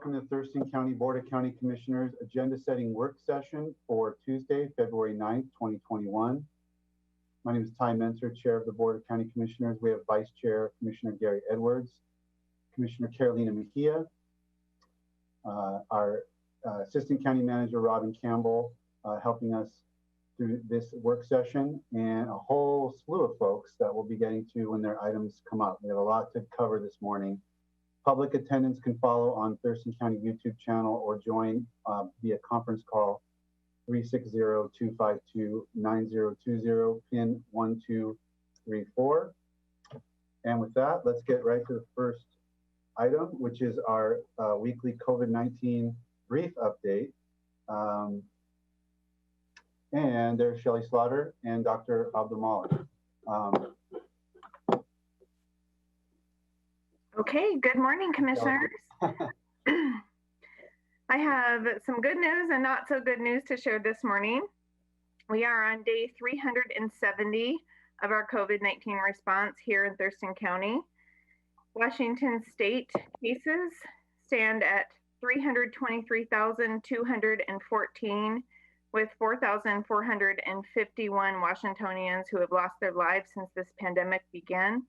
welcome to Thurston County Board of County Commissioners agenda setting work session for Tuesday, February 9th, 2021. My name is Ty Menser, Chair of the Board of County Commissioners. We have Vice Chair Commissioner Gary Edwards, Commissioner Carolina Mejia, our Assistant County Manager Robin Campbell helping us through this work session, and a whole slew of folks that we'll be getting to when their items come up. We have a lot to cover this morning. Public attendance can follow on Thurston County YouTube channel or join via conference call 360-252-9020, pin 1234. And with that, let's get right to the first item, which is our weekly COVID-19 brief update. And there's Shelley Slaughter and Dr. Abdulmalik. Okay, good morning, Commissioners. I have some good news and not so good news to share this morning. We are on day 370 of our COVID-19 response here in Thurston County. Washington state cases stand at 323,214 with 4,451 Washingtonians who have lost their lives since this pandemic began.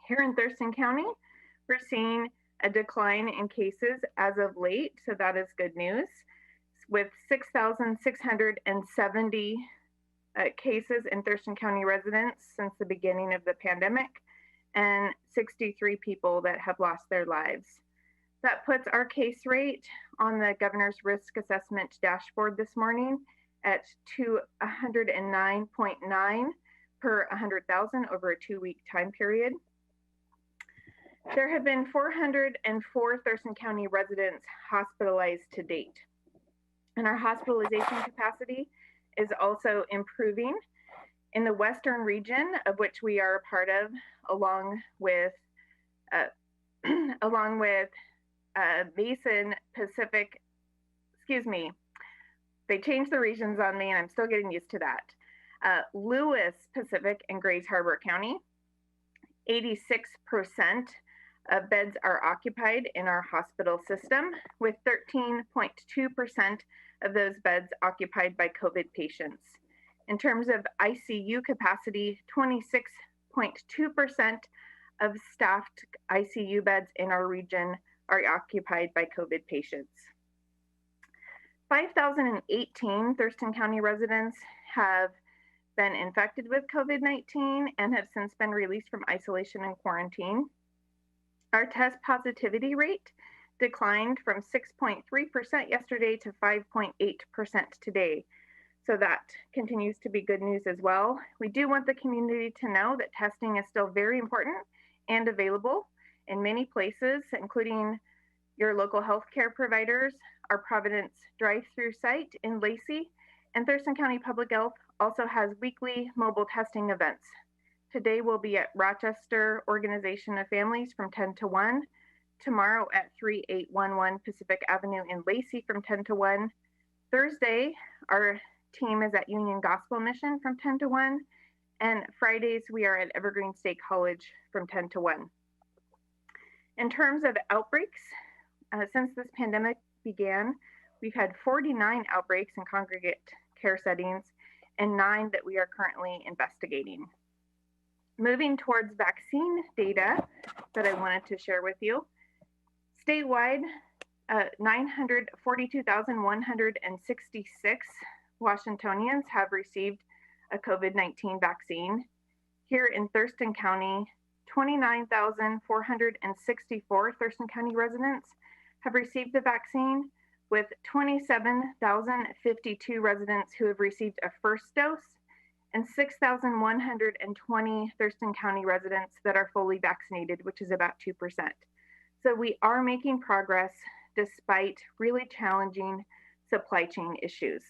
Here in Thurston County, we're seeing a decline in cases as of late, so that is good news, with 6,670 cases in Thurston County residents since the beginning of the pandemic, and 63 people that have lost their lives. That puts our case rate on the Governor's Risk Assessment dashboard this morning at 109.9 per 100,000 over a 2-week time period. There have been 404 Thurston County residents hospitalized to date. And our hospitalization capacity is also improving. In the Western region, of which we are a part of, along with Mason Pacific, they changed the regions on me and I'm still getting used to that. Lewis, Pacific, and Grays Harbor County, 86% of beds are occupied in our hospital system, with 13.2% of those beds occupied by COVID patients. In terms of ICU capacity, 26.2% of staffed ICU beds in our region are occupied by COVID patients. 5,018 Thurston County residents have been infected with COVID-19 and have since been released from isolation and quarantine. Our test positivity rate declined from 6.3% yesterday to 5.8% today. So that continues to be good news as well. We do want the community to know that testing is still very important and available in many places, including your local healthcare providers, our Providence drive-through site in Lacey, and Thurston County Public Health also has weekly mobile testing events. Today we'll be at Rochester Organization of Families from 10 to 1, tomorrow at 3811 Pacific Avenue in Lacey from 10 to 1. Thursday, our team is at Union Gospel Mission from 10 to 1, and Fridays we are at Evergreen State College from 10 to 1. In terms of outbreaks, since this pandemic began, we've had 49 outbreaks in congregate care settings and 9 that we are currently investigating. Moving towards vaccine data that I wanted to share with you. Statewide, 942,166 Washingtonians have received a COVID-19 vaccine. Here in Thurston County, 29,464 Thurston County residents have received the vaccine, with 27,052 residents who have received a first dose and 6,120 Thurston County residents that are fully vaccinated, which is about 2%. So we are making progress despite really challenging supply chain issues.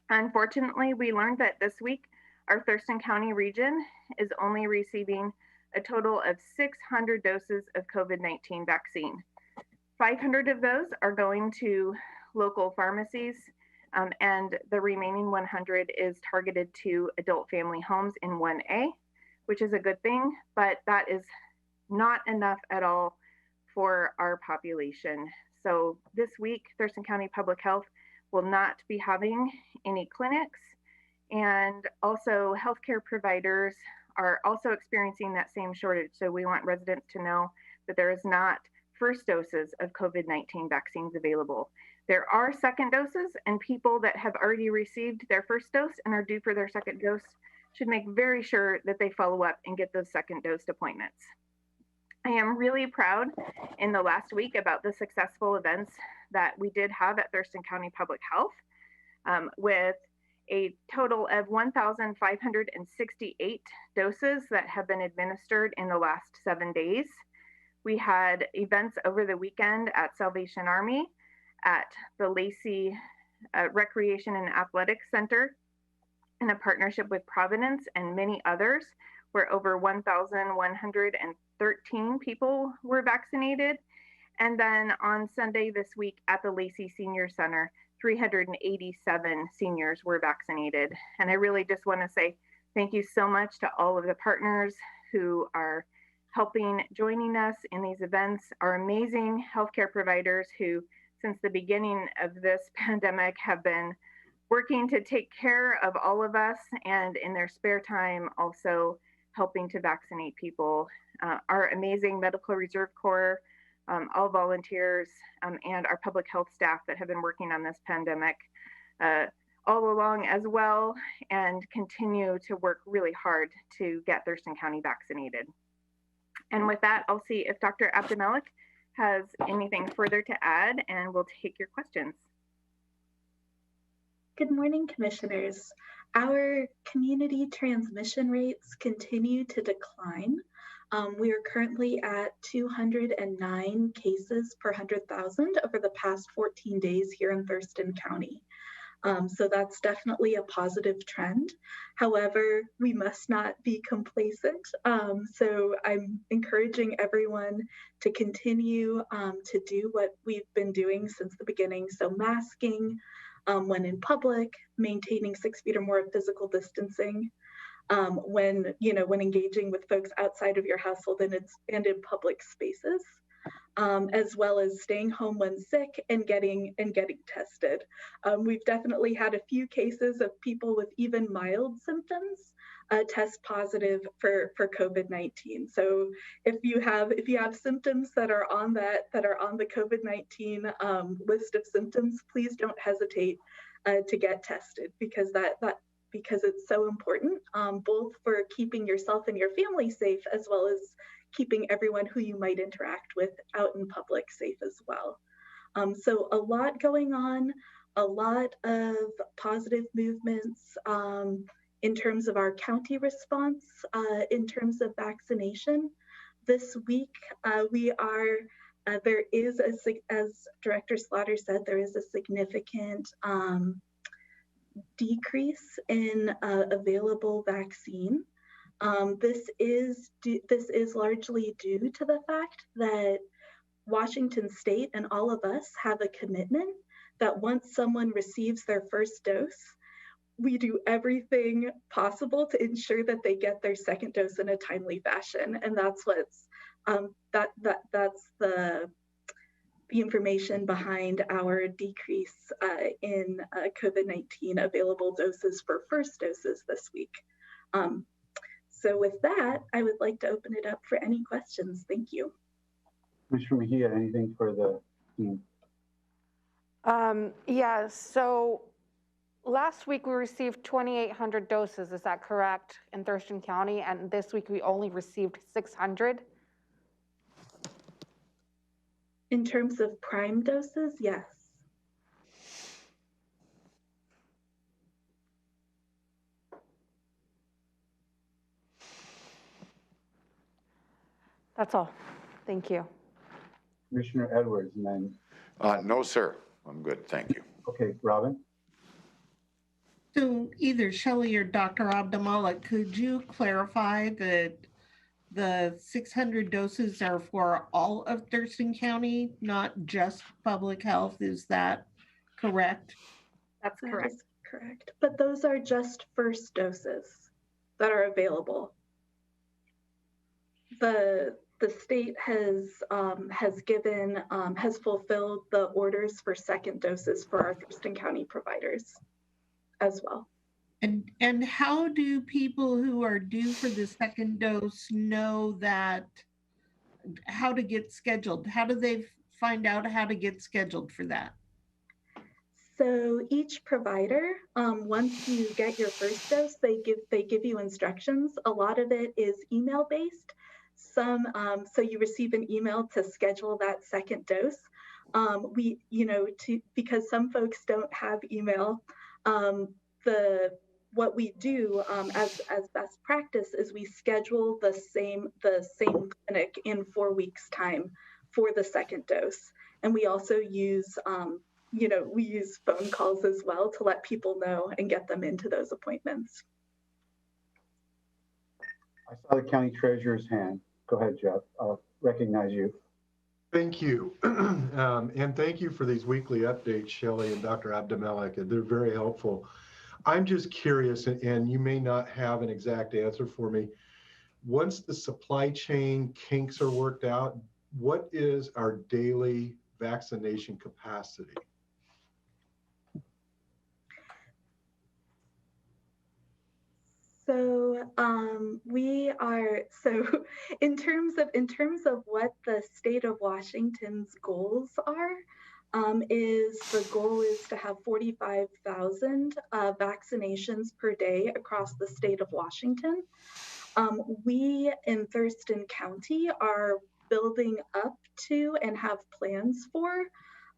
Unfortunately, we learned that this week, our Thurston County region is only receiving a total of 600 doses of COVID-19 vaccine. 500 of those are going to local pharmacies, and the remaining 100 is targeted to adult family homes in 1A, which is a good thing, but that is not enough at all for our population. So this week, Thurston County Public Health will not be having any clinics, and also healthcare providers are also experiencing that same shortage. So we want residents to know that there is not first doses of COVID-19 vaccines available. There are second doses, and people that have already received their first dose and are due for their second dose should make very sure that they follow up and get those second dose appointments. I am really proud in the last week about the successful events that we did have at Thurston County Public Health, with a total of 1,568 doses that have been administered in the last 7 days. We had events over the weekend at Salvation Army, at the Lacey Recreation and Athletics Center, in a partnership with Providence and many others, where over 1,113 people were vaccinated. And then on Sunday this week at the Lacey Senior Center, 387 seniors were vaccinated. And I really just want to say thank you so much to all of the partners who are helping, joining us in these events, our amazing healthcare providers who, since the beginning of this pandemic, have been working to take care of all of us, and in their spare time also helping to vaccinate people. Our amazing Medical Reserve Corps, all volunteers, and our public health staff that have been working on this pandemic all along as well, and continue to work really hard to get Thurston County vaccinated. And with that, I'll see if Dr. Abdelmalek has anything further to add, and we'll take your questions. Good morning, commissioners. Our community transmission rates continue to decline. We are currently at 209 cases per 100,000 over the past 14 days here in Thurston County. So that's definitely a positive trend. However, we must not be complacent. So I'm encouraging everyone to continue to do what we've been doing since the beginning. So masking when in public, maintaining 6 feet or more of physical distancing, when engaging with folks outside of your household and in public spaces. As well as staying home when sick and getting tested. We've definitely had a few cases of people with even mild symptoms test positive for COVID-19. So if you have symptoms that are on the COVID-19 list of symptoms, please don't hesitate to get tested, because because it's so important, both for keeping yourself and your family safe, as well as keeping everyone who you might interact with out in public safe as well. So a lot going on, a lot of positive movements in terms of our county response, in terms of vaccination. This week, there is, as Director Slaughter said, there is a significant decrease in available vaccine. This is largely due to the fact that Washington State and all of us have a commitment that once someone receives their first dose, we do everything possible to ensure that they get their second dose in a timely fashion, and that's what's that's the information behind our decrease in COVID-19 available doses for first doses this week. So with that, I would like to open it up for any questions. Thank you. Commissioner Mejia, anything for the team? Yeah, so last week we received 2,800 doses, is that correct, in Thurston County? And this week we only received 600? In terms of prime doses, yes. That's all. Thank you. Commissioner Edwards, and then. No, sir. I'm good. Thank you. Okay, Robin. So either Shelley or Dr. Abdelmalek, could you clarify that the 600 doses are for all of Thurston County, not just public health? Is that correct? That's correct. That is correct. But those are just first doses that are available. the state has fulfilled the orders for second doses for our Thurston County providers as well. And how do people who are due for the second dose know that, how to get scheduled? How do they find out how to get scheduled for that? So each provider, once you get your first dose, they give you instructions. A lot of it is email based. So you receive an email to schedule that second dose. Because some folks don't have email, what we do as best practice is we schedule the same clinic in 4 weeks time for the second dose. And we also use we use phone calls as well to let people know and get them into those appointments. I saw the county treasurer's hand. Go ahead, Jeff. I'll recognize you. Thank you. And thank you for these weekly updates, Shelley and Dr. Abdamelek. They're very helpful. I'm just curious, and you may not have an exact answer for me. Once the supply chain kinks are worked out, what is our daily vaccination capacity? So in terms of what the state of Washington's goals are, the goal is to have 45,000 vaccinations per day across the state of Washington. We in Thurston County are building up to and have plans for.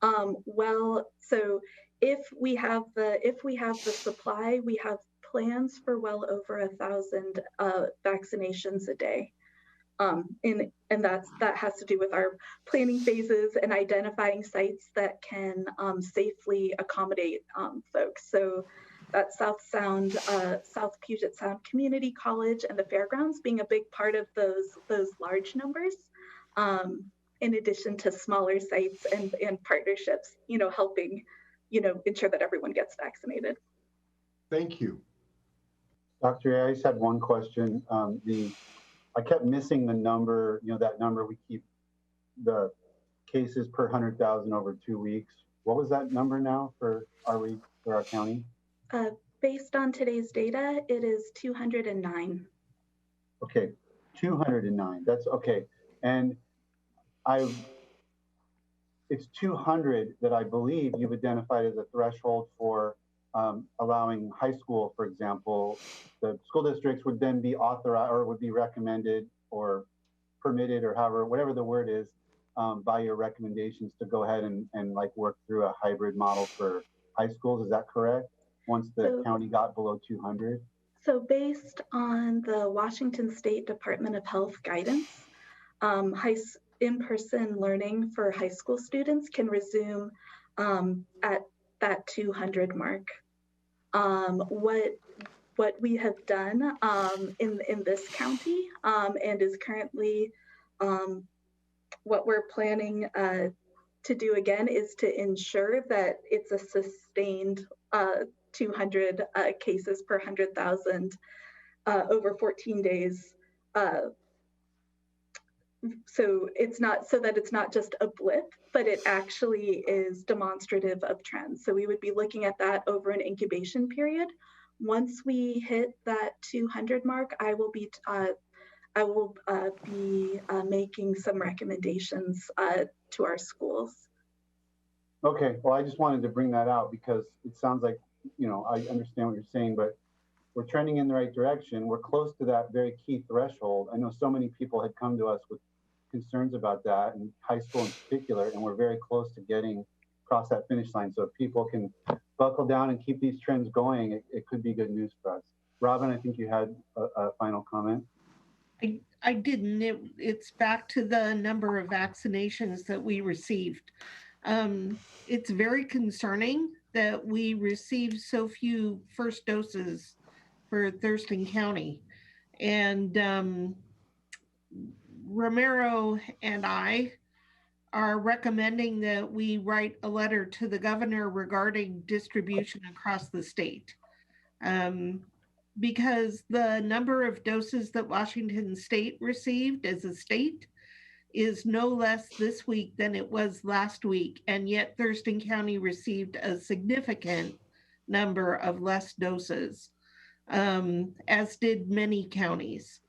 So if we have the supply, we have plans for well over 1,000 vaccinations a day. And that has to do with our planning phases and identifying sites that can safely accommodate folks. So that's South Puget Sound Community College and the fairgrounds being a big part of those large numbers, in addition to smaller sites and partnerships, helping, ensure that everyone gets vaccinated. Thank you. Dr. I just had one question. I kept missing the number, that number we keep, the cases per 100,000 over 2 weeks. What was that number now for our county? Based on today's data, it is 209. Okay, 209. That's okay. And it's 200 that I believe you've identified as a threshold for allowing high school, for example. The school districts would then be authorized or would be recommended or permitted or however, whatever the word is, by your recommendations to go ahead and like work through a hybrid model for high schools. Is that correct? Once the county got below 200? So based on the Washington State Department of Health guidance, in-person learning for high school students can resume at that 200 mark. What we have done in this county and is currently what we're planning to do again is to ensure that it's a sustained 200 cases per 100,000 over 14 days. So that it's not just a blip, but it actually is demonstrative of trends. So we would be looking at that over an incubation period. Once we hit that 200 mark, I will be making some recommendations to our schools. Okay, well, I just wanted to bring that out because it sounds like, I understand what you're saying, but we're trending in the right direction. We're close to that very key threshold. I know so many people had come to us with concerns about that, and high school in particular, and we're very close to getting across that finish line. So if people can buckle down and keep these trends going, it could be good news for us. Robin, I think you had a final comment. I didn't. It's back to the number of vaccinations that we received. It's very concerning that we received so few first doses for Thurston County. And Romero and I are recommending that we write a letter to the governor regarding distribution across the state. Because the number of doses that Washington State received as a state is no less this week than it was last week, and yet Thurston County received a significant number of less doses, as did many counties.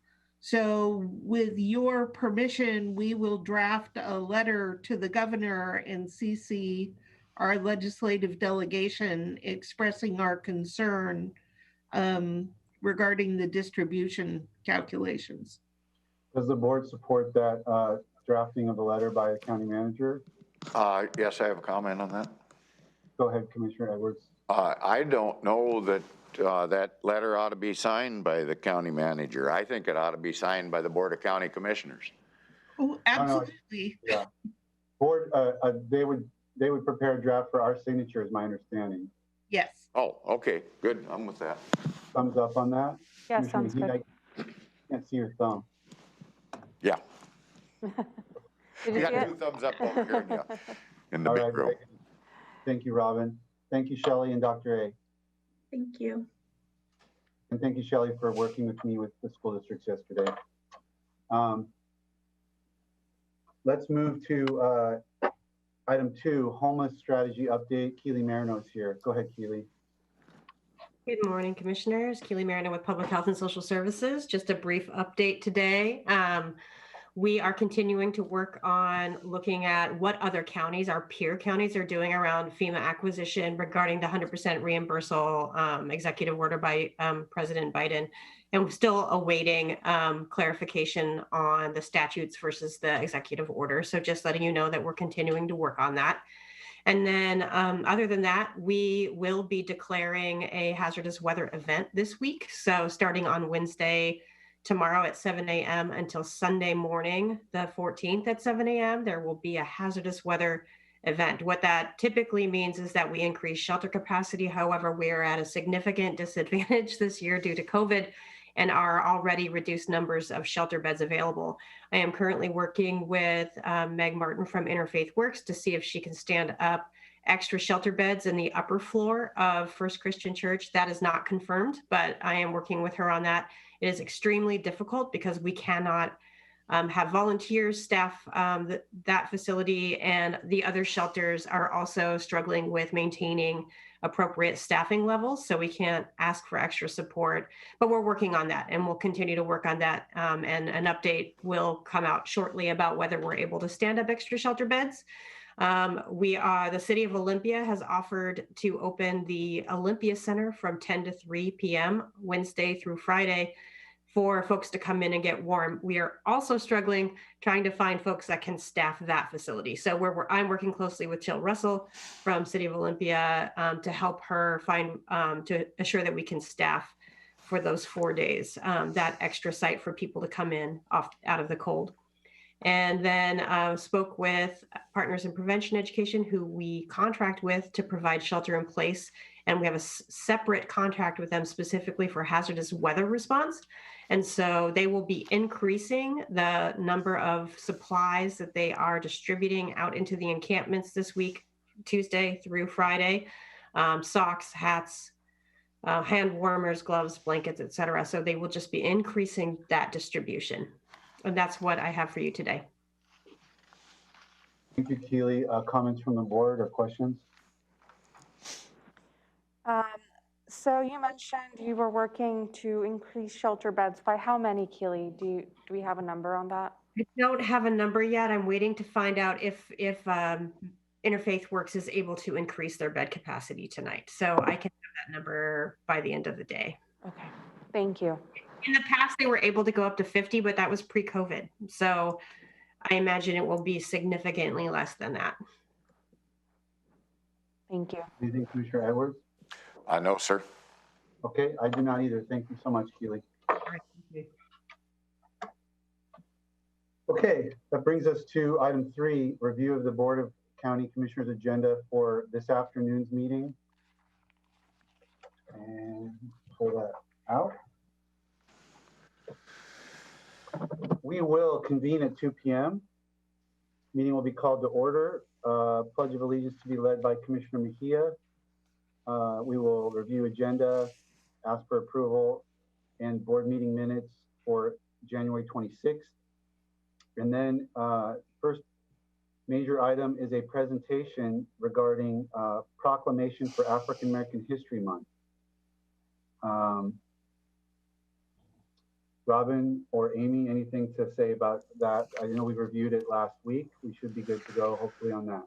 So with your permission, we will draft a letter to the governor and CC our legislative delegation expressing our concern regarding the distribution calculations. Does the board support that drafting of a letter by the county manager? Yes, I have a comment on that. Go ahead, Commissioner Edwards. I don't know that that letter ought to be signed by the county manager. I think it ought to be signed by the Board of County Commissioners. Oh, absolutely. Yeah. Board, they would prepare a draft for our signature, is my understanding. Yes. Oh, okay, good. I'm with that. Thumbs up on that? Yeah, sounds good. I can't see your thumb. Yeah. Did You you see got it? 2 thumbs up over here in the All big right, room. thank you, Robin. Thank you, Shelley and Dr. A. Thank you. And thank you, Shelley, for working with me with the school districts yesterday. Let's move to item 2, homeless strategy update. Keely Marino's here. Go ahead, Keely. Good morning, Commissioners. Keely Marino with Public Health and Social Services. Just a brief update today. We are continuing to work on looking at what other counties, our peer counties, are doing around FEMA acquisition regarding the 100% reimbursal executive order by President Biden. And we're still awaiting clarification on the statutes versus the executive order. So just letting you know that we're continuing to work on that. And then other than that, we will be declaring a hazardous weather event this week. So starting on Wednesday, tomorrow at 7 a.m. until Sunday morning, the 14th at 7 a.m., there will be a hazardous weather event. What that typically means is that we increase shelter capacity. However, we are at a significant disadvantage this year due to COVID and our already reduced numbers of shelter beds available. I am currently working with Meg Martin from Interfaith Works to see if she can stand up extra shelter beds in the upper floor of First Christian Church. That is not confirmed, but I am working with her on that. It is extremely difficult because we cannot have volunteers staff that facility, and the other shelters are also struggling with maintaining appropriate staffing levels. So we can't ask for extra support, but we're working on that and we'll continue to work on that. And an update will come out shortly about whether we're able to stand up extra shelter beds. The city of Olympia has offered to open the Olympia Center from 10 to 3 p.m. Wednesday through Friday for folks to come in and get warm. We are also struggling trying to find folks that can staff that facility. So I'm working closely with Jill Russell from City of Olympia to help her find, to assure that we can staff for those 4 days, that extra site for people to come in out of the cold. And then spoke with Partners in Prevention Education, who we contract with to provide shelter in place. And we have a separate contract with them specifically for hazardous weather response. And so they will be increasing the number of supplies that they are distributing out into the encampments this week, Tuesday through Friday, socks, hats, hand warmers, gloves, blankets, etc. So they will just be increasing that distribution. And that's what I have for you today. Thank you, Keely. Comments from the board or questions? So you mentioned you were working to increase shelter beds. By how many, Keely? Do we have a number on that? I don't have a number yet. I'm waiting to find out if Interfaith Works is able to increase their bed capacity tonight. So I can have that number by the end of the day. Okay, thank you. In the past, they were able to go up to 50, but that was pre-COVID. So I imagine it will be significantly less than that. Thank you. Anything, Commissioner Edwards? No, sir. Okay, I do not either. Thank you so much, Keely. All right, thank you. Okay, that brings us to item 3, review of the Board of County Commissioners agenda for this afternoon's meeting. And pull that out. We will convene at 2 p.m. Meeting will be called to order. Pledge of Allegiance to be led by Commissioner Mejia. We will review agenda, ask for approval, and board meeting minutes for January 26th. And then first major item is a presentation regarding Proclamation for African American History Month. Robin or Amy, anything to say about that? I know we reviewed it last week. We should be good to go, hopefully, on that.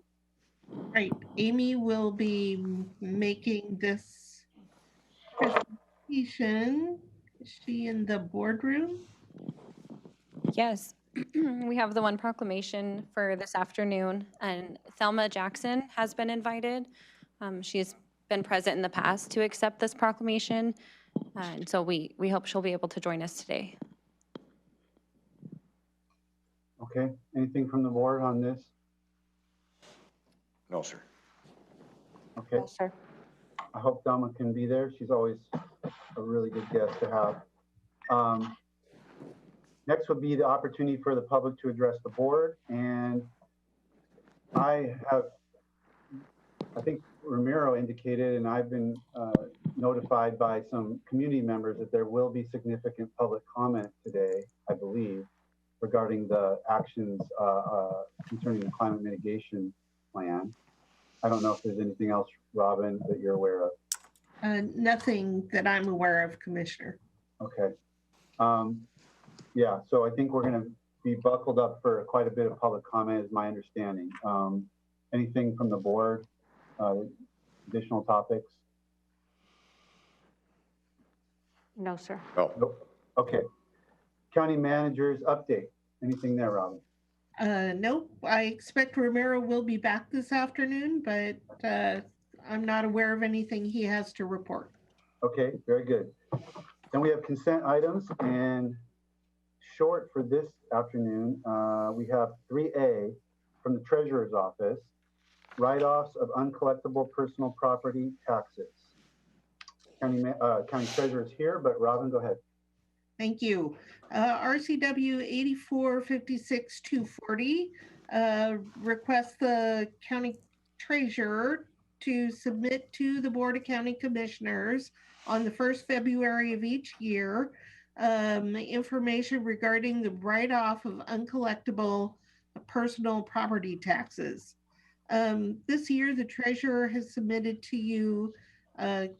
Right. Amy will be making this presentation. Is she in the boardroom? Yes, we have the one proclamation for this afternoon, and Thelma Jackson has been invited. She has been present in the past to accept this proclamation, and so we hope she'll be able to join us today. Okay, anything from the board on this? No, sir. Okay, No, sir. I hope Thelma can be there. She's always a really good guest to have. Next would be the opportunity for the public to address the board. And I think Ramiro indicated, and I've been notified by some community members that there will be significant public comment today, I believe, regarding the actions concerning the climate mitigation plan. I don't know if there's anything else, Robin, that you're aware of. Nothing that I'm aware of, Commissioner. Okay. Yeah, so I think we're going to be buckled up for quite a bit of public comment, is my understanding. Anything from the board? Additional topics? No, sir. No. Nope. Okay. County managers update. Anything there, Robin? Nope. I expect Ramiro will be back this afternoon, but I'm not aware of anything he has to report. Okay, very good. Then we have consent items, and short for this afternoon, we have 3A from the Treasurer's Office, write-offs of uncollectible personal property taxes. County Treasurer is here, but Robin, go ahead. Thank you. RCW 8456-240 requests the County Treasurer to submit to the Board of County Commissioners on the 1st February of each year information regarding the write-off of uncollectible personal property taxes. This year, the Treasurer has submitted to you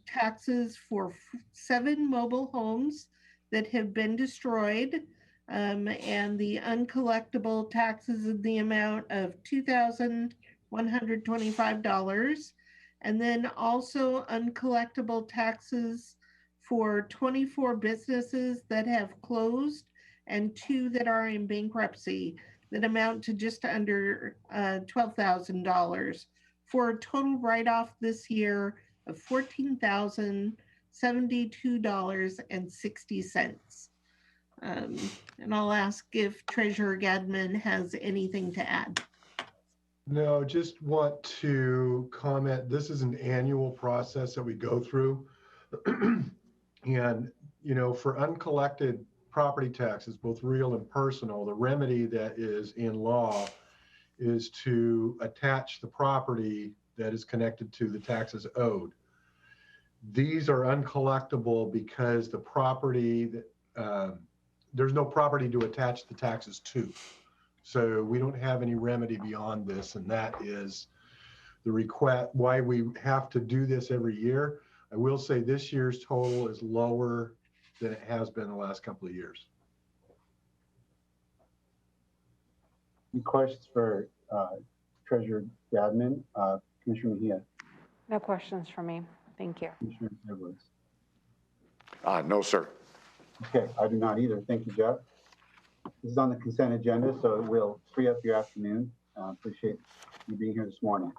taxes for 7 mobile homes that have been destroyed, and the uncollectible taxes in the amount of $2,125, and then also uncollectible taxes for 24 businesses that have closed and 2 that are in bankruptcy that amount to just under $12,000, for a total write-off this year of $14,072.60. And I'll ask if Treasurer Gadman has anything to add. No, just want to comment. This is an annual process that we go through. And, you know, for uncollected property taxes, both real and personal, the remedy that is in law is to attach the property that is connected to the taxes owed. These are uncollectible because the property, there's no property to attach the taxes to. So we don't have any remedy beyond this, and that is the request, why we have to do this every year. I will say this year's total is lower than it has been the last couple of years. Any questions for Treasurer Gadman? Commissioner Mejia? No questions for me. Thank you. Commissioner Edwards? No, sir. Okay, I do not either. Thank you, Jeff. This is on the consent agenda, so we'll free up your afternoon. Appreciate you being here this morning.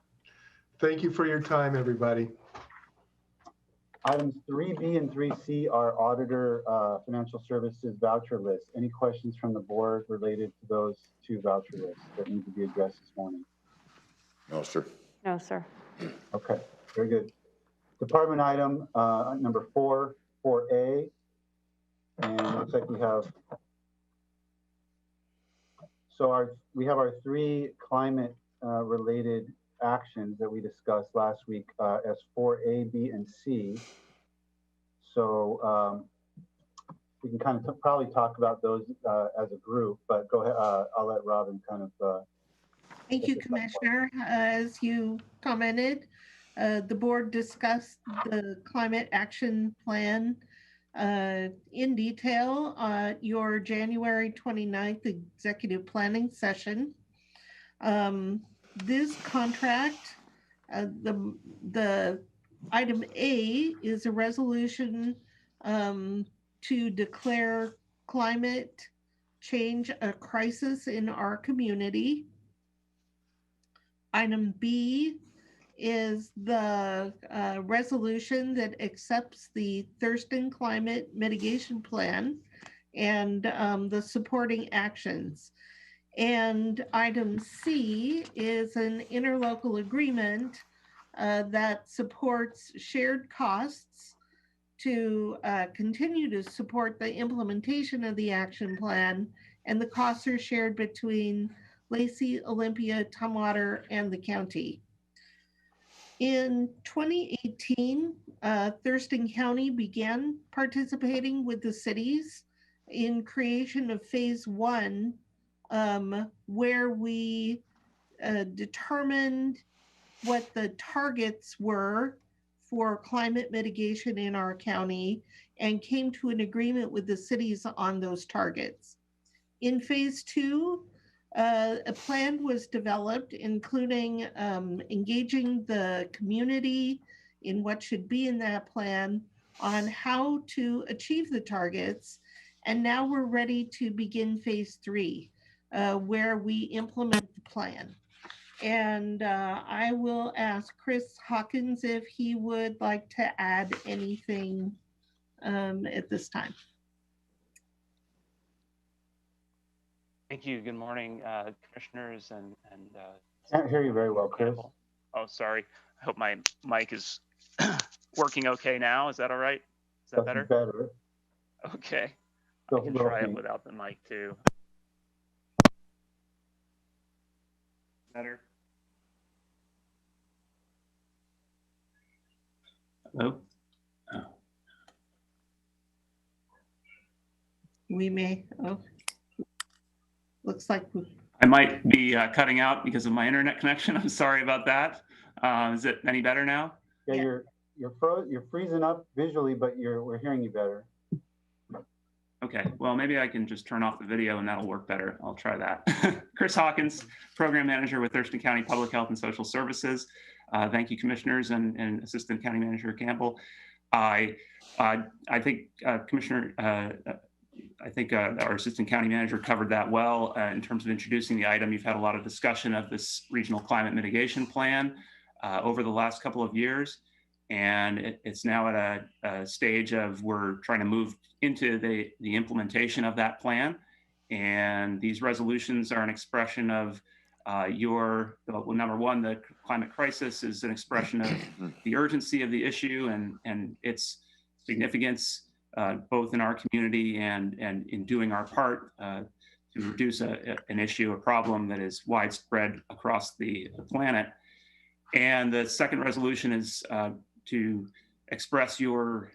Thank you for your time, everybody. Items 3B and 3C are auditor financial services voucher lists. Any questions from the board related to those 2 voucher lists that need to be addressed this morning? No, sir. No, sir. Okay, very good. Department item number 4A, and it looks like we have. So we have our 3 climate related actions that we discussed last week as 4A, B, and C. So we can kind of probably talk about those as a group, but go ahead. I'll let Robin kind of. Thank you, Commissioner. As you commented, the board discussed the climate action plan in detail at your January 29th executive planning session. This contract, the item A is a resolution to declare climate change a crisis in our community. Item B is the resolution that accepts the Thurston Climate Mitigation Plan and the supporting actions. And item C is an interlocal agreement that supports shared costs to continue to support the implementation of the action plan, and the costs are shared between Lacey, Olympia, Tumwater, and the county. In 2018, Thurston County began participating with the cities in creation of phase 1, where we determined what the targets were for climate mitigation in our county and came to an agreement with the cities on those targets. In phase 2, a plan was developed, including engaging the community in what should be in that plan on how to achieve the targets. And now we're ready to begin phase 3, where we implement the plan. And I will ask Chris Hawkins if he would like to add anything at this time. Thank you. Good morning, commissioners and Can't hear you very well, Chris. Oh, sorry. I hope my mic is working okay now. Is that all right? Is that better? Better. Okay. Still I can try it without the mic too. Better? Hello? Oh. We may, looks like I might be cutting out because of my internet connection. I'm sorry about that. Is it any better now? Yeah, you're freezing up visually, but we're hearing you better. Okay, well, maybe I can just turn off the video and that'll work better. I'll try that. Chris Hawkins, Program Manager with Thurston County Public Health and Social Services. Thank you, Commissioners and Assistant County Manager Campbell. I think Commissioner, I think our Assistant County Manager covered that well in terms of introducing the item. You've had a lot of discussion of this Regional Climate Mitigation Plan over the last couple of years. And it's now at a stage of we're trying to move into the implementation of that plan. And these resolutions are an expression of well, number one, the climate crisis is an expression of the urgency of the issue and its significance, both in our community and in doing our part to reduce an issue, a problem that is widespread across the planet. And the second resolution is to express your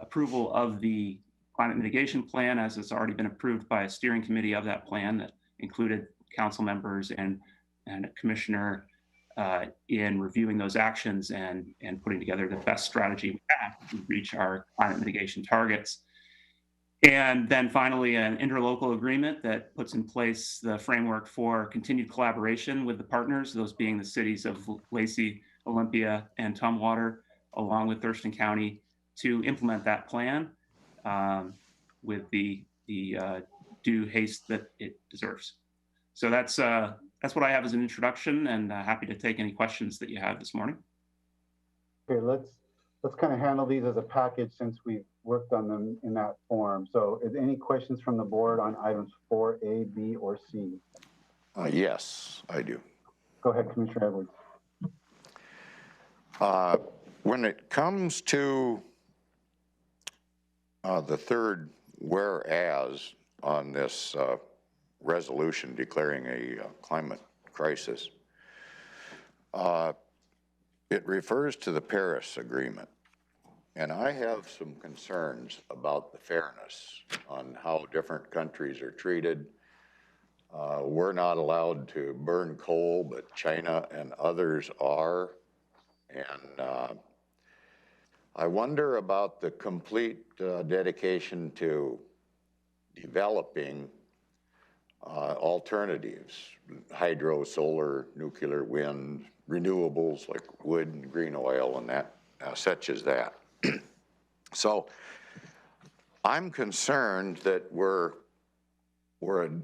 approval of the climate mitigation plan, as it's already been approved by a steering committee of that plan that included council members and a commissioner in reviewing those actions and putting together the best strategy we have to reach our climate mitigation targets. And then finally, an interlocal agreement that puts in place the framework for continued collaboration with the partners, those being the cities of Lacey, Olympia, and Tumwater, along with Thurston County, to implement that plan with the due haste that it deserves. So that's what I have as an introduction, and happy to take any questions that you have this morning. Okay, let's kind of handle these as a package since we've worked on them in that form. So is any questions from the board on items 4A, B, or C? Yes, I do. Go ahead, Commissioner Edwards. When it comes to the third whereas on this resolution declaring a climate crisis, it refers to the Paris Agreement. And I have some concerns about the fairness on how different countries are treated. We're not allowed to burn coal, but China and others are. And I wonder about the complete dedication to developing alternatives, hydro, solar, nuclear, wind, renewables like wood and green oil and that, such as that. So I'm concerned that we're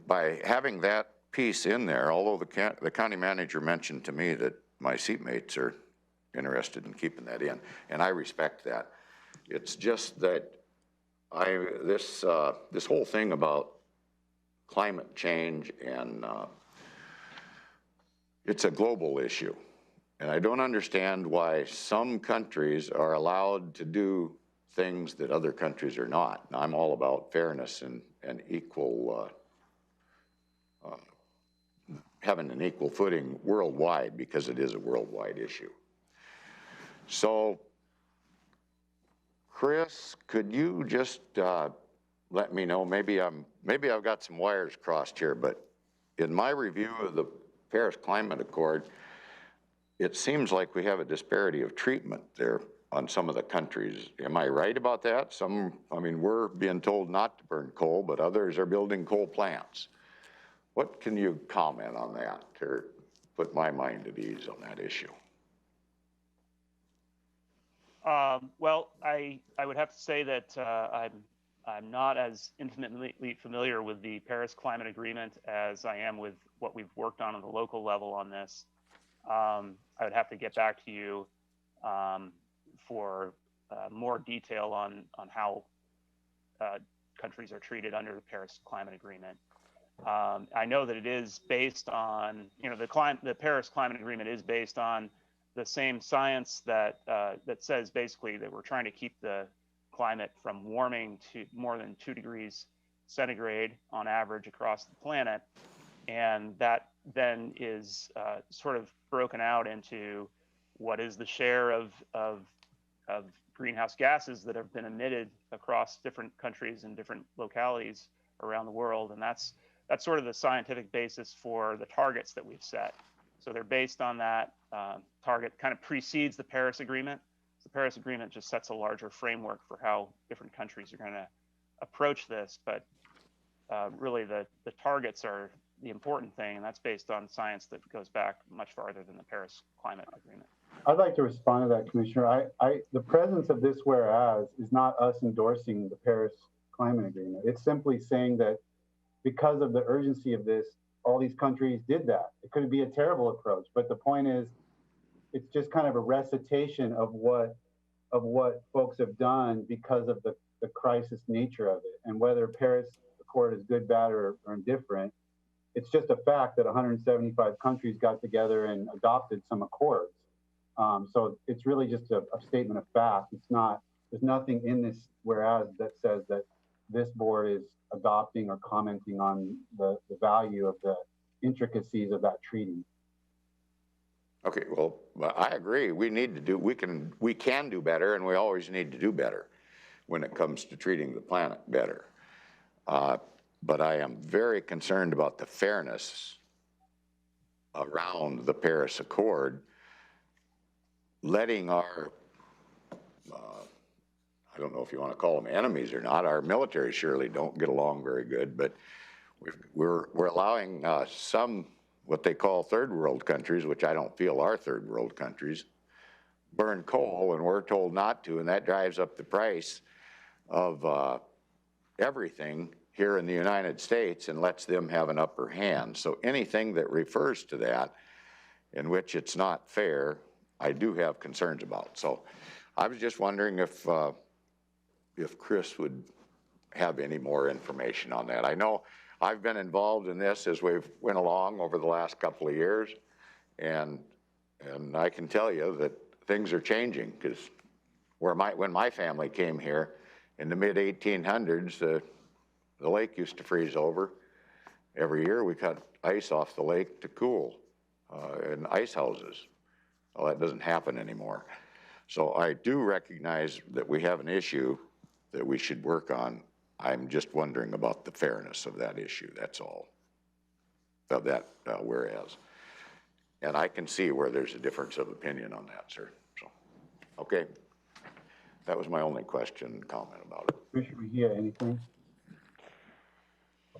by having that piece in there, although the county manager mentioned to me that my seatmates are interested in keeping that in, and I respect that. It's just that this whole thing about climate change and it's a global issue. And I don't understand why some countries are allowed to do things that other countries are not. And I'm all about fairness and equal, having an equal footing worldwide, because it is a worldwide issue. So, Chris, could you just let me know, maybe I've got some wires crossed here, but in my review of the Paris Climate Accord, it seems like we have a disparity of treatment there on some of the countries. Am I right about that? We're being told not to burn coal, but others are building coal plants. What can you comment on that to put my mind at ease on that issue? Well, I would have to say that I'm not as intimately familiar with the Paris Climate Agreement as I am with what we've worked on the local level on this. I would have to get back to you for more detail on how countries are treated under the Paris Climate Agreement. I know that it is based on, the Paris Climate Agreement is based on the same science that says basically that we're trying to keep the climate from warming to more than 2 degrees centigrade on average across the planet. And that then is sort of broken out into what is the share of greenhouse gases that have been emitted across different countries and different localities around the world. And that's sort of the scientific basis for the targets that we've set. So they're based on that target, kind of precedes the Paris Agreement. The Paris Agreement just sets a larger framework for how different countries are going to approach this. But really the targets are the important thing, and that's based on science that goes back much farther than the Paris Climate Agreement. I'd like to respond to that, Commissioner. The presence of this whereas is not us endorsing the Paris Climate Agreement. It's simply saying that because of the urgency of this, all these countries did that. It could be a terrible approach, but the point is, it's just kind of a recitation of what folks have done because of the crisis nature of it. And whether Paris Accord is good, bad, or indifferent, it's just a fact that 175 countries got together and adopted some accords. So it's really just a statement of fact. There's nothing in this whereas that says that this board is adopting or commenting on the value of the intricacies of that treaty. Okay, well, I agree. We can do better, and we always need to do better when it comes to treating the planet better. But I am very concerned about the fairness around the Paris Accord, letting our, I don't know if you want to call them enemies or not, our military surely don't get along very good, but we're allowing some, what they call third world countries, which I don't feel are third world countries, burn coal, and we're told not to, and that drives up the price of everything here in the United States and lets them have an upper hand. So anything that refers to that, in which it's not fair, I do have concerns about. So I was just wondering if Chris would have any more information on that. I know I've been involved in this as we've went along over the last couple of years, and I can tell you that things are changing, because when my family came here in the mid 1800s, the lake used to freeze over. Every year we cut ice off the lake to cool in ice houses. Well, that doesn't happen anymore. So I do recognize that we have an issue that we should work on. I'm just wondering about the fairness of that issue, that's all. Of that whereas. And I can see where there's a difference of opinion on that, sir. So, okay. That was my only question and comment about it. Commissioner Mejia, anything?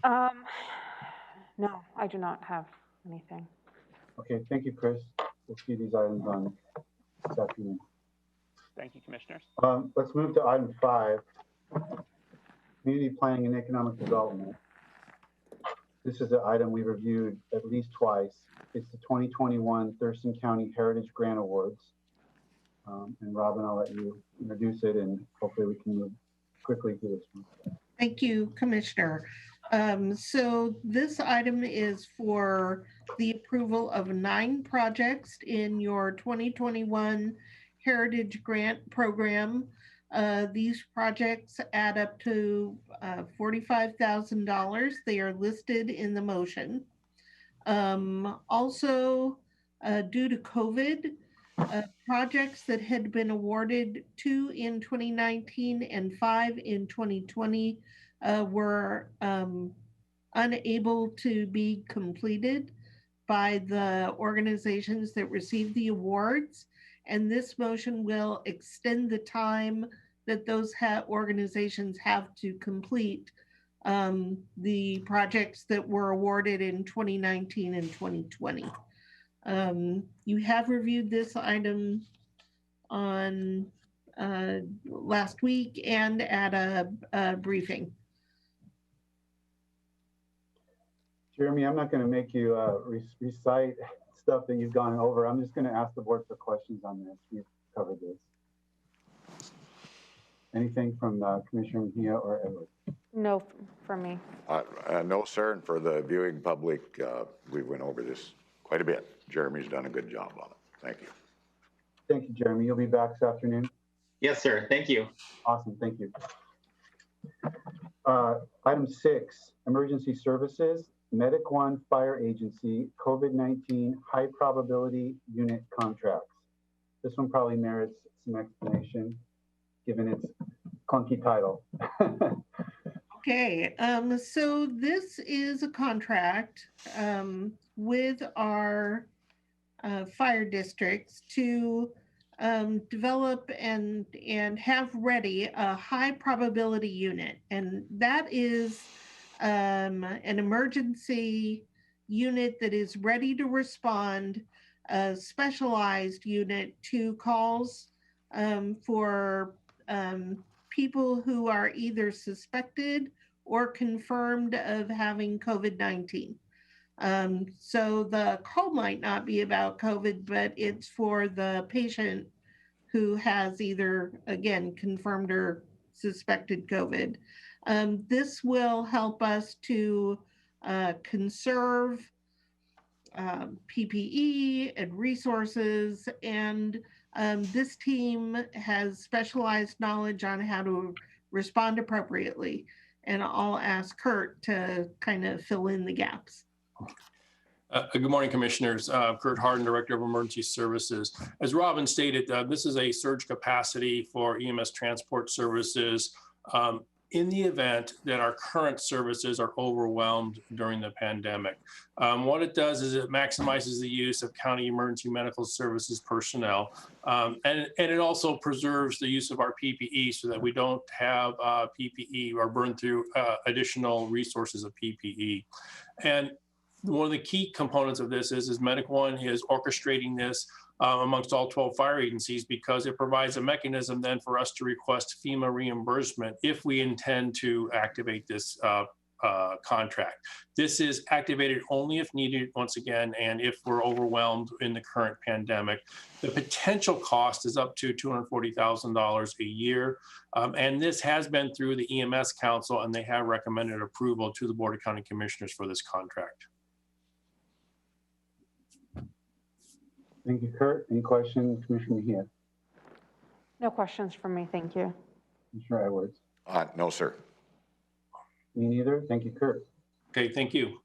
No, I do not have anything. Okay, thank you, Chris. We'll see these items on this afternoon. Thank you, commissioners. Let's move to item 5, community planning and economic development. This is an item we reviewed at least twice. It's the 2021 Thurston County Heritage Grant Awards. And Robin, I'll let you introduce it and hopefully we can move quickly through this one. Thank you, Commissioner. So this item is for the approval of 9 projects in your 2021 Heritage Grant Program. These projects add up to $45,000. They are listed in the motion. Also, due to COVID, projects that had been awarded 2 in 2019 and 5 in 2020 were unable to be completed by the organizations that received the awards. And this motion will extend the time that those organizations have to complete the projects that were awarded in 2019 and 2020. You have reviewed this item on last week and at a briefing. Jeremy, I'm not going to make you recite stuff that you've gone over. I'm just going to ask the board for questions on this. We've covered this. Anything from Commissioner Mejia or Edward? No, from me. No, sir. And for the viewing public, we went over this quite a bit. Jeremy's done a good job on it. Thank you. Thank you, Jeremy. You'll be back this afternoon? Yes, sir. Thank you. Awesome. Thank you. Item 6, emergency services, Medic One Fire Agency, COVID-19 high probability unit contracts. This one probably merits some explanation given its clunky title. Okay, so this is a contract with our fire districts to develop and have ready a high probability unit. And that is an emergency unit that is ready to respond, a specialized unit to calls for people who are either suspected or confirmed of having COVID-19. So the call might not be about COVID, but it's for the patient who has either, again, confirmed or suspected COVID. This will help us to conserve PPE and resources, and this team has specialized knowledge on how to respond appropriately. And I'll ask Curt to kind of fill in the gaps. Good morning, Commissioners. Curt Hardin, Director of Emergency Services. As Robin stated, this is a surge capacity for EMS transport services in the event that our current services are overwhelmed during the pandemic. What it does is it maximizes the use of county emergency medical services personnel, and it also preserves the use of our PPE so that we don't have PPE or burn through additional resources of PPE. And one of the key components of this is Medic One is orchestrating this amongst all 12 fire agencies, because it provides a mechanism then for us to request FEMA reimbursement if we intend to activate this contract. This is activated only if needed, once again, and if we're overwhelmed in the current pandemic. The potential cost is up to $240,000 a year, and this has been through the EMS Council, and they have recommended approval to the Board of County Commissioners for this contract. Thank you, Curt. Any questions, Commissioner Mejia? No questions from me, thank you. Commissioner Edwards? No, sir. Me neither. Thank you, Curt. Okay, thank you.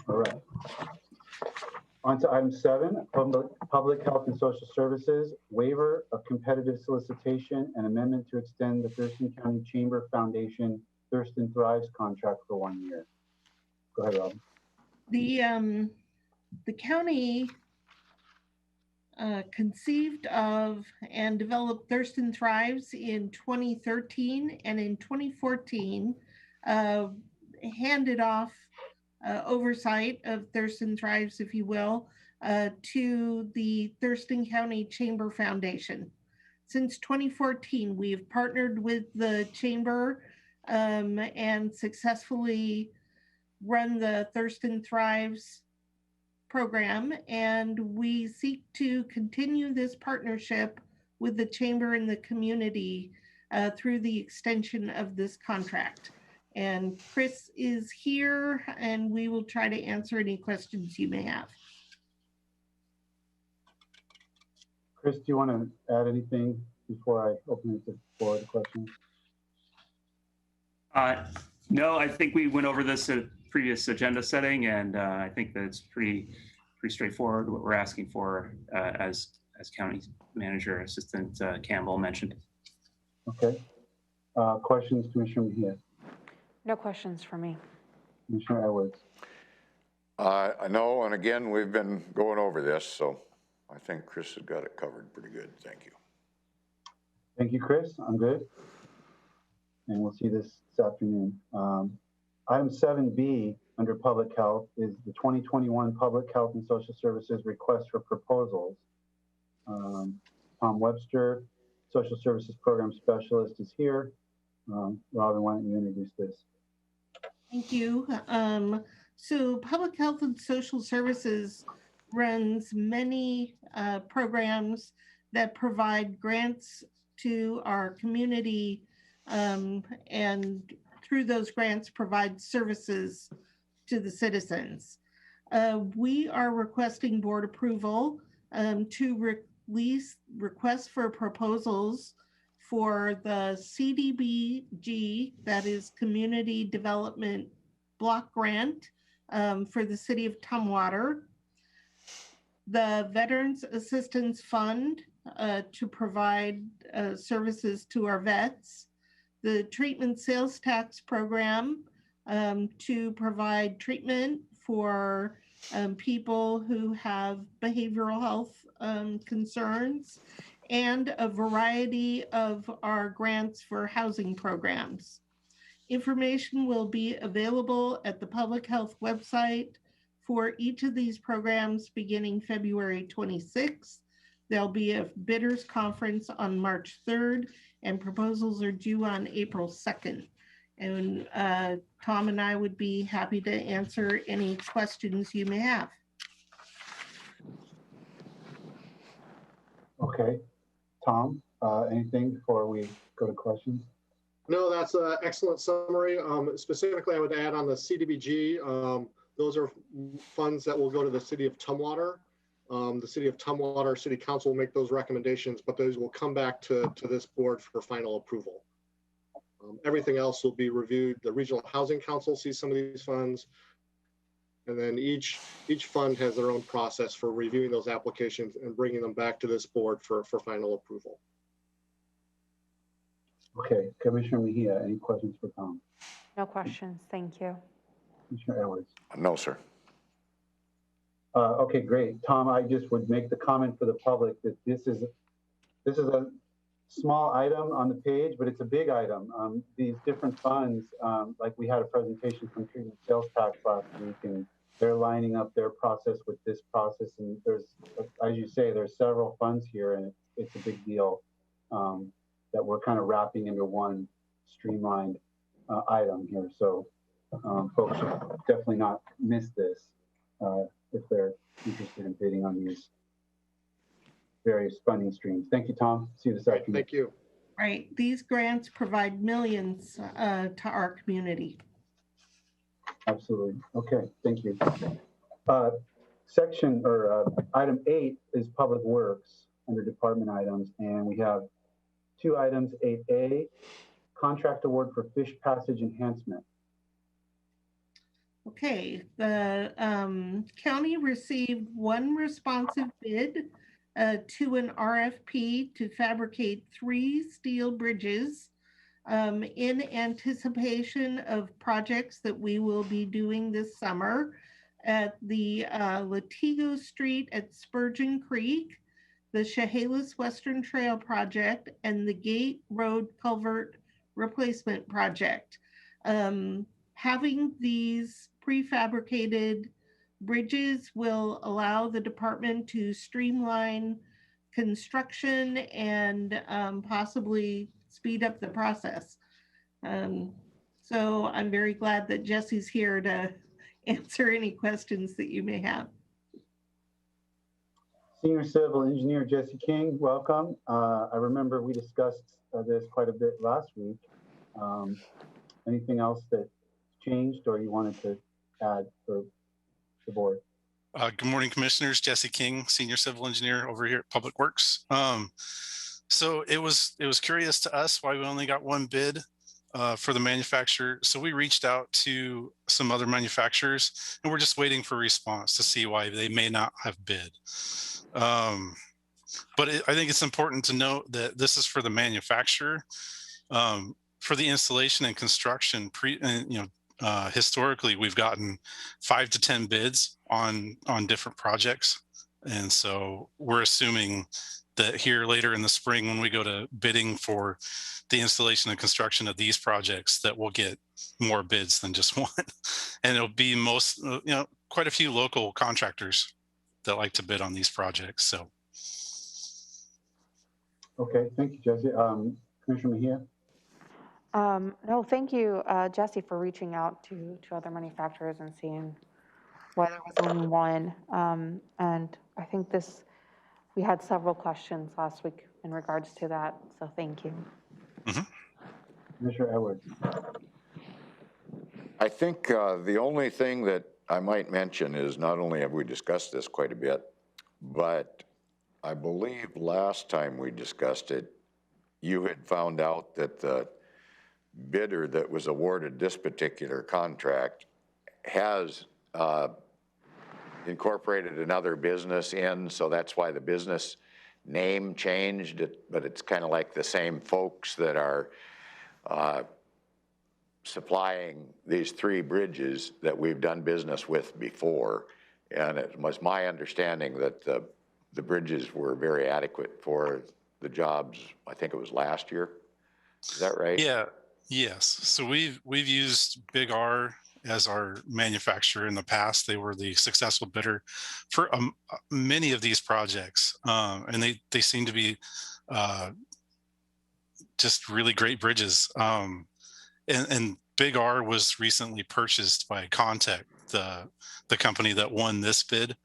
All right. On to item 7, Public Health and Social Services, waiver of competitive solicitation and amendment to extend the Thurston County Chamber Foundation Thurston Thrives contract for 1 year. Go ahead, Rob. The county conceived of and developed Thurston Thrives in 2013, and in 2014 handed off oversight of Thurston Thrives, if you will, to the Thurston County Chamber Foundation. Since 2014, we have partnered with the Chamber and successfully run the Thurston Thrives program, and we seek to continue this partnership with the Chamber and the community through the extension of this contract. And Chris is here, and we will try to answer any questions you may have. Chris, do you want to add anything before I open it to the floor to questions? No, I think we went over this at previous agenda setting, and I think that it's pretty straightforward what we're asking for, as County Manager Assistant Campbell mentioned. Okay. Questions, Commissioner Mejia? No questions for me. Commissioner Edwards? I know, and again, we've been going over this, so I think Chris has got it covered pretty good. Thank you. Thank you, Chris. I'm good. And we'll see this afternoon. Item 7B under Public Health is the 2021 Public Health and Social Services Request for Proposals. Tom Webster, Social Services Program Specialist, is here. Robin, why don't you introduce this? Thank you. So Public Health and Social Services runs many programs that provide grants to our community, and through those grants provide services to the citizens. We are requesting board approval to release requests for proposals for the CDBG, that is Community Development Block Grant, for the city of Tumwater, the Veterans Assistance Fund to provide services to our vets, the Treatment Sales Tax Program to provide treatment for people who have behavioral health concerns, and a variety of our grants for housing programs. Information will be available at the Public Health website for each of these programs beginning February 26th. There'll be a bidders conference on March 3rd, and proposals are due on April 2nd. And Tom and I would be happy to answer any questions you may have. Okay. Tom, anything before we go to questions? No, that's an excellent summary. Specifically, I would add on the CDBG, those are funds that will go to the city of Tumwater. The city of Tumwater City Council will make those recommendations, but those will come back to this board for final approval. Everything else will be reviewed. The Regional Housing Council sees some of these funds, and then each fund has their own process for reviewing those applications and bringing them back to this board for final approval. Okay, Commissioner Mejia, any questions for Tom? No questions, thank you. Commissioner Edwards? No, sir. Okay, great. Tom, I just would make the comment for the public that this is a small item on the page, but it's a big item. These different funds, like we had a presentation from Treatment Sales Tax last week, and they're lining up their process with this process. And there's, as you say, there's several funds here, and it's a big deal that we're kind of wrapping into one streamlined item here. So folks should definitely not miss this if they're interested in bidding on these various funding streams. Thank you, Tom. See you this afternoon. Thank you. Right, these grants provide millions to our community. Absolutely. Okay, thank you. Item 8 is Public Works under department items, and we have two items. 8A, contract award for fish passage enhancement. Okay, the county received one responsive bid to an RFP to fabricate 3 steel bridges in anticipation of projects that we will be doing this summer at the Latigo Street at Spurgeon Creek, the Chehalis Western Trail Project, and the Gate Road Culvert Replacement Project. Having these prefabricated bridges will allow the department to streamline construction and possibly speed up the process. So I'm very glad that Jesse's here to answer any questions that you may have. Senior Civil Engineer Jesse King, welcome. I remember we discussed this quite a bit last week. Anything else that changed or you wanted to add for the board? Good morning, Commissioners. Jesse King, Senior Civil Engineer over here at Public Works. So it was curious to us why we only got one bid for the manufacturer. So we reached out to some other manufacturers and we're just waiting for a response to see why they may not have bid. But I think it's important to note that this is for the manufacturer. For the installation and construction, historically, we've gotten 5 to 10 bids on different projects. And so we're assuming that here later in the spring, when we go to bidding for the installation and construction of these projects, that we'll get more bids than just one. And it'll be quite a few local contractors that like to bid on these projects. So. Okay, thank you, Jesse. Commissioner Mejia? No, thank you, Jesse, for reaching out to other manufacturers and seeing why there was only one. And I think we had several questions last week in regards to that, so thank you. Mm-hmm. Commissioner Edwards. I think the only thing that I might mention is not only have we discussed this quite a bit, but I believe last time we discussed it, you had found out that the bidder that was awarded this particular contract has incorporated another business in, so that's why the business name changed, but it's kind of like the same folks that are supplying these 3 bridges that we've done business with before. And it was my understanding that the bridges were very adequate for the jobs, I think it was last year. Is that right? Yeah, yes. So we've used Big R as our manufacturer in the past. They were the successful bidder for many of these projects. And they seem to be just really great bridges. And Big R was recently purchased by Contec, the company that won this bid.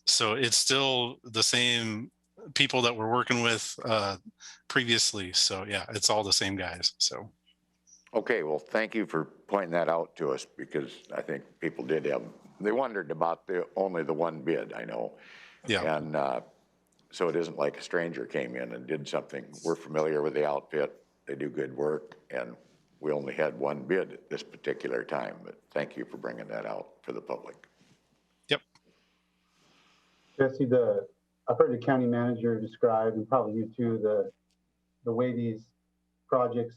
So it's still the same people that we're working with previously. So yeah, it's all the same guys. So. Okay, well, thank you for pointing that out to us, because I think people they wondered about only the one bid, I know. Yeah. And so it isn't like a stranger came in and did something. We're familiar with the outfit. They do good work, and we only had one bid at this particular time, but thank you for bringing that out for the public. Yep. Jesse, I've heard the county manager describe, and probably you too, the way these projects,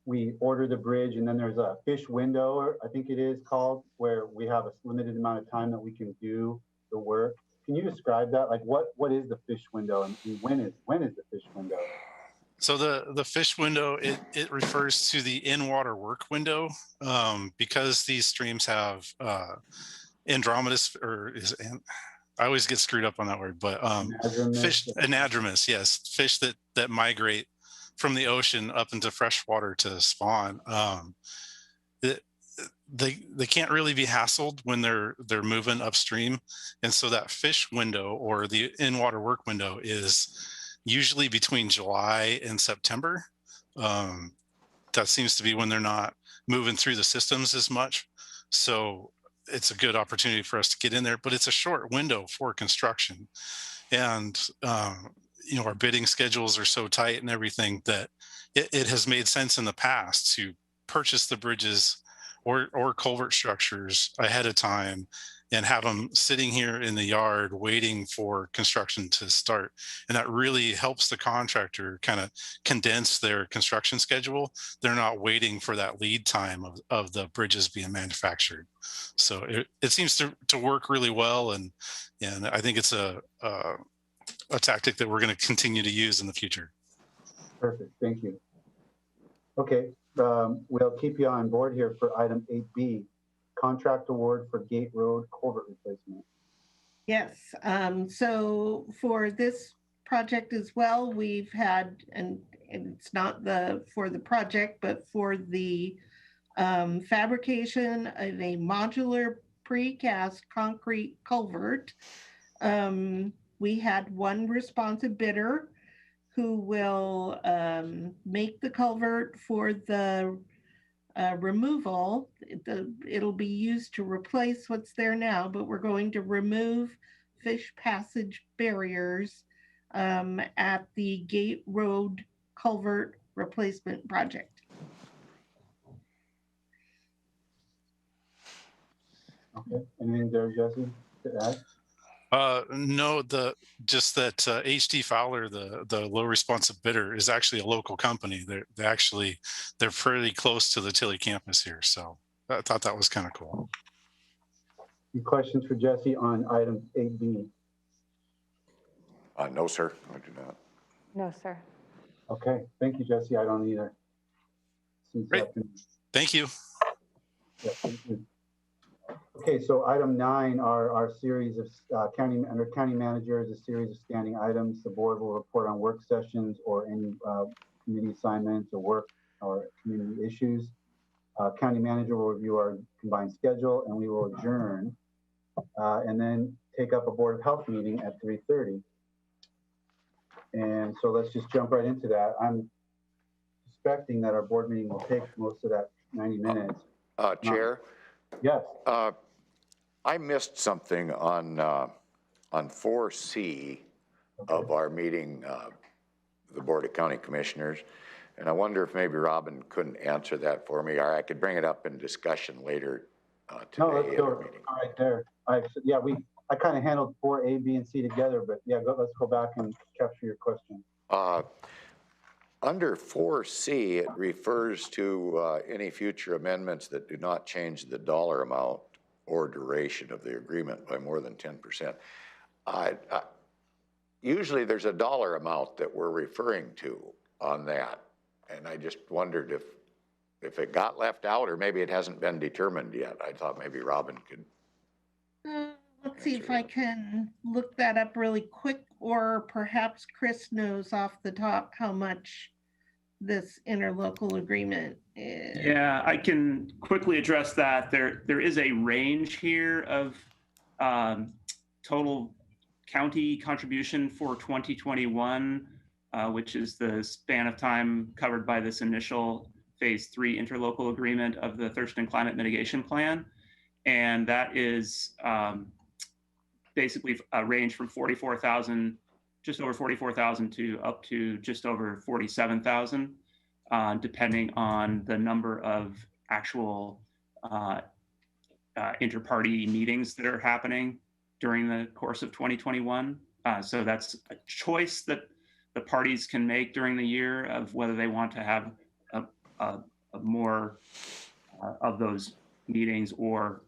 we order the bridge and then there's a fish window, I think it is called, where we have a limited amount of time that we can do the work. Can you describe that? Like what is the fish window and when is the fish window? So the fish window, it refers to the in-water work window, because these streams have andromatous, I always get screwed up on that word, but fish, anadromous, yes, fish that migrate from the ocean up into fresh water to spawn. They can't really be hassled when they're moving upstream, and so that fish window, or the in-water work window, is usually between July and September. That seems to be when they're not moving through the systems as much. So it's a good opportunity for us to get in there, but it's a short window for construction. And, our bidding schedules are so tight and everything that it has made sense in the past to purchase the bridges or culvert structures ahead of time and have them sitting here in the yard waiting for construction to start. And that really helps the contractor kind of condense their construction schedule. They're not waiting for that lead time of the bridges being manufactured. So it seems to work really well. And I think it's a tactic that we're going to continue to use in the future. Perfect, thank you. Okay, we'll keep you on board here for item 8B, contract award for Gate Road culvert replacement. Yes, so for this project as well, we've had, and it's not for the project, but for the fabrication of a modular precast concrete culvert. We had one responsive bidder who will make the culvert for the removal. It'll be used to replace what's there now, but we're going to remove fish passage barriers at the Gate Road culvert replacement project. Okay, anything there, Jesse, to add? No, just that HD Fowler, the low responsive bidder, is actually a local company. They're pretty close to the Tilley campus here, so I thought that was kind of cool. Any questions for Jesse on item 8B? No, sir, I do not. No, sir. Okay, thank you, Jesse. I don't either. Great. Thank you. Yeah, thank you. Okay, so item 9 are our series of under county managers, a series of standing items. The board will report on work sessions or any committee assignments or work or community issues. County manager will review our combined schedule, and we will adjourn and then take up a Board of Health meeting at 3:30. And so let's just jump right into that. I'm suspecting that our board meeting will take most of that 90 minutes. Chair? Yes. I missed something on 4C of our meeting, the Board of County Commissioners. And I wonder if maybe Robin couldn't answer that for me, or I could bring it up in discussion later today. No, let's go right there. I kind of handled 4A, B, and C together, but yeah, let's go back and capture your question. Under 4C, it refers to any future amendments that do not change the dollar amount or duration of the agreement by more than 10%. Usually there's a dollar amount that we're referring to on that. And I just wondered if it got left out, or maybe it hasn't been determined yet. I thought maybe Robin could. Let's see if I can look that up really quick, or perhaps Chris knows off the top how much this interlocal agreement is. Yeah, I can quickly address that. There is a range here of total county contribution for 2021, which is the span of time covered by this initial phase 3 interlocal agreement of the Thurston Climate Mitigation Plan. And that is basically a range from 44,000, just over 44,000 to up to just over 47,000, depending on the number of actual inter-party meetings that are happening during the course of 2021. So that's a choice that the parties can make during the year of whether they want to have a more of those meetings or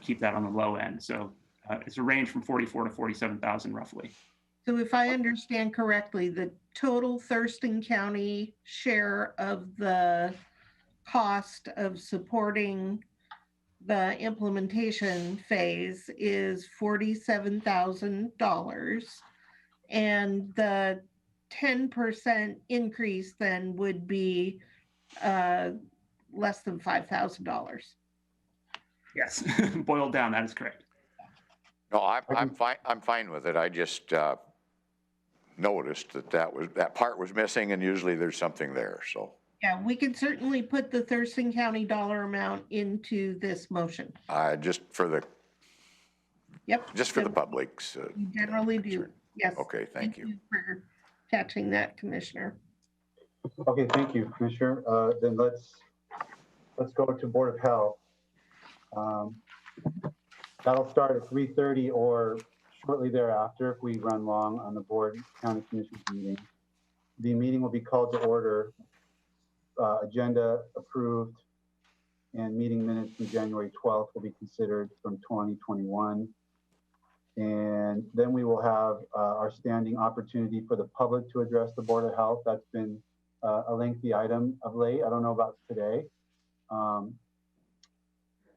keep that on the low end. So it's a range from 44 to 47,000 roughly. So if I understand correctly, the total Thurston County share of the cost of supporting the implementation phase is $47,000. And the 10% increase then would be less than $5,000. Yes, boiled down, that is correct. No, I'm fine with it. I just noticed that part was missing, and usually there's something there. So yeah, we can certainly put the Thurston County dollar amount into this motion. Just for the public's. We generally do. Yes. Okay, thank you for catching that, Commissioner. Okay, thank you, Commissioner. Then let's go to Board of Health. Um, That'll start at 3:30 or shortly thereafter if we run long on the board county commissioners meeting. The meeting will be called to order, agenda approved, and meeting minutes from January 12th will be considered from 2021. And then we will have our standing opportunity for the public to address the Board of Health. That's been a lengthy item of late. I don't know about today.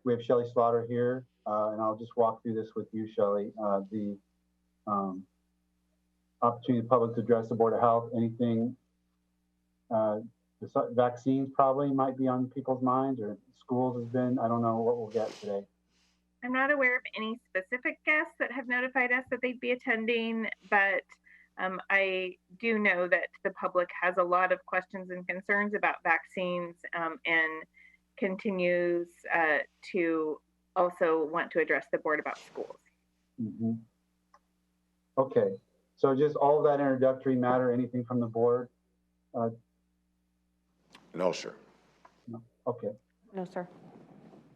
We have Shelley Slaughter here, and I'll just walk through this with you, Shelley. The opportunity of the public to address the Board of Health, anything, the vaccines probably might be on people's minds, or schools has been, I don't know what we'll get today. I'm not aware of any specific guests that have notified us that they'd be attending, but I do know that the public has a lot of questions and concerns about vaccines, and continues to also want to address the board about schools. Mm-hmm. Okay, so just all of that introductory matter, anything from the board? No, sir. No. Okay. No, sir.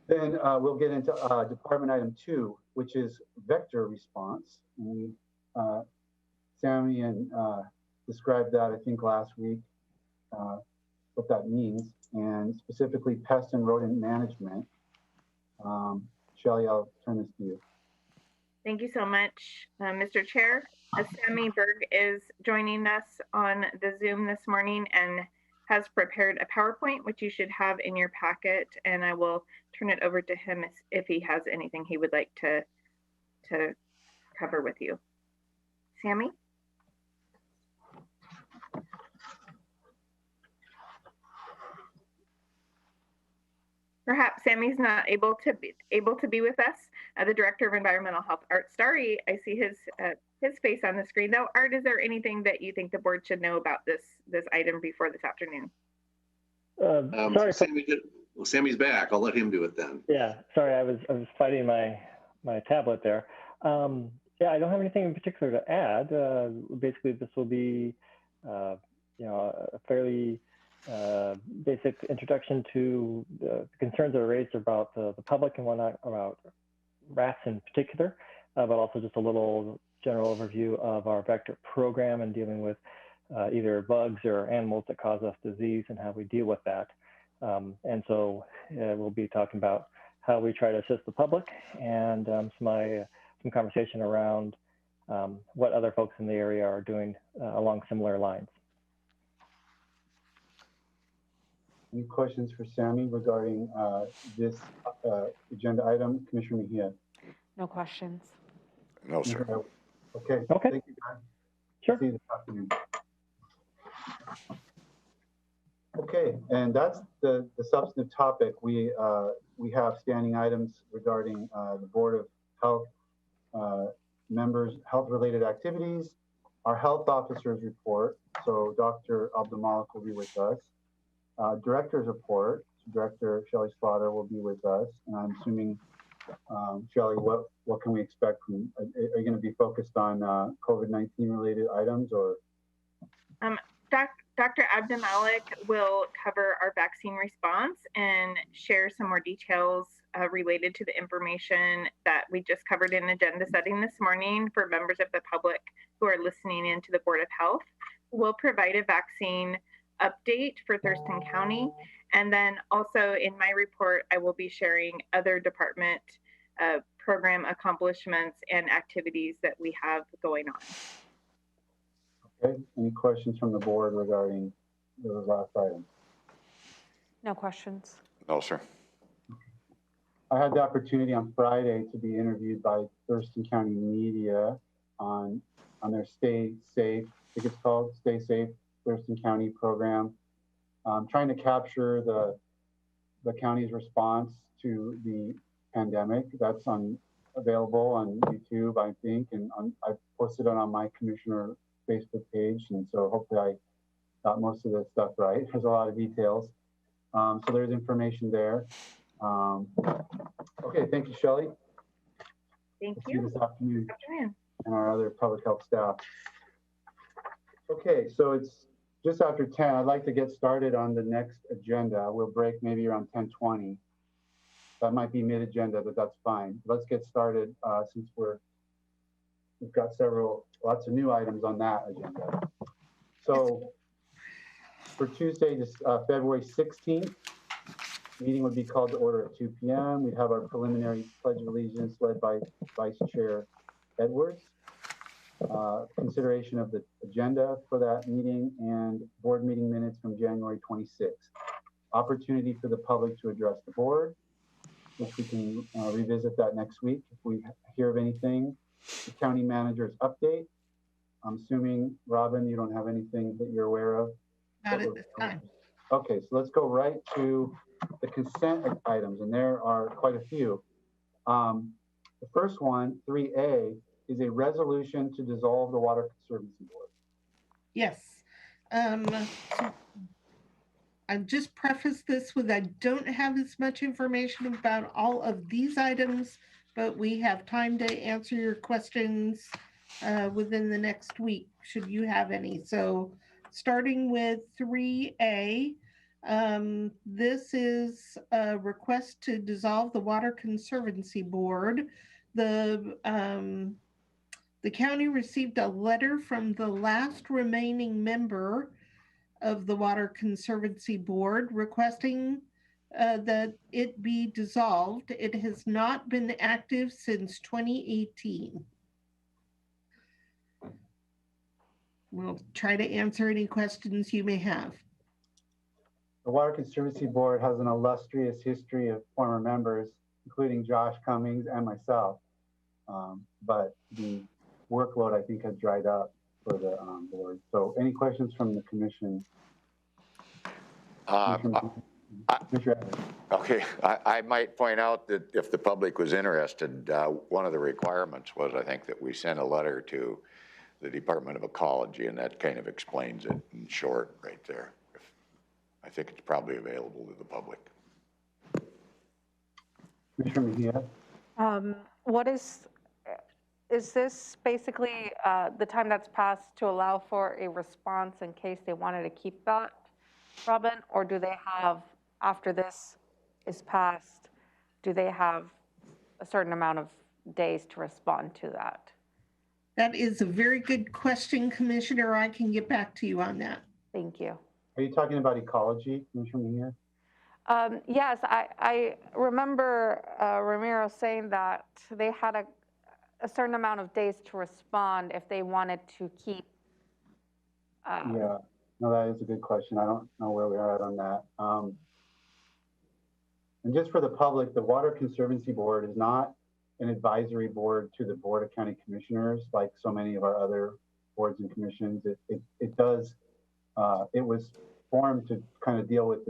Then we'll get into department item 2, which is vector response. And Sammy and described that, I think, last week, what that means, and specifically pest and rodent management. Shelley, I'll turn this to you. Thank you so much, Mr. Chair. Sammy Berg is joining us on the Zoom this morning and has prepared a PowerPoint, which you should have in your packet, and I will turn it over to him if he has anything he would like to cover with you. Sammy? Perhaps Sammy's not able to be with us. The Director of Environmental Health, Art Starry. I see his face on the screen. Though, Art, is there anything that you think the board should know about this item before this afternoon? Sorry, Sammy's back. I'll let him do it then. Yeah, sorry, I was fighting my tablet there. Yeah, I don't have anything in particular to add. Basically, this will be, a fairly basic introduction to the concerns that are raised about the public and whatnot about rats in particular, but also just a little general overview of our vector program and dealing with either bugs or animals that cause us disease and how we deal with that. And so we'll be talking about how we try to assist the public and some conversation around what other folks in the area are doing along similar lines. Any questions for Sammy regarding this agenda item? Commissioner Mejia? No questions. No, sir. Okay. Okay. Thank you, guys. Sure. See you this afternoon. Okay, and that's the substantive topic. We have standing items regarding the Board of Health members' health-related activities, our health officer's report. So Dr. Abdulmalik will be with us. Director's report. Director Shelley Slaughter will be with us, and I'm assuming, Shelley, what can we expect from? Are you going to be focused on COVID-19 related items, or? Dr. Abdulmalik will cover our vaccine response and share some more details related to the information that we just covered in agenda setting this morning for members of the public who are listening in to the Board of Health. We'll provide a vaccine update for Thurston County. And then also in my report, I will be sharing other department program accomplishments and activities that we have going on. Okay, any questions from the board regarding those last items? No questions. No, sir. I had the opportunity on Friday to be interviewed by Thurston County Media on their Stay Safe, I think it's called Stay Safe Thurston County program, trying to capture the county's response to the pandemic. That's available on YouTube, I think, and I posted it on my commissioner Facebook page, and so hopefully I got most of the stuff right. There's a lot of details, so there's information there. Okay, thank you, Shelley. Thank See you. you this afternoon, and our other public health staff. Okay, so it's just after 10. I'd like to get started on the next agenda. We'll break maybe around 10:20. that might be mid-agenda, but that's fine. Let's get started since we've got lots of new items on that agenda. So for Tuesday, February 16th, meeting would be called to order at 2 p.m. We'd have our preliminary Pledge of Allegiance led by Vice Chair Edwards. Consideration of the agenda for that meeting and board meeting minutes from January 26th. Opportunity for the public to address the board, which we can revisit that next week if we hear of anything. The county manager's update. I'm assuming, Robin, you don't have anything that you're aware of? Not at this time. Okay, so let's go right to the consent items, and there are quite a few. The first one, 3A, is a resolution to dissolve the Water Conservancy Board. Yes. So I've just prefaced this with I don't have as much information about all of these items, but we have time to answer your questions within the next week, should you have any. So starting with 3A, this is a request to dissolve the Water Conservancy Board. The county received a letter from the last remaining member of the Water Conservancy Board requesting that it be dissolved. It has not been active since 2018. We'll try to answer any questions you may have. The Water Conservancy Board has an illustrious history of former members, including Josh Cummings and myself. But the workload, I think, has dried up for the board. So any questions from the commission? Okay, I might point out that if the public was interested, one of the requirements was, I think, that we sent a letter to the Department of Ecology, and that kind of explains it in short right there. I think it's probably available to the public. Commissioner Mejia? What is this basically the time that's passed to allow for a response in case they wanted to keep that, Robin? Or do they have, after this is passed, do they have a certain amount of days to respond to that? That is a very good question, Commissioner. I can get back to you on that. Thank you. Are you talking about ecology, Commissioner Mejia? Yes, I remember Ramiro saying that they had a certain amount of days to respond if they wanted to keep. Yeah, no, that is a good question. I don't know where we are at on that. And just for the public, the Water Conservancy Board is not an advisory board to the Board of County Commissioners like so many of our other boards and commissions. It does, it was formed to kind of deal with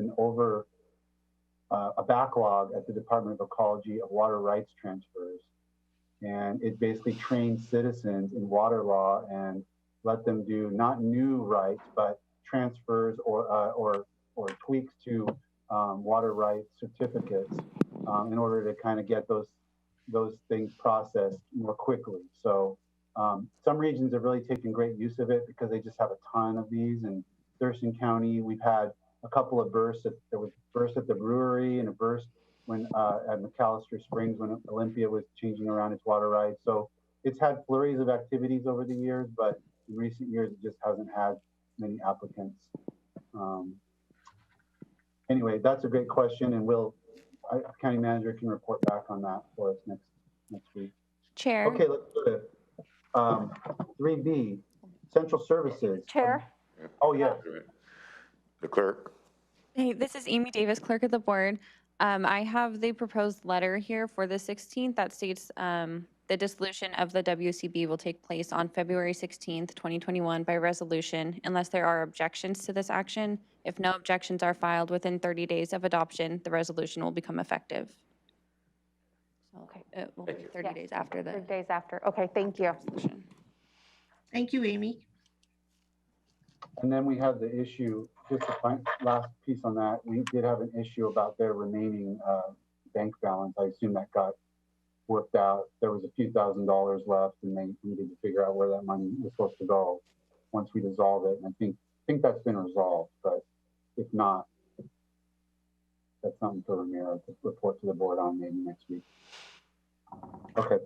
a backlog at the Department of Ecology of water rights transfers. And it basically trains citizens in water law and let them do not new rights, but transfers or tweaks to water rights certificates in order to kind of get those things processed more quickly. So some regions have really taken great use of it because they just have a ton of these. In Thurston County, we've had a couple of bursts. There was a burst at the brewery and a burst when at McAllister Springs when Olympia was changing around its water rights. So it's had flurries of activities over the years, but in recent years, it just hasn't had many applicants. Anyway, that's a great question, and county manager can report back on that for us next week. Chair. Okay, let's go to 3B, Central Services. Chair. Oh, yeah. The clerk. Hey, this is Amy Davis, clerk of the board. I have the proposed letter here for the 16th that states the dissolution of the WCB will take place on February 16th, 2021 by resolution unless there are objections to this action. If no objections are filed within 30 days of adoption, the resolution will become effective. Okay, it will be 30 days after the 30 days after. Okay, thank you. Resolution. Thank you, Amy. And then we have the issue, just the last piece on that, we did have an issue about their remaining bank balance. I assume that got worked out. There was a few $1,000s left and they needed to figure out where that money was supposed to go once we dissolve it. And I think that's been resolved, but if not, that's something for Ramiro to report to the board on maybe next week. Okay.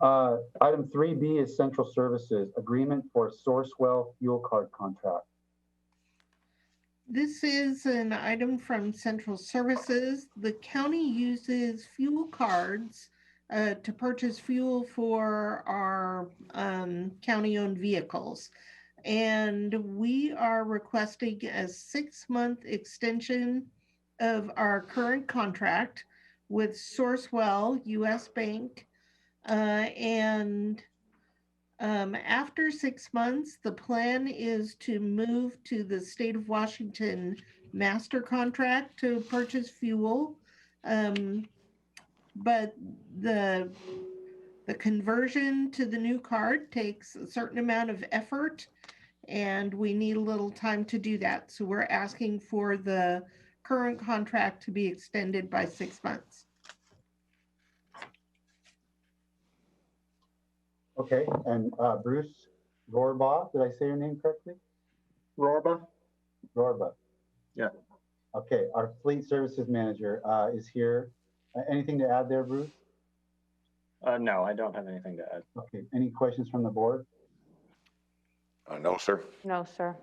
Item 3B is Central Services, agreement for Sourcewell fuel card contract. This is an item from Central Services. The county uses fuel cards to purchase fuel for our county-owned vehicles. And we are requesting a 6-month extension of our current contract with Sourcewell US Bank. After 6 months, the plan is to move to the state of Washington master contract to purchase fuel. But the conversion to the new card takes a certain amount of effort, and we need a little time to do that. So we're asking for the current contract to be extended by 6 months. Okay, and Bruce Rorbaugh, did I say your name correctly? Rorbaugh? Rorbaugh. Yeah. Okay, our fleet services manager is here. Anything to add there, Bruce? No, I don't have anything to add. Okay, any questions from the board? No, sir. No, sir.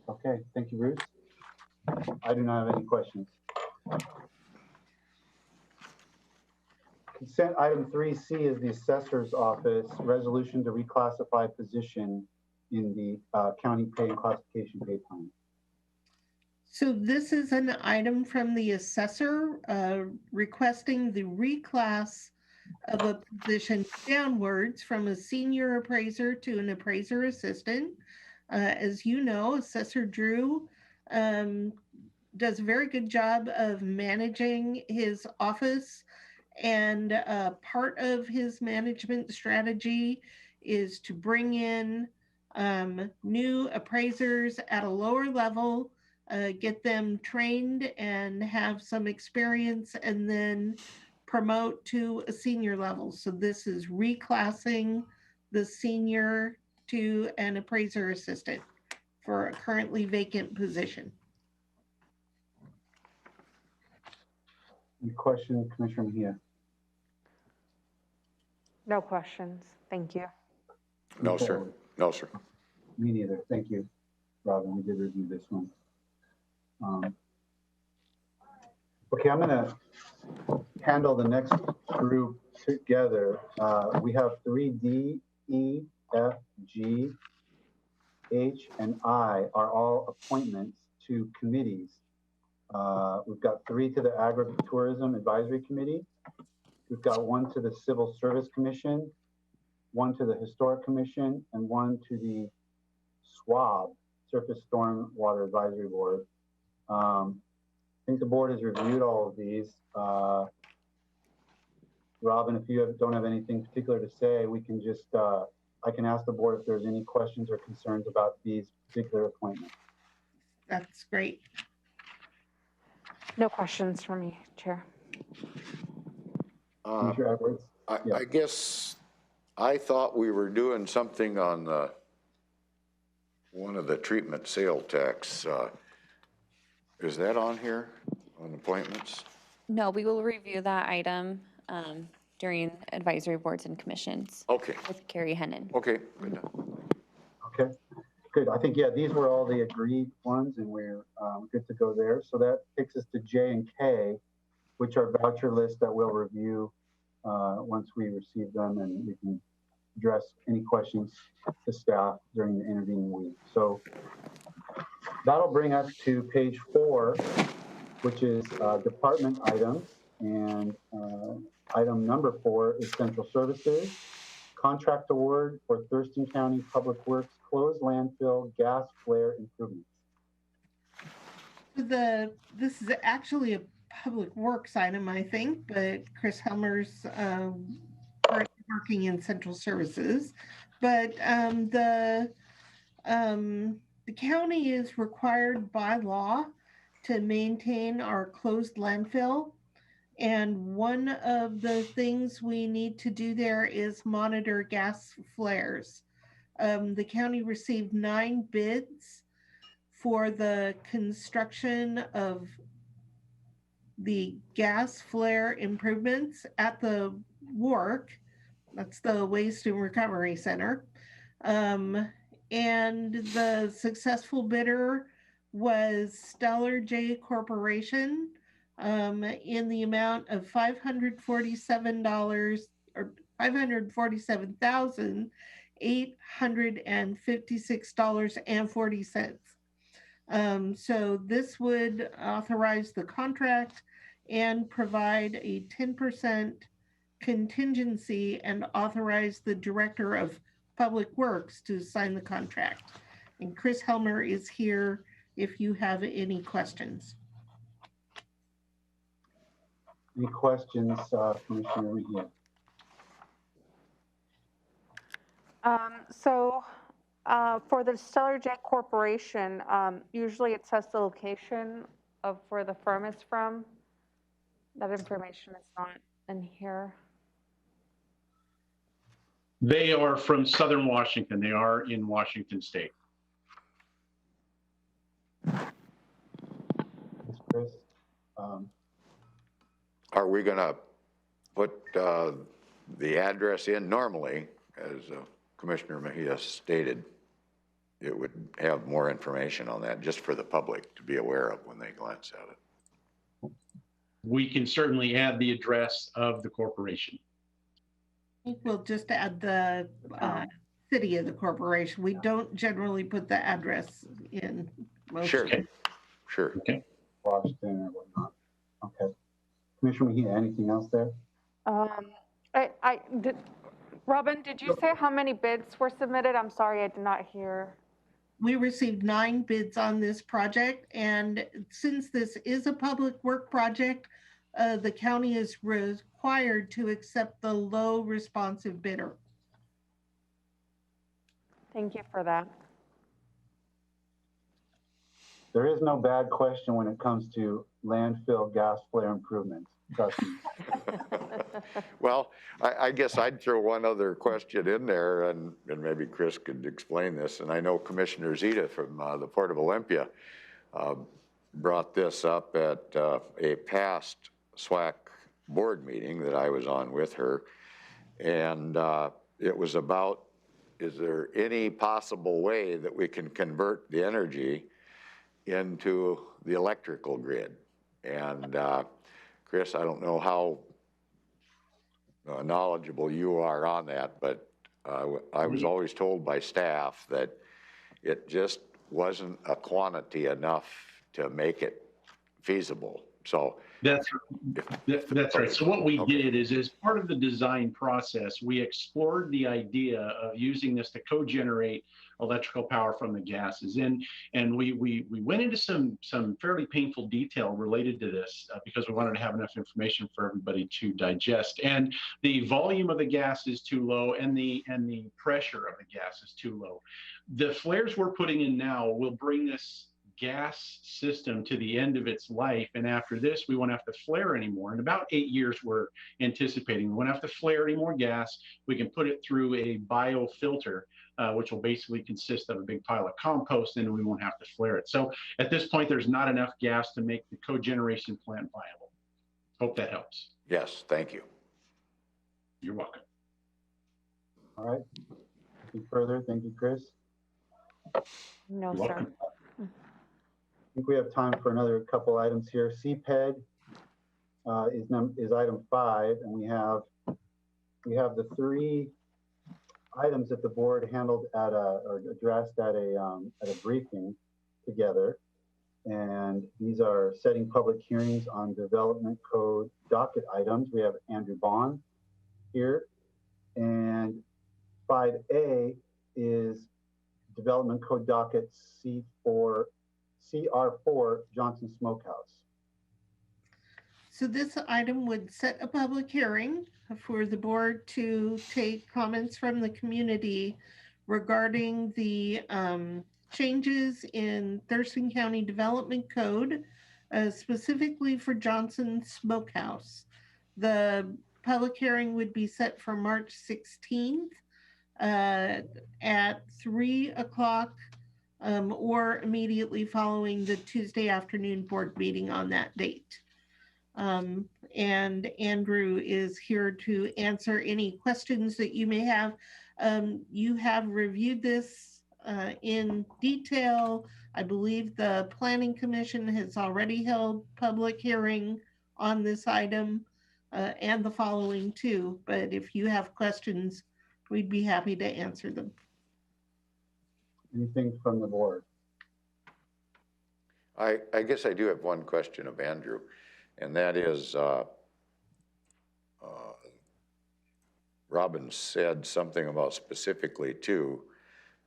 Okay, thank you, Bruce. I do not have any questions. Consent item 3C is the assessor's office resolution to reclassify position in the county pay and classification pay plan. So this is an item from the assessor requesting the reclass of a position downwards from a senior appraiser to an appraiser assistant. As you know, Assessor Drew does a very good job of managing his office, and part of his management strategy is to bring in new appraisers at a lower level, get them trained and have some experience, and then promote to a senior level. So this is reclassing the senior to an appraiser assistant for a currently vacant position. Any question, Commissioner Mejia? No questions. Thank you. No, sir. No, sir. Me neither. Thank you, Robin. We did review this one. Okay, I'm going to handle the next group together. We have 3D, E, F, G, H, and I are all appointments to committees. We've got 3 to the Agritourism Advisory Committee. We've got 1 to the Civil Service Commission, 1 to the Historic Commission, and 1 to the SWAB, Surface Storm Water Advisory Board. I think the board has reviewed all of these. Robin, if you don't have anything particular to say, we can just, I can ask the board if there's any questions or concerns about these particular appointments. That's great. No questions from me, Chair. Commissioner Edwards? I guess I thought we were doing something on one of the treatment sale tax. Is that on here on appointments? No, we will review that item during advisory boards and commissions. Okay. With Carrie Hennon. Okay, good. Okay, good. I think, yeah, these were all the agreed ones, and we're good to go there. So that takes us to J and K, which are voucher lists that we'll review once we receive them, and we can address any questions to staff during the intervening week. So that'll bring us to page 4, which is department items. And item number 4 is Central Services. Contract award for Thurston County Public Works closed landfill gas flare improvements. This is actually a public works item, I think, but Chris Helmer's currently working in Central Services. But the county is required by law to maintain our closed landfill. And one of the things we need to do there is monitor gas flares. The county received 9 bids for the construction of the gas flare improvements at the WARC. That's the Waste and Recovery Center. And the successful bidder was Stellar J Corporation in the amount of $547 or $547,856.40. So this would authorize the contract and provide a 10% contingency and authorize the Director of Public Works to sign the contract. And Chris Helmer is here if you have any questions. Any questions, Commissioner Mejia? For the Stellar Jet Corporation, usually it says the location of where the firm is from. That information is not in here. They are from Southern Washington. They are in Washington State. Chris, are we going to put the address in? Normally, as Commissioner Mejia stated, it would have more information on that just for the public to be aware of when they glance at it. We can certainly add the address of the corporation. I think we'll just add the city of the corporation. We don't generally put the address in. Sure. Okay. Sure. Okay. Washington or whatnot. Okay. Commissioner Mejia, anything else there? Robin, did you say how many bids were submitted? I'm sorry, I did not hear. We received 9 bids on this project, and since this is a public work project, the county is required to accept the low responsive bidder. Thank you for that. There is no bad question when it comes to landfill gas flare improvements. Trust me. Well, I guess I'd throw one other question in there, and maybe Chris could explain this. And I know Commissioner Zita from the Port of Olympia brought this up at a past SWAC board meeting that I was on with her. And it was about, is there any possible way that we can convert the energy into the electrical grid? And Chris, I don't know how knowledgeable you are on that, but I was always told by staff that it just wasn't a quantity enough to make it feasible. So that's right. So what we did is, as part of the design process, we explored the idea of using this to co-generate electrical power from the gases. And we went into some fairly painful detail related to this because we wanted to have enough information for everybody to digest. And the volume of the gas is too low, and the pressure of the gas is too low. The flares we're putting in now will bring this gas system to the end of its life, and after this we won't have to flare anymore. In about 8 years, we're anticipating we won't have to flare any more gas. We can put it through a biofilter, which will basically consist of a big pile of compost, and we won't have to flare it. So at this point, there's not enough gas to make the cogeneration plant viable. Hope that helps. Yes, thank you. You're welcome. All right. Anything further? Thank you, Chris. No, You're sir. welcome. I think we have time for another couple items here. CPED is item 5, and we have the 3 items that the board handled at or addressed at a briefing together. And these are setting public hearings on development code docket items. We have Andrew Bond here, and 5A is development code docket CR4 Johnson Smokehouse. So this item would set a public hearing for the board to take comments from the community regarding the changes in Thurston County Development Code, specifically for Johnson Smokehouse. The public hearing would be set for March 16th at 3 o'clock or immediately following the Tuesday afternoon board meeting on that date. And Andrew is here to answer any questions that you may have. You have reviewed this in detail. I believe the Planning Commission has already held public hearing on this item and the following too. But if you have questions, we'd be happy to answer them. Anything from the board? I guess I do have one question of Andrew, and that is, Robin said something about specifically too,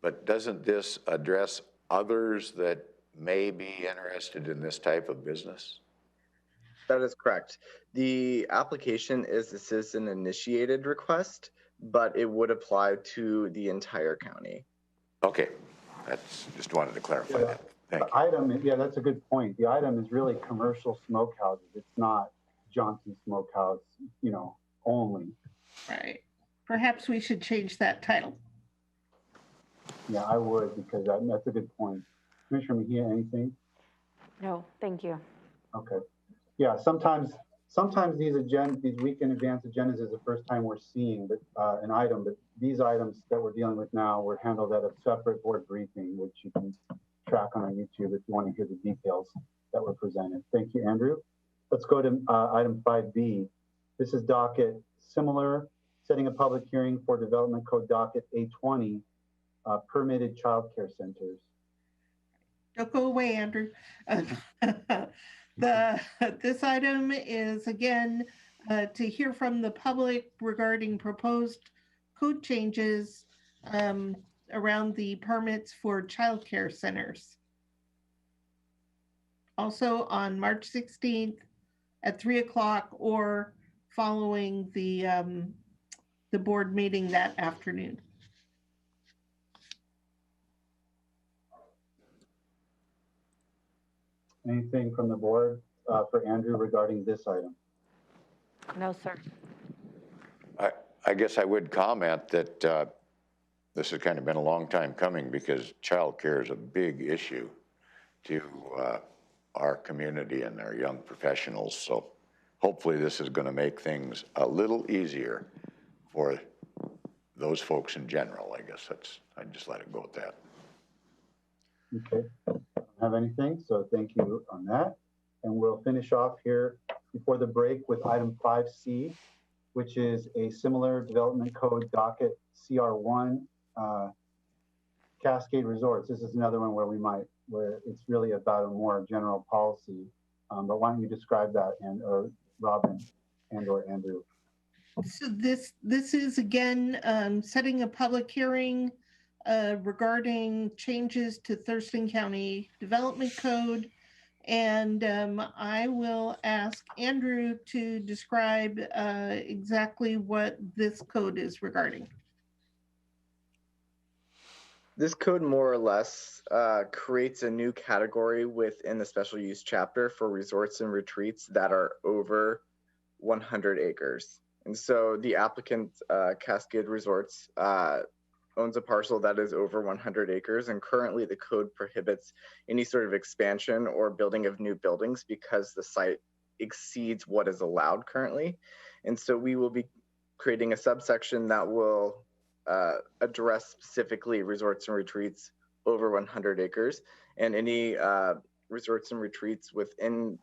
but doesn't this address others that may be interested in this type of business? That is correct. The application is a citizen-initiated request, but it would apply to the entire county. Okay, that's just wanted to clarify that. Thank you. Item, yeah, that's a good point. The item is really commercial smokehouses. It's not Johnson Smokehouse, you know, only. Right. Perhaps we should change that title. Yeah, I would, because that's a good point. Commissioner Mejia, anything? No, thank you. Okay. Yeah, sometimes these week in advance agendas is the first time we're seeing an item, but these items that we're dealing with now were handled at a separate board briefing, which you can track on our YouTube if you want to hear the details that were presented. Thank you, Andrew. Let's go to item 5B. This is docket similar, setting a public hearing for Development Code Docket A20, permitted childcare centers. Don't go away, Andrew. This item is again to hear from the public regarding proposed code changes around the permits for childcare centers. Also on March 16th at 3 o'clock or following the board meeting that afternoon. Anything from the board for Andrew regarding this item? No, sir. I guess I would comment that this has kind of been a long time coming because childcare is a big issue to our community and our young professionals. So hopefully this is going to make things a little easier for those folks in general. I guess I'd just let it go at that. Okay, I don't have anything, so thank you on that. And we'll finish off here before the break with item 5C, which is a similar development code docket CR1 Cascade Resorts. This is another one where it's really about a more general policy. But why don't you describe that, or Robin or Andrew? So this is again setting a public hearing regarding changes to Thurston County Development Code. And I will ask Andrew to describe exactly what this code is regarding. This code more or less creates a new category within the special use chapter for resorts and retreats that are over 100 acres. And so the applicant, Cascade Resorts, owns a parcel that is over 100 acres. And currently the code prohibits any sort of expansion or building of new buildings because the site exceeds what is allowed currently. And so we will be creating a subsection that will address specifically resorts and retreats over 100 acres, and any resorts and retreats within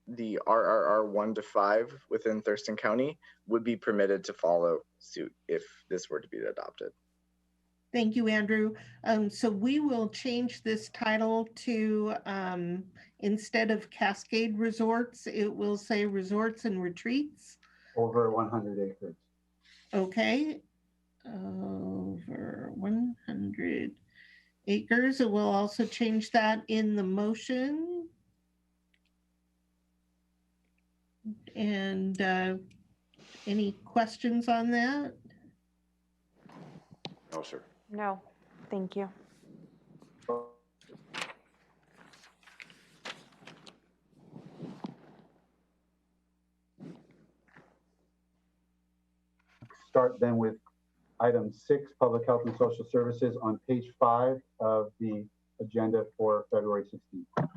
the RRR 1 to 5 within Thurston County would be permitted to follow suit if this were to be adopted. Thank you, Andrew. So we will change this title to, instead of Cascade Resorts, it will say Resorts and Retreats. Over 100 acres. Okay. Over 100 acres. It will also change that in the motion. And any questions on that? No, sir. No, thank you. Start then with item 6, Public Health and Social Services on page 5 of the agenda for February 16th.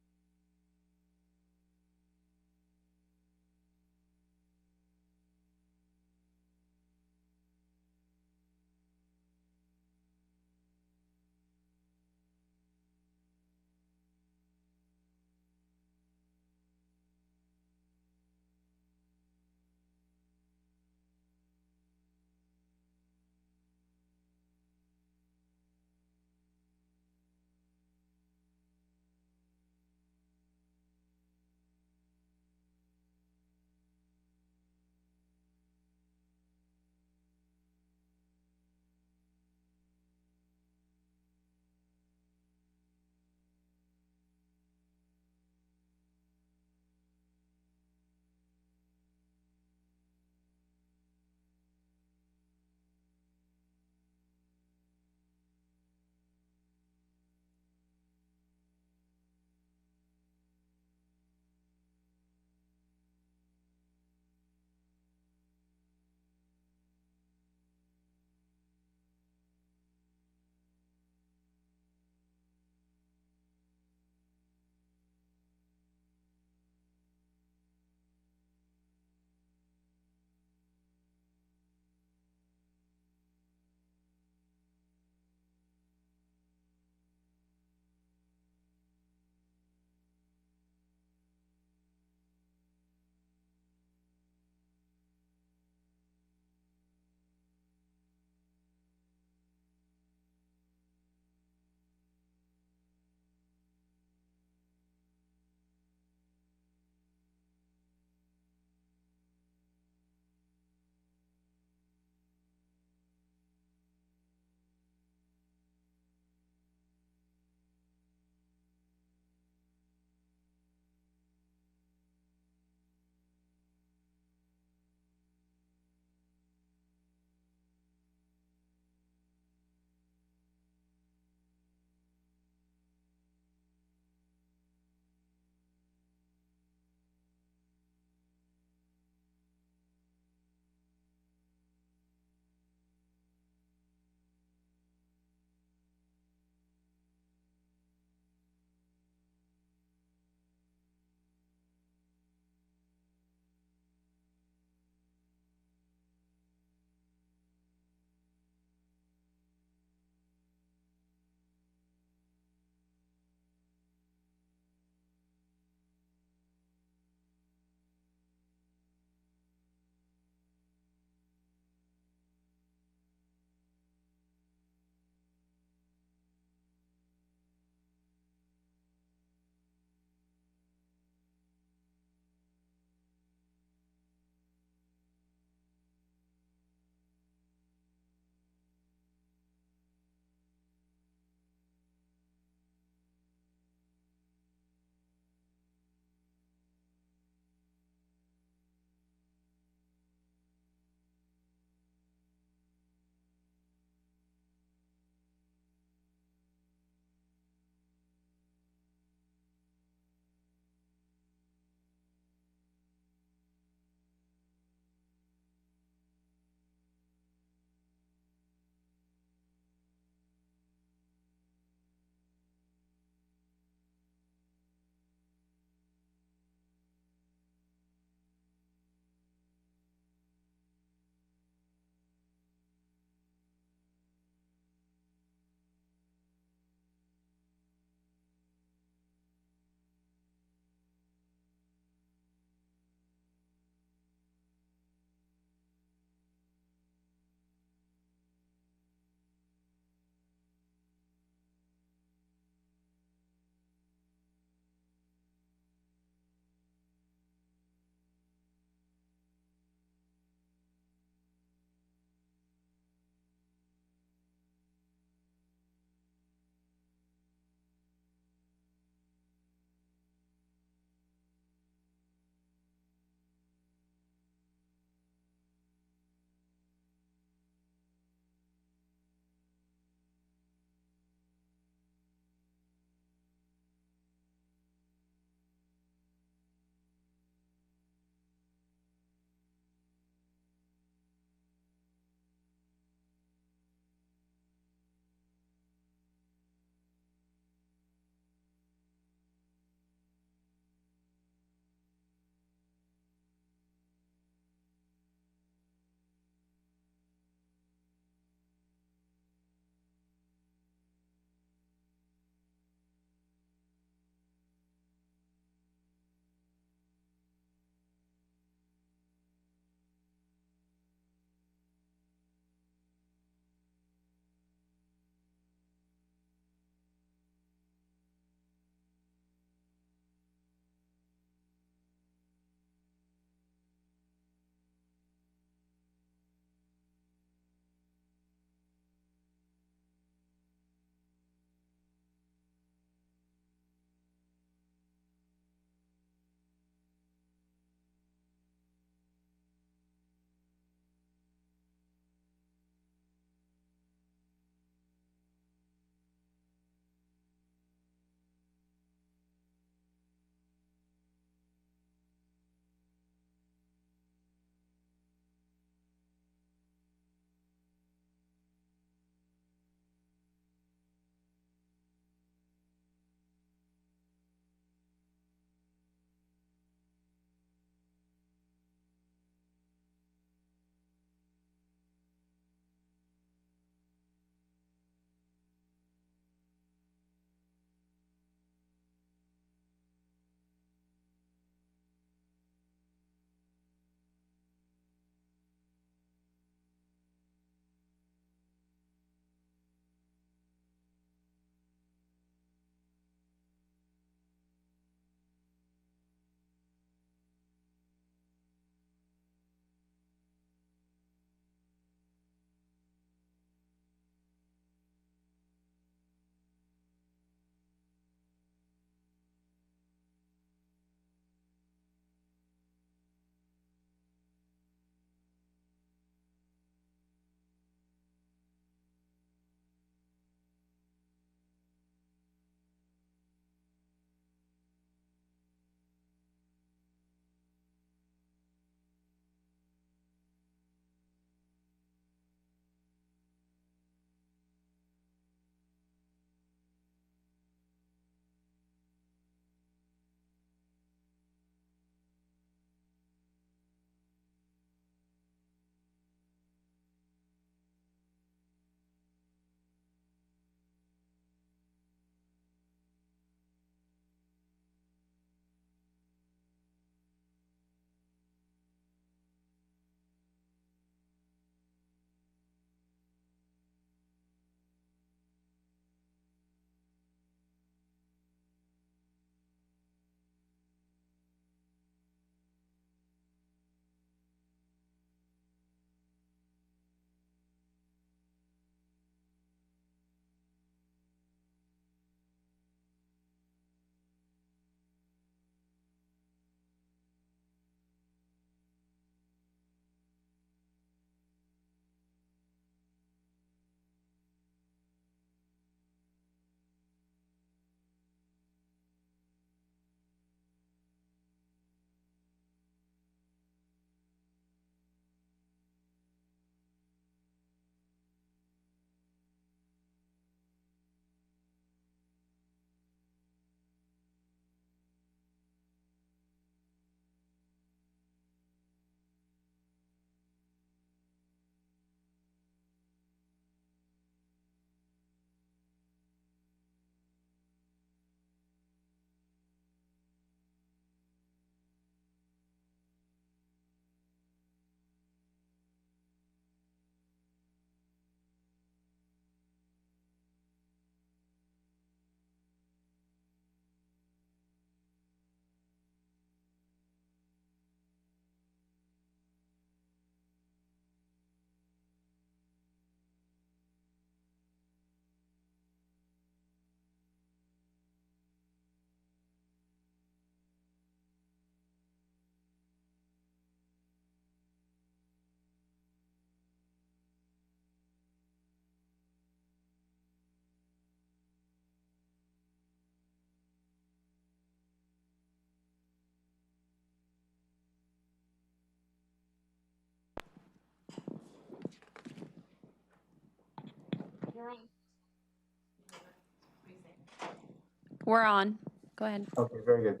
We're on. Go ahead. Okay, very good.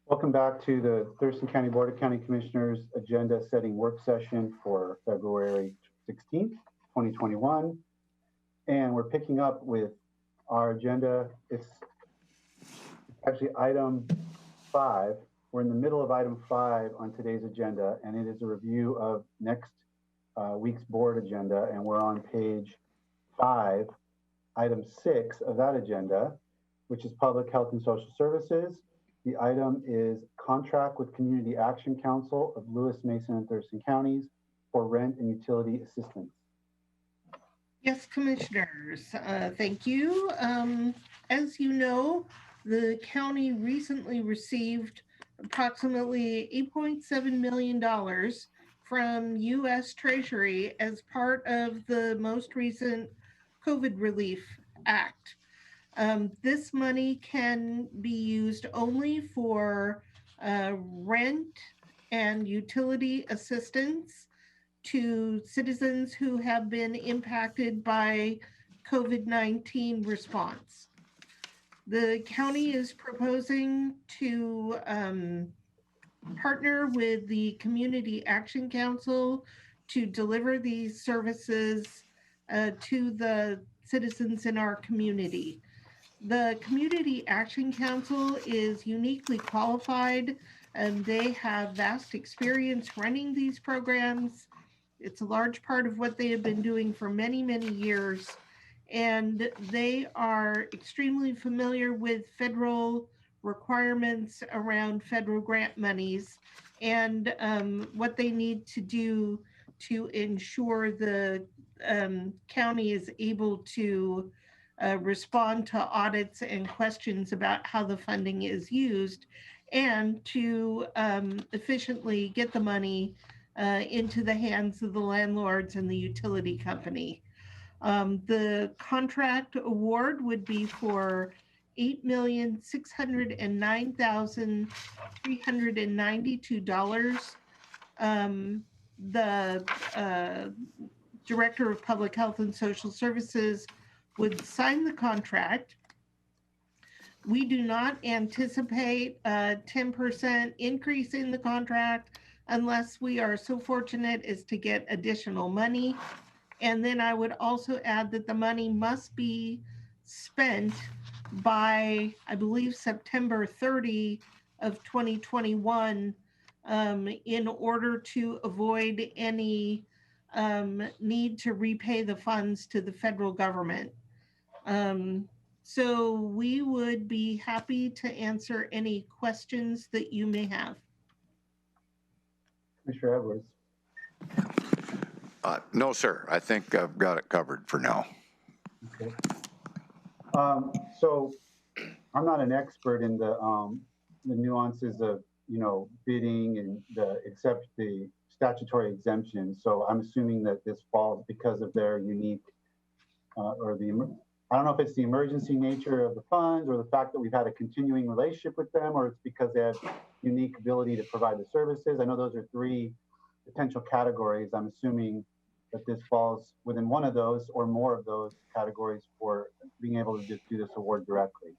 Welcome back to the Thurston County Board of County Commissioners agenda setting work session for February 16th, 2021. And we're picking up with our agenda. It's actually item 5. We're in the middle of item 5 on today's agenda, and it is a review of next week's board agenda. And we're on page 5, item 6 of that agenda, which is Public Health and Social Services. The item is contract with Community Action Council of Lewis, Mason, and Thurston counties for rent and utility assistance. Yes, Commissioners, thank you. As you know, the county recently received approximately $8.7 million from U.S. Treasury as part of the most recent COVID Relief Act. This money can be used only for rent and utility assistance to citizens who have been impacted by COVID-19 response. The county is proposing to partner with the Community Action Council to deliver these services to the citizens in our community. The Community Action Council is uniquely qualified, and they have vast experience running these programs. It's a large part of what they have been doing for many, many years, and they are extremely familiar with federal requirements around federal grant monies and what they need to do to ensure the county is able to respond to audits and questions about how the funding is used, and to efficiently get the money into the hands of the landlords and the utility company. The contract award would be for $8,609,392. The Director of Public Health and Social Services would sign the contract. We do not anticipate a 10% increase in the contract unless we are so fortunate as to get additional money. And then I would also add that the money must be spent by, I believe, September 30 of 2021 in order to avoid any need to repay the funds to the federal government. So we would be happy to answer any questions that you may have. Commissioner Edwards. No, sir. I think I've got it covered for now. Okay. So I'm not an expert in the nuances of, bidding and the statutory exemption. So I'm assuming that this falls because of their unique I don't know if it's the emergency nature of the funds or the fact that we've had a continuing relationship with them, or it's because they have unique ability to provide the services. I know those are 3 potential categories. I'm assuming that this falls within one of those or more of those categories for being able to just do this award directly.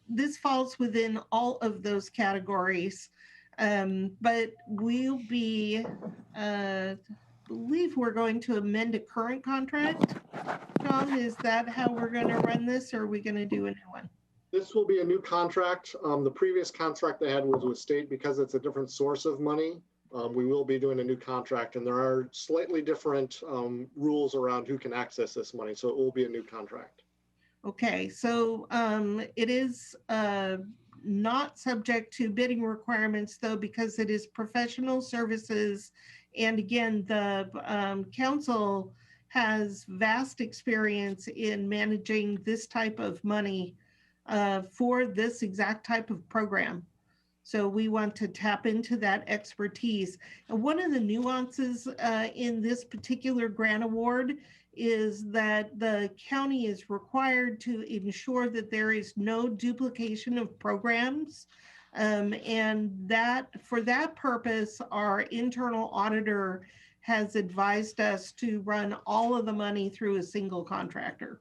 This falls within all of those categories, but we'll be, believe we're going to amend a current contract. John, is that how we're going to run this, or are we going to do a new one? This will be a new contract. The previous contract they had was with state because it's a different source of money. We will be doing a new contract, and there are slightly different rules around who can access this money. So it will be a new contract. Okay, so it is not subject to bidding requirements, though, because it is professional services. And again, the council has vast experience in managing this type of money for this exact type of program. So we want to tap into that expertise. And one of the nuances in this particular grant award is that the county is required to ensure that there is no duplication of programs. And that for that purpose, our internal auditor has advised us to run all of the money through a single contractor.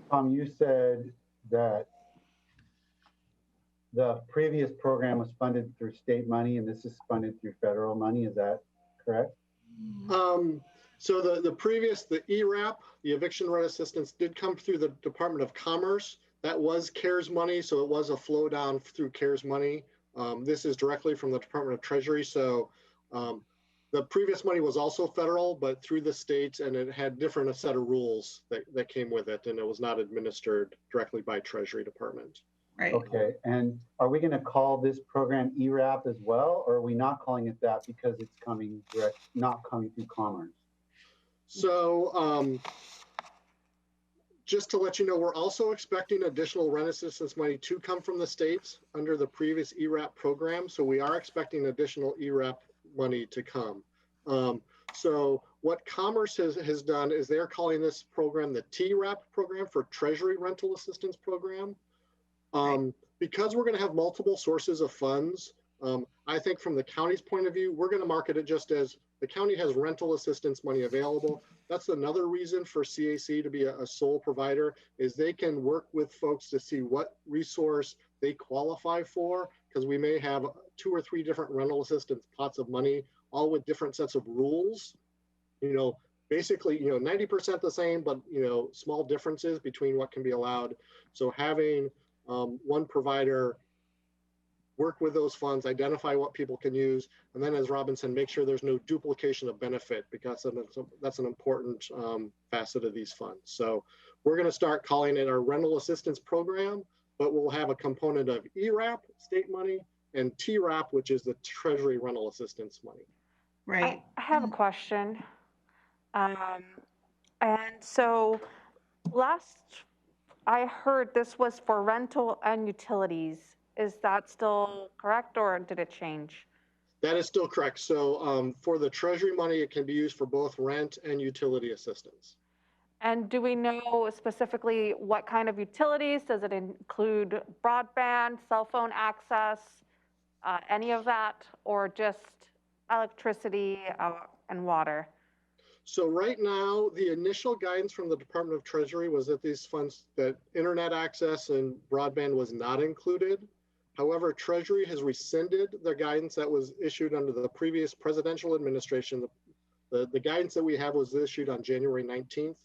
Tom, you said that the previous program was funded through state money and this is funded through federal money. Is that correct? So the previous, the ERAP, the eviction rent assistance, did come through the Department of Commerce. That was CARES money, so it was a flow down through CARES money. This is directly from the Department of Treasury. So the previous money was also federal, but through the states, and it had different set of rules that came with it, and it was not administered directly by Treasury Department. Right. Okay, and are we going to call this program ERAP as well, or are we not calling it that because it's coming direct, not coming through Commerce? So just to let you know, we're also expecting additional rent assistance money to come from the states under the previous ERAP program. So we are expecting additional ERAP money to come. So what Commerce has done is they're calling this program the TRAP program, for Treasury Rental Assistance Program. Because we're going to have multiple sources of funds, I think from the county's point of view, we're going to market it just as the county has rental assistance money available. That's another reason for CAC to be a sole provider, is they can work with folks to see what resource they qualify for, because we may have 2 or 3 different rental assistance pots of money, all with different sets of rules. You know, basically, 90% the same, but, small differences between what can be allowed. So having one provider work with those funds, identify what people can use, and then, as Robinson, make sure there's no duplication of benefit, because that's an important facet of these funds. So we're going to start calling it our rental assistance program, but we'll have a component of ERAP, state money, and TRAP, which is the Treasury rental assistance money. Right. I have a question. And so last I heard this was for rental and utilities. Is that still correct, or did it change? That is still correct. So for the Treasury money, it can be used for both rent and utility assistance. And do we know specifically what kind of utilities? Does it include broadband, cell phone access, any of that, or just electricity and water? So right now, the initial guidance from the Department of Treasury was that these funds, that internet access and broadband was not included. However, Treasury has rescinded the guidance that was issued under the previous presidential administration. The guidance that we have was issued on January 19th.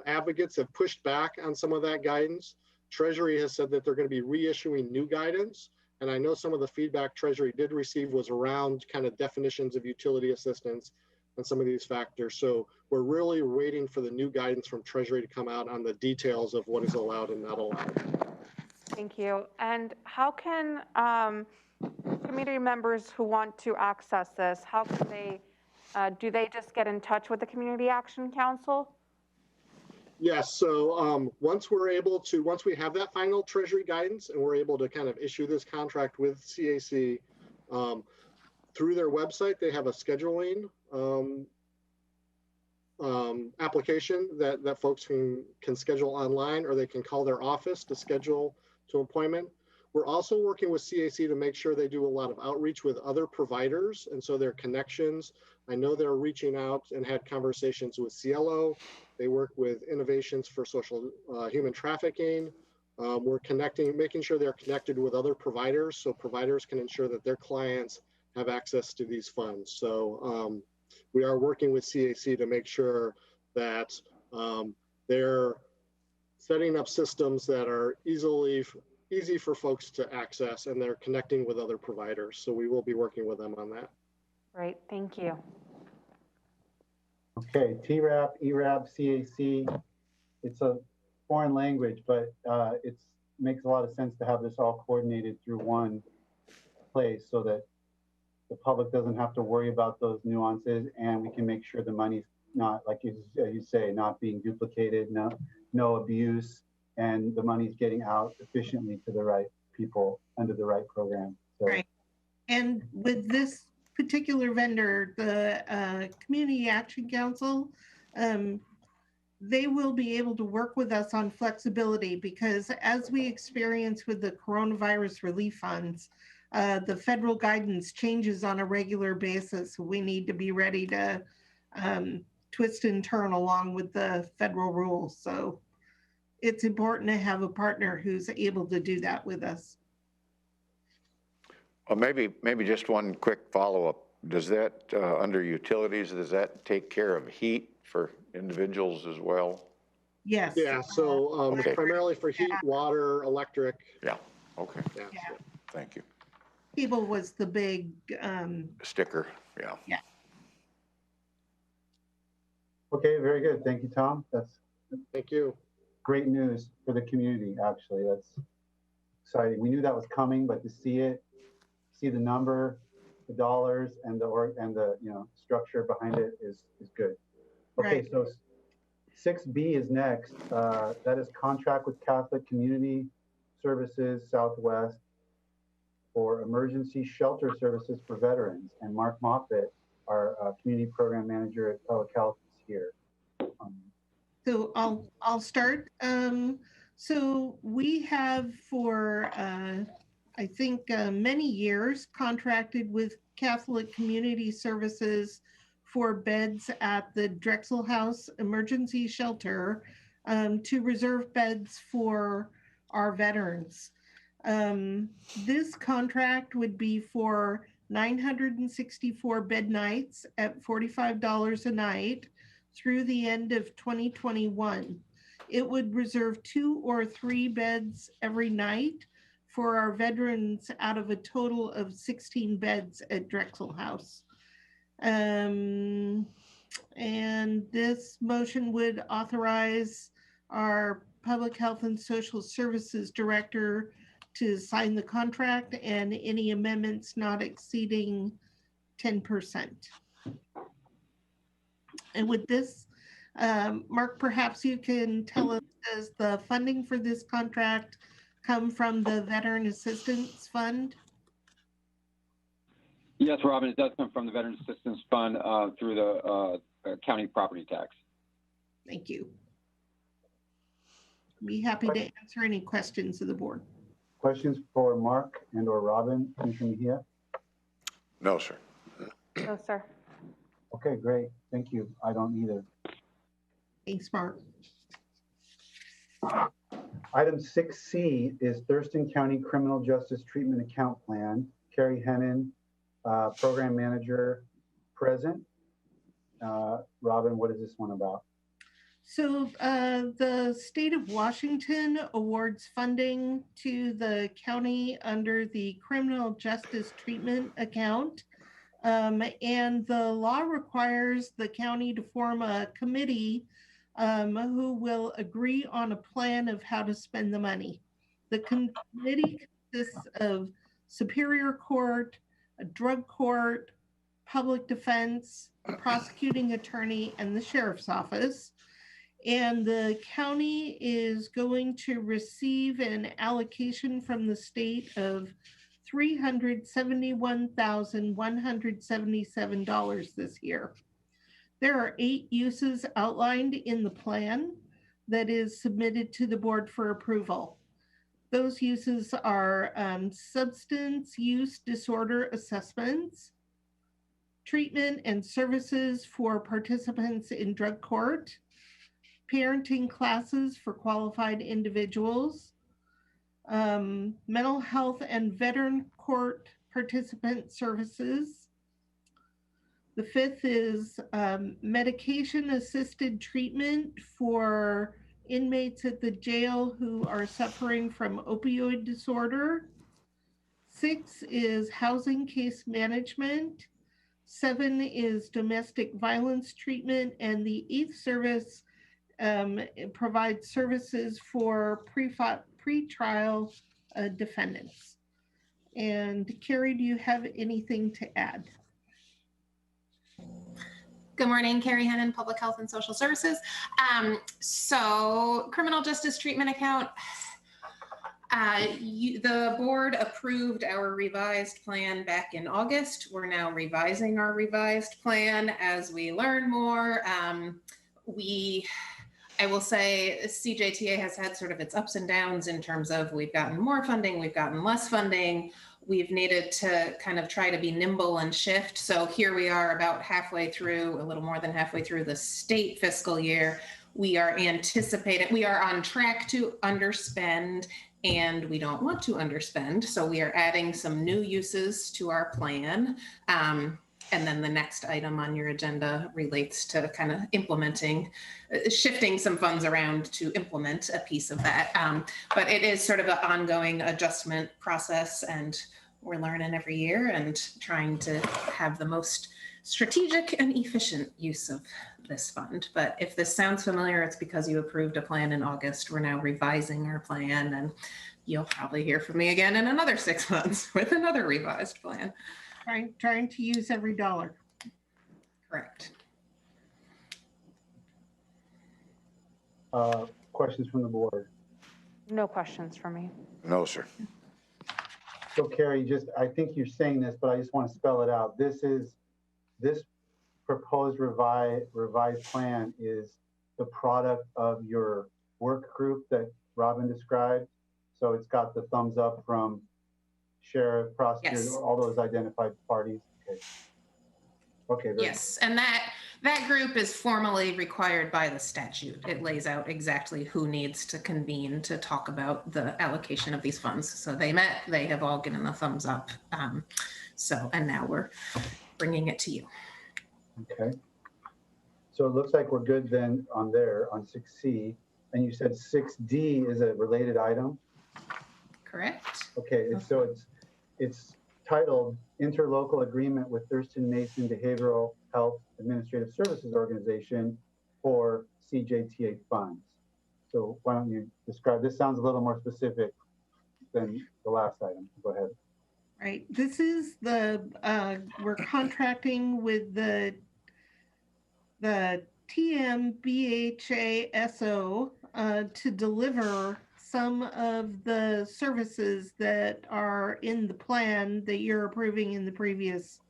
Advocates have pushed back on some of that guidance. Treasury has said that they're going to be reissuing new guidance. And I know some of the feedback Treasury did receive was around kind of definitions of utility assistance and some of these factors. So we're really waiting for the new guidance from Treasury to come out on the details of what is allowed and not allowed. Thank you. And how can community members who want to access this, how can they, do they just get in touch with the Community Action Council? Yes, so once we have that final Treasury guidance and we're able to kind of issue this contract with CAC, through their website, they have a scheduling application that folks can schedule online, or they can call their office to schedule to appointment. We're also working with CAC to make sure they do a lot of outreach with other providers, and so their connections. I know they're reaching out and had conversations with Cielo. They work with Innovations for Social Human Trafficking. We're making sure they're connected with other providers, so providers can ensure that their clients have access to these funds. So we are working with CAC to make sure that they're setting up systems that are easy for folks to access, and they're connecting with other providers. So we will be working with them on that. Great, thank you. Okay, TRAP, ERAP, CAC, it's a foreign language, but it makes a lot of sense to have this all coordinated through one place so that the public doesn't have to worry about those nuances, and we can make sure the money's not, like you say, not being duplicated, no abuse, and the money's getting out efficiently to the right people under the right program. So. Right. And with this particular vendor, the Community Action Council, they will be able to work with us on flexibility, because as we experience with the coronavirus relief funds, the federal guidance changes on a regular basis. We need to be ready to twist and turn along with the federal rules. So it's important to have a partner who's able to do that with us. Well, maybe just one quick follow-up. Does that, under utilities, does that take care of heat for individuals as well? Yes. Yeah, so Okay. it's primarily for heat, water, electric. Yeah, okay. Yeah. Yeah. Thank you. Cable was the big Sticker, yeah. Yeah. Okay, very good. Thank you, Tom. That's Thank you. great news for the community, actually. That's exciting. We knew that was coming, but to see it, see the number, the dollars, and the structure behind it is good. Okay, Right. so 6B is next. That is contract with Catholic Community Services Southwest for emergency shelter services for veterans. And Mark Moffitt, our community program manager at Public Health, is here. So I'll start. So we have for I think many years contracted with Catholic Community Services for beds at the Drexel House Emergency Shelter to reserve beds for our veterans. This contract would be for 964 bed nights at $45 a night through the end of 2021. It would reserve 2 or 3 beds every night for our veterans out of a total of 16 beds at Drexel House. And this motion would authorize our Public Health and Social Services Director to sign the contract and any amendments not exceeding 10%. And with this, Mark, perhaps you can tell us, does the funding for this contract come from the Veteran Assistance Fund? Yes, Robin, it does come from the Veteran Assistance Fund through the county property tax. Thank you. Be happy to answer any questions of the board. Questions for Mark and or Robin, Commissioner Mejia? No, sir. No, sir. Okay, great. Thank you. I don't either. Thanks, Mark. Item 6C is Thurston County Criminal Justice Treatment Account Plan. Carrie Hennon, Program Manager, present. Robin, what is this one about? So the state of Washington awards funding to the county under the Criminal Justice Treatment Account. And the law requires the county to form a committee who will agree on a plan of how to spend the money. The committee consists of Superior Court, a drug court, public defense, a prosecuting attorney, and the sheriff's office. And the county is going to receive an allocation from the state of $371,177 this year. There are 8 uses outlined in the plan that is submitted to the board for approval. Those uses are substance use disorder assessments, treatment and services for participants in drug court, parenting classes for qualified individuals, mental health and veteran court participant services. The 5th is medication assisted treatment for inmates at the jail who are suffering from opioid disorder. 6 is housing case management. 7 is domestic violence treatment. And the 8th service provides services for pre-trial defendants. And Carrie, do you have anything to add? Good morning, Carrie Hennon, Public Health and Social Services. So criminal justice treatment account, the board approved our revised plan back in August. We're now revising our revised plan as we learn more. I will say CJTA has had sort of its ups and downs in terms of we've gotten more funding, we've gotten less funding. we've needed to kind of try to be nimble and shift. So here we are about halfway through, a little more than halfway through the state fiscal year. We are anticipating, we are on track to underspend, and we don't want to underspend. So we are adding some new uses to our plan. And then the next item on your agenda relates to kind of implementing, shifting some funds around to implement a piece of that. But it is sort of an ongoing adjustment process, and we're learning every year and trying to have the most strategic and efficient use of this fund. But if this sounds familiar, it's because you approved a plan in August. We're now revising our plan, and you'll probably hear from me again in another 6 months with another revised plan. Trying to use every dollar. Correct. Questions from the board? No questions for me. No, sir. So Carrie, I think you're saying this, but I just want to spell it out. This proposed revised plan is the product of your work group that Robin described. So it's got the thumbs up from sheriff, prosecutor, yes, all those identified parties. Okay. Yes, and that group is formally required by the statute. It lays out exactly who needs to convene to talk about the allocation of these funds. So they met, they have all given the thumbs up. And now we're bringing it to you. Okay. So it looks like we're good then on 6C, and you said 6D is a related item? Correct. Okay, it's titled Interlocal Agreement with Thurston Mason Behavioral Health Administrative Services Organization for CJTA funds. So why don't you describe, this sounds a little more specific than the last item. Go ahead. Right, this is we're contracting with the TMBHASO to deliver some of the services that are in the plan that you're approving in the previous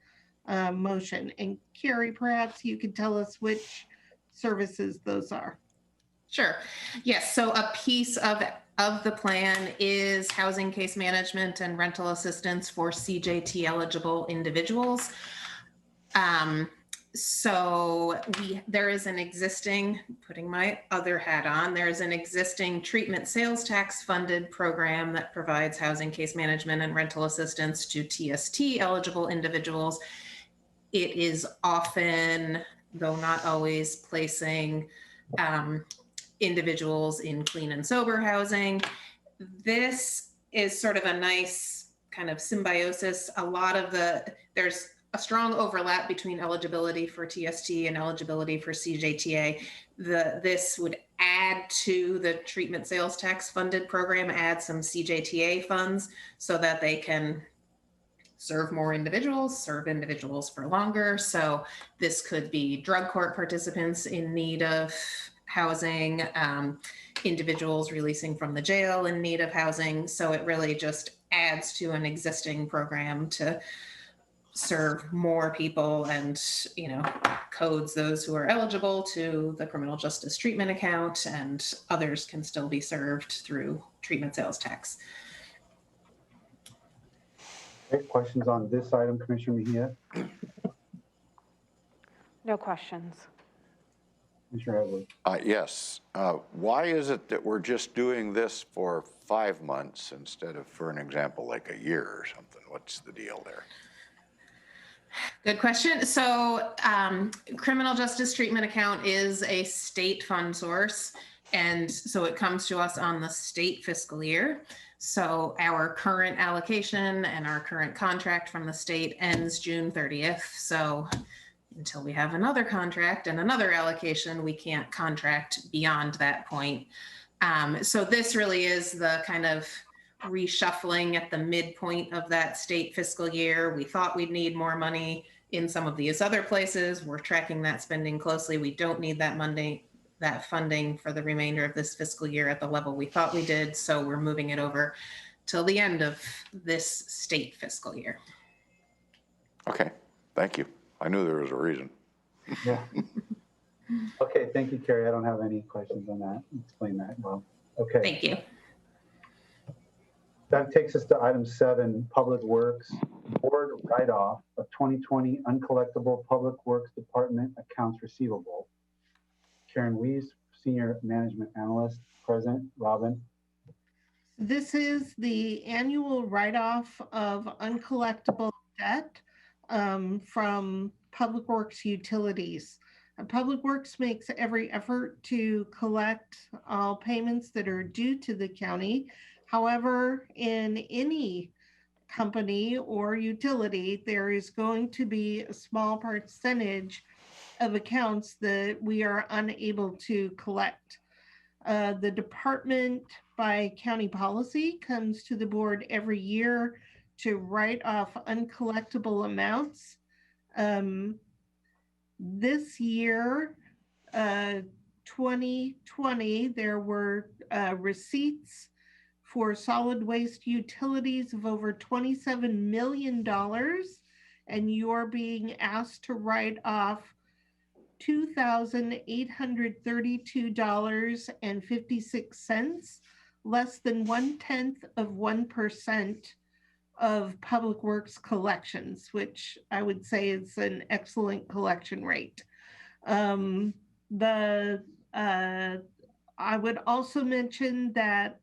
motion. And Carrie, perhaps you could tell us which services those are. Sure. Yes. So a piece of the plan is housing case management and rental assistance for CJT eligible individuals. So there is an existing, putting my other hat on, there is an existing treatment sales tax funded program that provides housing case management and rental assistance to TST eligible individuals. It is often, though not always, placing individuals in clean and sober housing. This is sort of a nice kind of symbiosis. There's a strong overlap between eligibility for TST and eligibility for CJTA. This would add to the treatment sales tax funded program, add some CJTA funds so that they can serve more individuals, serve individuals for longer. So this could be drug court participants in need of housing, individuals releasing from the jail in need of housing. So it really just adds to an existing program to serve more people and, codes those who are eligible to the criminal justice treatment account, and others can still be served through treatment sales tax. Okay, questions on this item, Commissioner Mejia? No questions. Commissioner Edwards? Yes. Why is it that we're just doing this for 5 months instead of, for an example, like a year or something? What's the deal there? Good question. So criminal justice treatment account is a state fund source. And so it comes to us on the state fiscal year. So our current allocation and our current contract from the state ends June 30th. So until we have another contract and another allocation, we can't contract beyond that point. So this really is the kind of reshuffling at the midpoint of that state fiscal year. We thought we'd need more money in some of these other places. We're tracking that spending closely. We don't need that funding for the remainder of this fiscal year at the level we thought we did. So we're moving it over till the end of this state fiscal year. Okay, thank you. I knew there was a reason. Yeah. Okay, thank you, Carrie. I don't have any questions on that. Explain that well. Okay. Thank you. That takes us to item 7, Public Works Board write-off of 2020 uncollectible Public Works Department accounts receivable. Karen Weiss, Senior Management Analyst, present. Robin. This is the annual write-off of uncollectible debt from Public Works utilities. Public Works makes every effort to collect all payments that are due to the county. However, in any company or utility, there is going to be a small percentage of accounts that we are unable to collect. The department, by county policy, comes to the board every year to write off uncollectible amounts. This year, 2020, there were receipts for solid waste utilities of over $27 million, and you're being asked to write off $2,832.56, less than 0.1% of Public Works collections, which I would say is an excellent collection rate. I would also mention that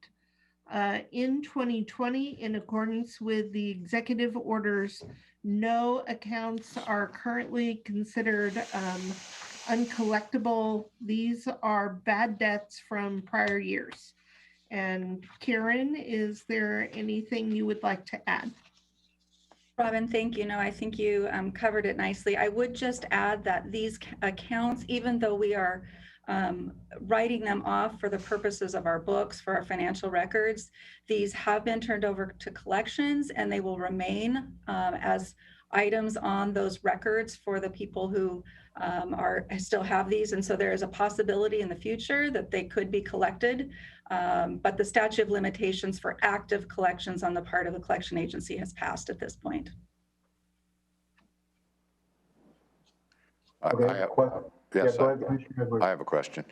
in 2020, in accordance with the executive orders, no accounts are currently considered uncollectible. These are bad debts from prior years. And Karen, is there anything you would like to add? Robin, thank you. No, I think you covered it nicely. I would just add that these accounts, even though we are writing them off for the purposes of our books, for our financial records, these have been turned over to collections, and they will remain as items on those records for the people who still have these. And so there is a possibility in the future that they could be collected, but the statute of limitations for active collections on the part of the collection agency has passed at this point. I have a question.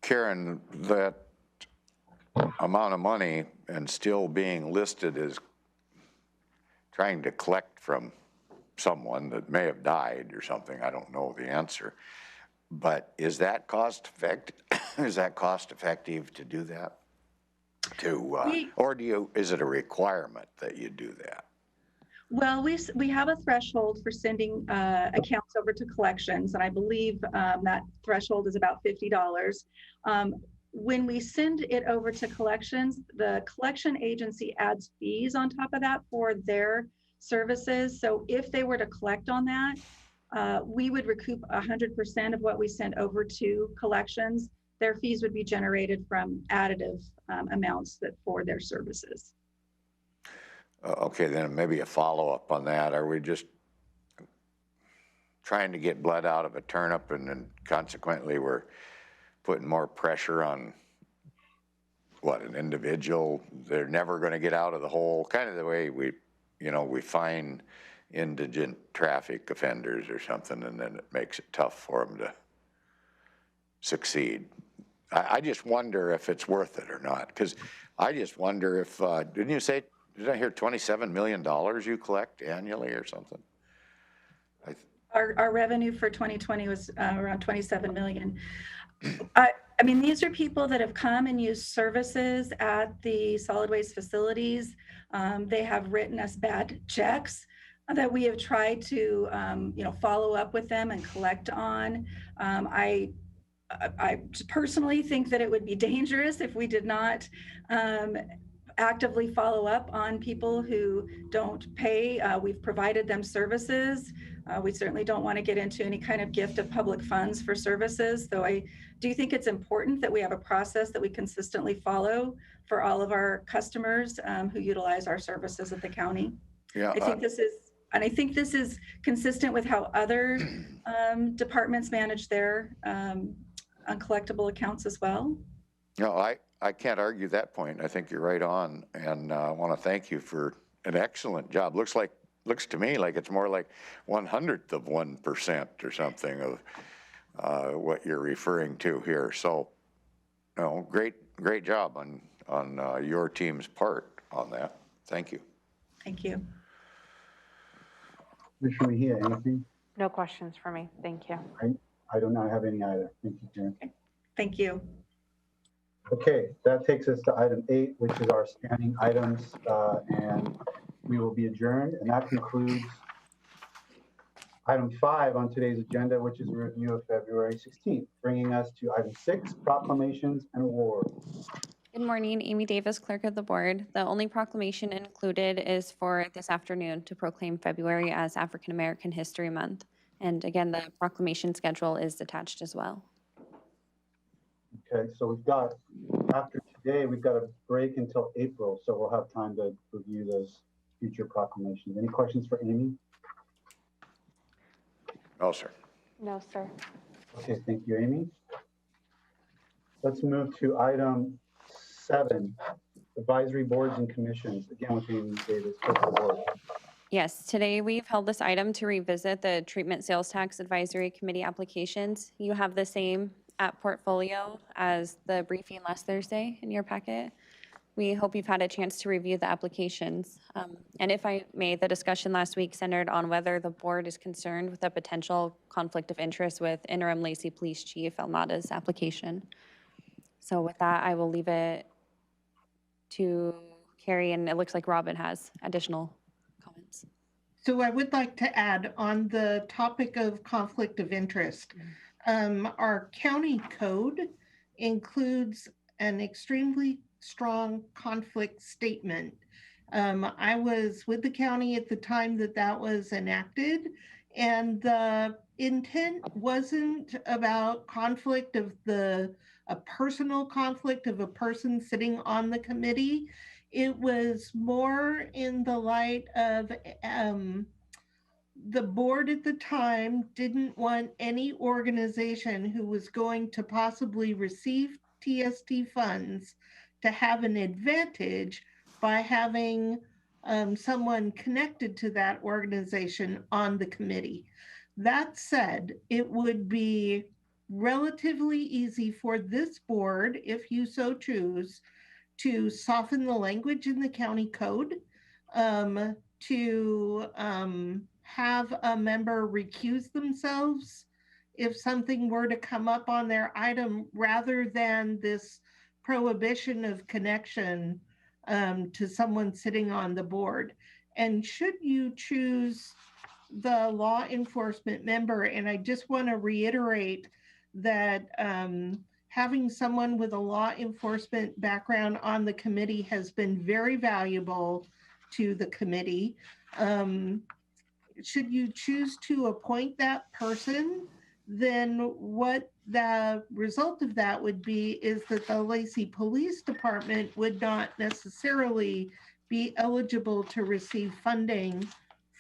Karen, that amount of money and still being listed as trying to collect from someone that may have died or something, I don't know the answer, but is that cost effective? Is that cost effective to do that? Or is it a requirement that you do that? Well, we have a threshold for sending accounts over to collections, and I believe that threshold is about $50. When we send it over to collections, the collection agency adds fees on top of that for their services. So if they were to collect on that, we would recoup 100% of what we sent over to collections. Their fees would be generated from additive amounts for their services. Okay, then maybe a follow-up on that. Are we just trying to get blood out of a turnip, and then consequently we're putting more pressure on an individual? They're never going to get out of the hole, kind of the way we find indigent traffic offenders or something, and then it makes it tough for them to succeed. I just wonder if it's worth it or not, because I just wonder if, didn't you say, did I hear $27 million you collect annually or something? Our revenue for 2020 was around 27 million. I mean, these are people that have come and used services at the solid waste facilities. They have written us bad checks that we have tried to, follow up with them and collect on. I personally think that it would be dangerous if we did not actively follow up on people who don't pay. We've provided them services. We certainly don't want to get into any kind of gift of public funds for services, though I do think it's important that we have a process that we consistently follow for all of our customers who utilize our services at the county. Yeah, I think this is consistent with how other departments manage their uncollectible accounts as well. No, I can't argue that point. I think you're right on, and I want to thank you for an excellent job. Looks to me like it's more like 1/100 of 1% or something of what you're referring to here. So, great job on your team's part on that. Thank you. Thank you. Commissioner Mejia, anything? No questions for me. Thank you. I do not have any either. Thank you, Karen. Thank you. Okay, that takes us to item 8, which is our standing items, and we will be adjourned. And that concludes item 5 on today's agenda, which is a review of February 16th, bringing us to item 6, proclamations and war. Good morning, Amy Davis, Clerk of the Board. The only proclamation included is for this afternoon to proclaim February as African American History Month. And again, the proclamation schedule is attached as well. Okay, so we've got, after today, we've got a break until April, so we'll have time to review those future proclamations. Any questions for Amy? No, sir. No, sir. Okay, thank you, Amy. Let's move to item 7, advisory boards and commissions. Again, with Amy Davis, Clerk of the Board. Yes, today we've held this item to revisit the Treatment Sales Tax Advisory Committee applications. You have the same app portfolio as the briefing last Thursday in your packet. We hope you've had a chance to review the applications. And if I may, the discussion last week centered on whether the board is concerned with a potential conflict of interest with Interim Lacey Police Chief Almada's application. So with that, I will leave it to Carrie, and it looks like Robin has additional comments. So I would like to add on the topic of conflict of interest. Our county code includes an extremely strong conflict statement. I was with the county at the time that that was enacted, and the intent wasn't about conflict of a personal conflict of a person sitting on the committee. It was more in the light of the board at the time didn't want any organization who was going to possibly receive TST funds to have an advantage by having someone connected to that organization on the committee. That said, it would be relatively easy for this board, if you so choose, to soften the language in the county code, to have a member recuse themselves if something were to come up on their item, rather than this prohibition of connection to someone sitting on the board. And should you choose the law enforcement member, and I just want to reiterate that having someone with a law enforcement background on the committee has been very valuable to the committee. Should you choose to appoint that person, then what the result of that would be is that the Lacey Police Department would not necessarily be eligible to receive funding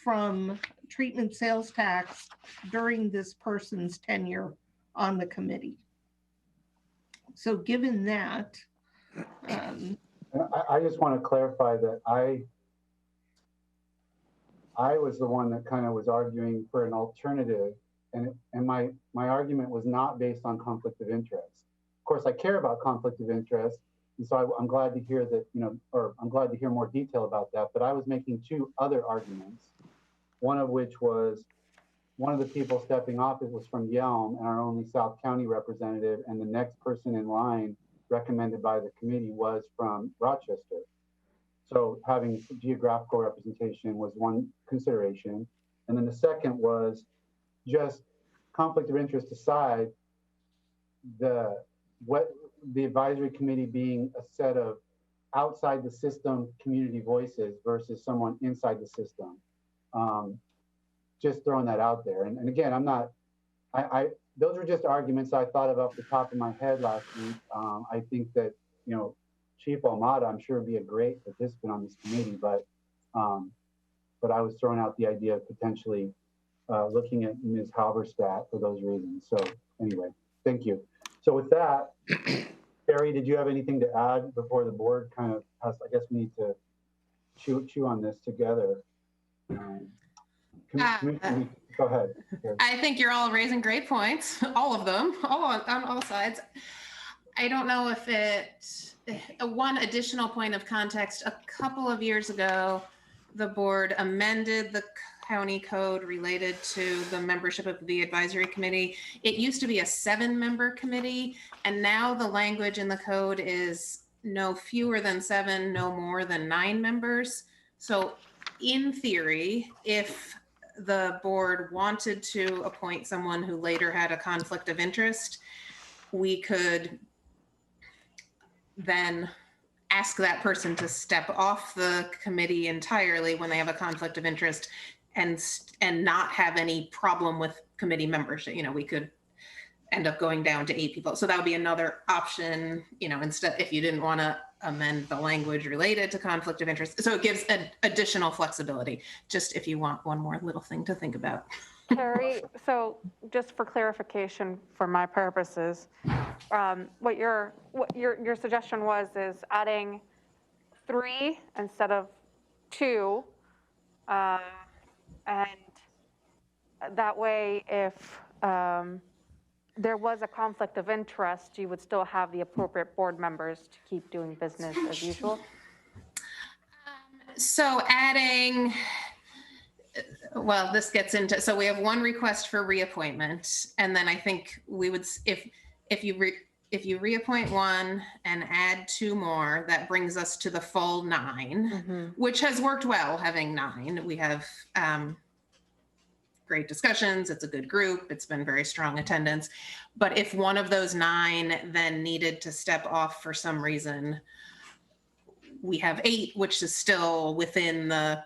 from treatment sales tax during this person's tenure on the committee. So given that, I just want to clarify that I was the one that kind of was arguing for an alternative, and my argument was not based on conflict of interest. Of course, I care about conflict of interest, and so I'm glad to hear that, or I'm glad to hear more detail about that, but I was making 2 other arguments, one of which was one of the people stepping off, it was from Yelm and our only South County representative, and the next person in line recommended by the committee was from Rochester. So having geographical representation was one consideration. And then the second was just conflict of interest aside, the advisory committee being a set of outside the system community voices versus someone inside the system. Just throwing that out there. And again, those were just arguments I thought of off the top of my head last week. I think that, Chief Almada, I'm sure, would be a great participant on this committee, but I was throwing out the idea of potentially looking at Ms. Halberstadt for those reasons. So anyway, thank you. So with that, Carrie, did you have anything to add before the board kind of has, I guess we need to chew on this together. Go ahead. I think you're all raising great points, all of them, on all sides. I don't know if one additional point of context, a couple of years ago, the board amended the county code related to the membership of the advisory committee. It used to be a 7-member committee, and now the language in the code is no fewer than 7, no more than 9 members. So in theory, if the board wanted to appoint someone who later had a conflict of interest, we could then ask that person to step off the committee entirely when they have a conflict of interest and not have any problem with committee membership. You know, we could end up going down to 8 people. So that would be another option, you know, instead, if you didn't want to amend the language related to conflict of interest. So it gives additional flexibility, just if you want one more little thing to think about. Carrie, so just for clarification for my purposes, what your suggestion is adding 3 instead of 2, and that way if there was a conflict of interest, you would still have the appropriate board members to keep doing business as usual? So adding, well, this gets into, so we have 1 request for reappointment, and then I think we would, if you reappoint 1 and add 2 more, that brings us to the full 9, which has worked well, having 9. We have great discussions. It's a good group. It's been very strong attendance. But if one of those 9 then needed to step off for some reason, we have 8, which is still within the,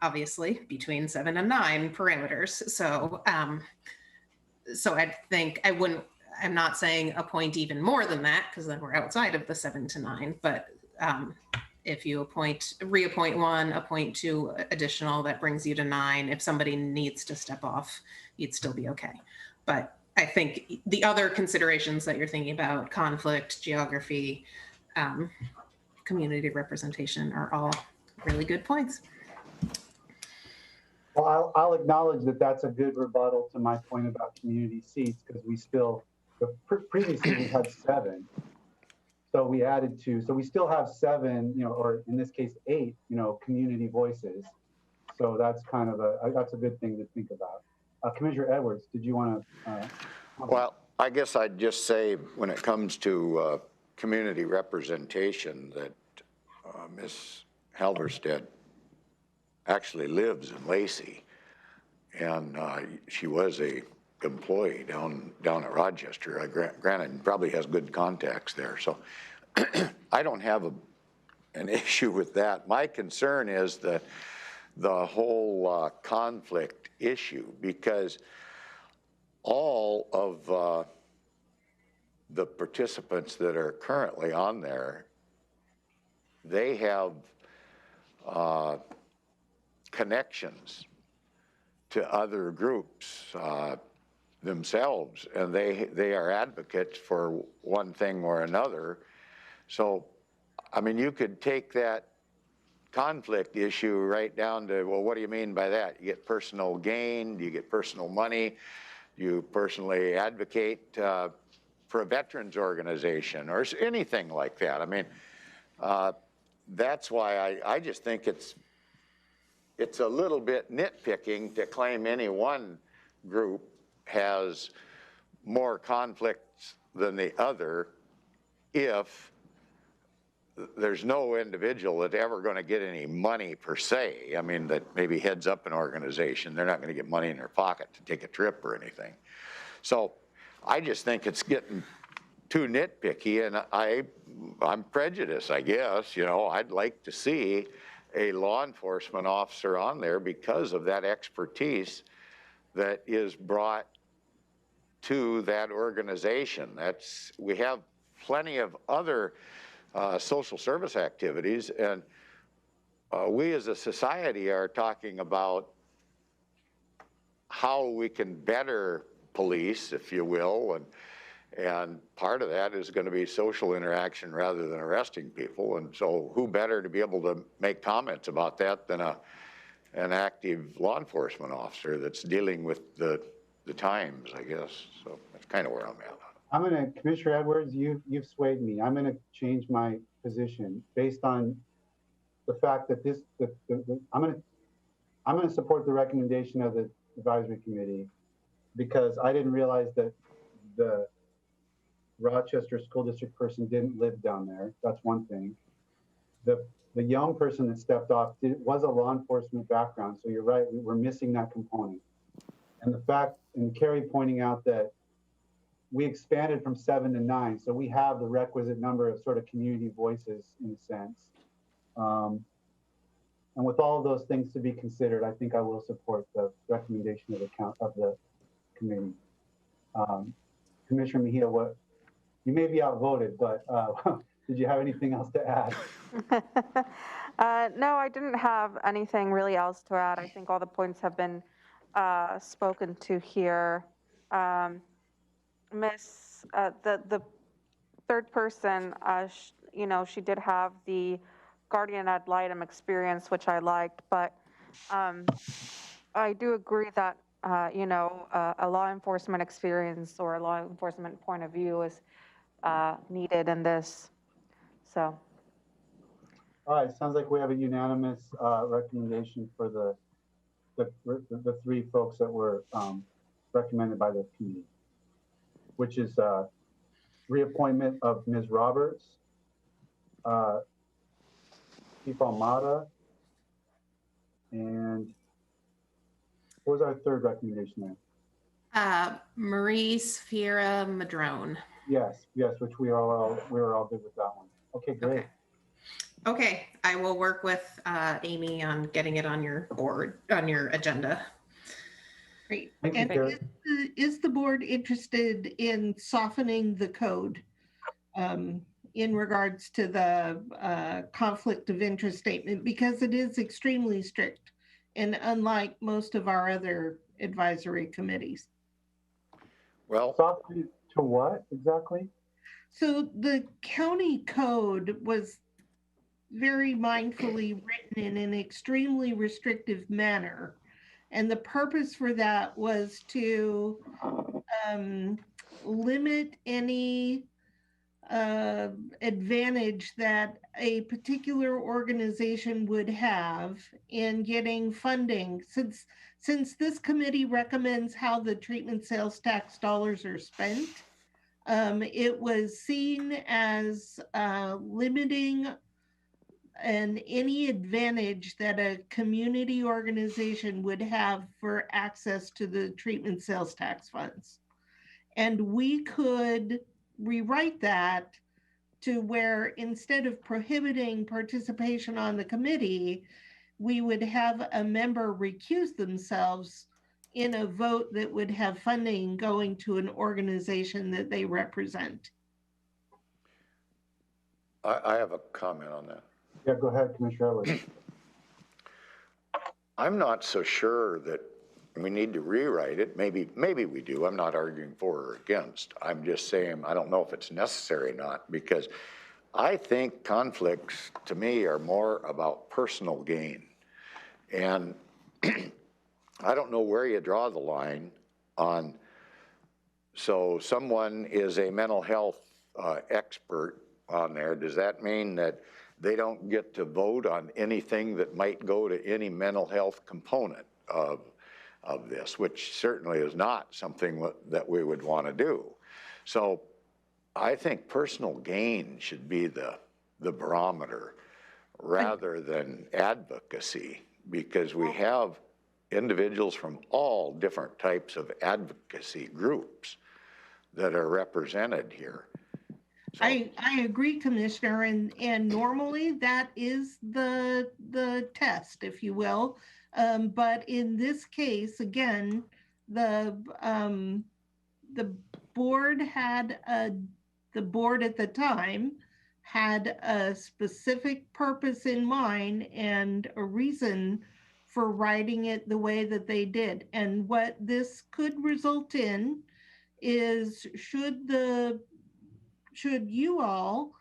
obviously, between 7 and 9 parameters. So, so I think I'm not saying appoint even more than that, because then we're outside of the 7 to 9. But if you reappoint 1, appoint 2 additional, that brings you to 9. If somebody needs to step off, you'd still be okay. But I think the other considerations that you're thinking about, conflict, geography, community representation, are all really good points. Well, I'll acknowledge that that's a good rebuttal to my point about community seats, because we still, previously we had 7. So we added 2. So we still have 7, you know, or in this case, 8, you know, community voices. So that's kind of that's a good thing to think about. Commissioner Edwards, did you want to? Well, I guess I'd just say when it comes to community representation that Ms. Halberstadt actually lives in Lacey, and she was a employee down at Rochester. Granted, probably has good contacts there, so I don't have an issue with that. My concern is the whole conflict issue, because all of the participants that are currently on there, they have connections to other groups themselves, and they are advocates for one thing or another. So, I mean, you could take that conflict issue right down to, well, what do you mean by that? You get personal gain, you get personal money, you personally advocate for a veterans organization or anything like that. I mean, that's why I just think it's a little bit nitpicking to claim any one group has more conflicts than the other if there's no individual that's ever going to get any money per se. I mean, that maybe heads up an organization. They're not going to get money in their pocket to take a trip or anything. So I just think it's getting too nitpicky, and I'm prejudiced, I guess. You know, I'd like to see a law enforcement officer on there because of that expertise that is brought to that organization. We have plenty of other social service activities, and we as a society are talking about how we can better police, if you will, and part of that is going to be social interaction rather than arresting people. And so who better to be able to make comments about that than an active law enforcement officer that's dealing with the times, I guess. So that's kind of where I'm at. Commissioner Edwards, you've swayed me. I'm gonna change my position based on the fact that I'm gonna support the recommendation of the advisory committee because I didn't realize that the Rochester School District person didn't live down there. That's one thing. The young person that stepped off was a law enforcement background, so you're right, we're missing that component. And the fact, and Carrie pointing out that we expanded from 7 to 9, so we have the requisite number of sort of community voices in a sense. And with all of those things to be considered, I think I will support the recommendation of the committee. Commissioner Mejia, you may be outvoted, but did you have anything else to add? No, I didn't have anything really else to add. I think all the points have been spoken to here. The third person, she did have the guardian ad litem experience, which I liked, but I do agree that, a law enforcement experience or a law enforcement point of view is needed in this, so. All right, sounds like we have a unanimous recommendation for the three folks that were recommended by the committee, which is reappointment of Ms. Roberts, Chief Almada, and what was our third recommendation there? Maurice Fiera Madrone. Yes, which we were all good with that one. Okay, great. Okay, I will work with Amy on getting it on your board, on your agenda. Great. Thank you, And Carrie. is the board interested in softening the code in regards to the conflict of interest statement? Because it is extremely strict and unlike most of our other advisory committees. Well, softening to what exactly? So the county code was very mindfully written in an extremely restrictive manner. And the purpose for that was to limit any advantage that a particular organization would have in getting funding. Since this committee recommends how the treatment sales tax dollars are spent, it was seen as limiting any advantage that a community organization would have for access to the treatment sales tax funds. And we could rewrite that to where instead of prohibiting participation on the committee, we would have a member recuse themselves in a vote that would have funding going to an organization that they represent. I have a comment on that. Yeah, go ahead, Commissioner Edwards. I'm not so sure that we need to rewrite it. Maybe we do. I'm not arguing for or against. I'm just saying I don't know if it's necessary or not, because I think conflicts to me are more about personal gain. And I don't know where you draw the line on, so someone is a mental health expert on there. Does that mean that they don't get to vote on anything that might go to any mental health component of this, which certainly is not something that we would want to do. So I think personal gain should be the barometer rather than advocacy, because we have individuals from all different types of advocacy groups that are represented here. So, I agree, Commissioner, and normally that is the test, if you will. But in this case, again, the board at the time had a specific purpose in mind and a reason for writing it the way that they did. And what this could result in is should you all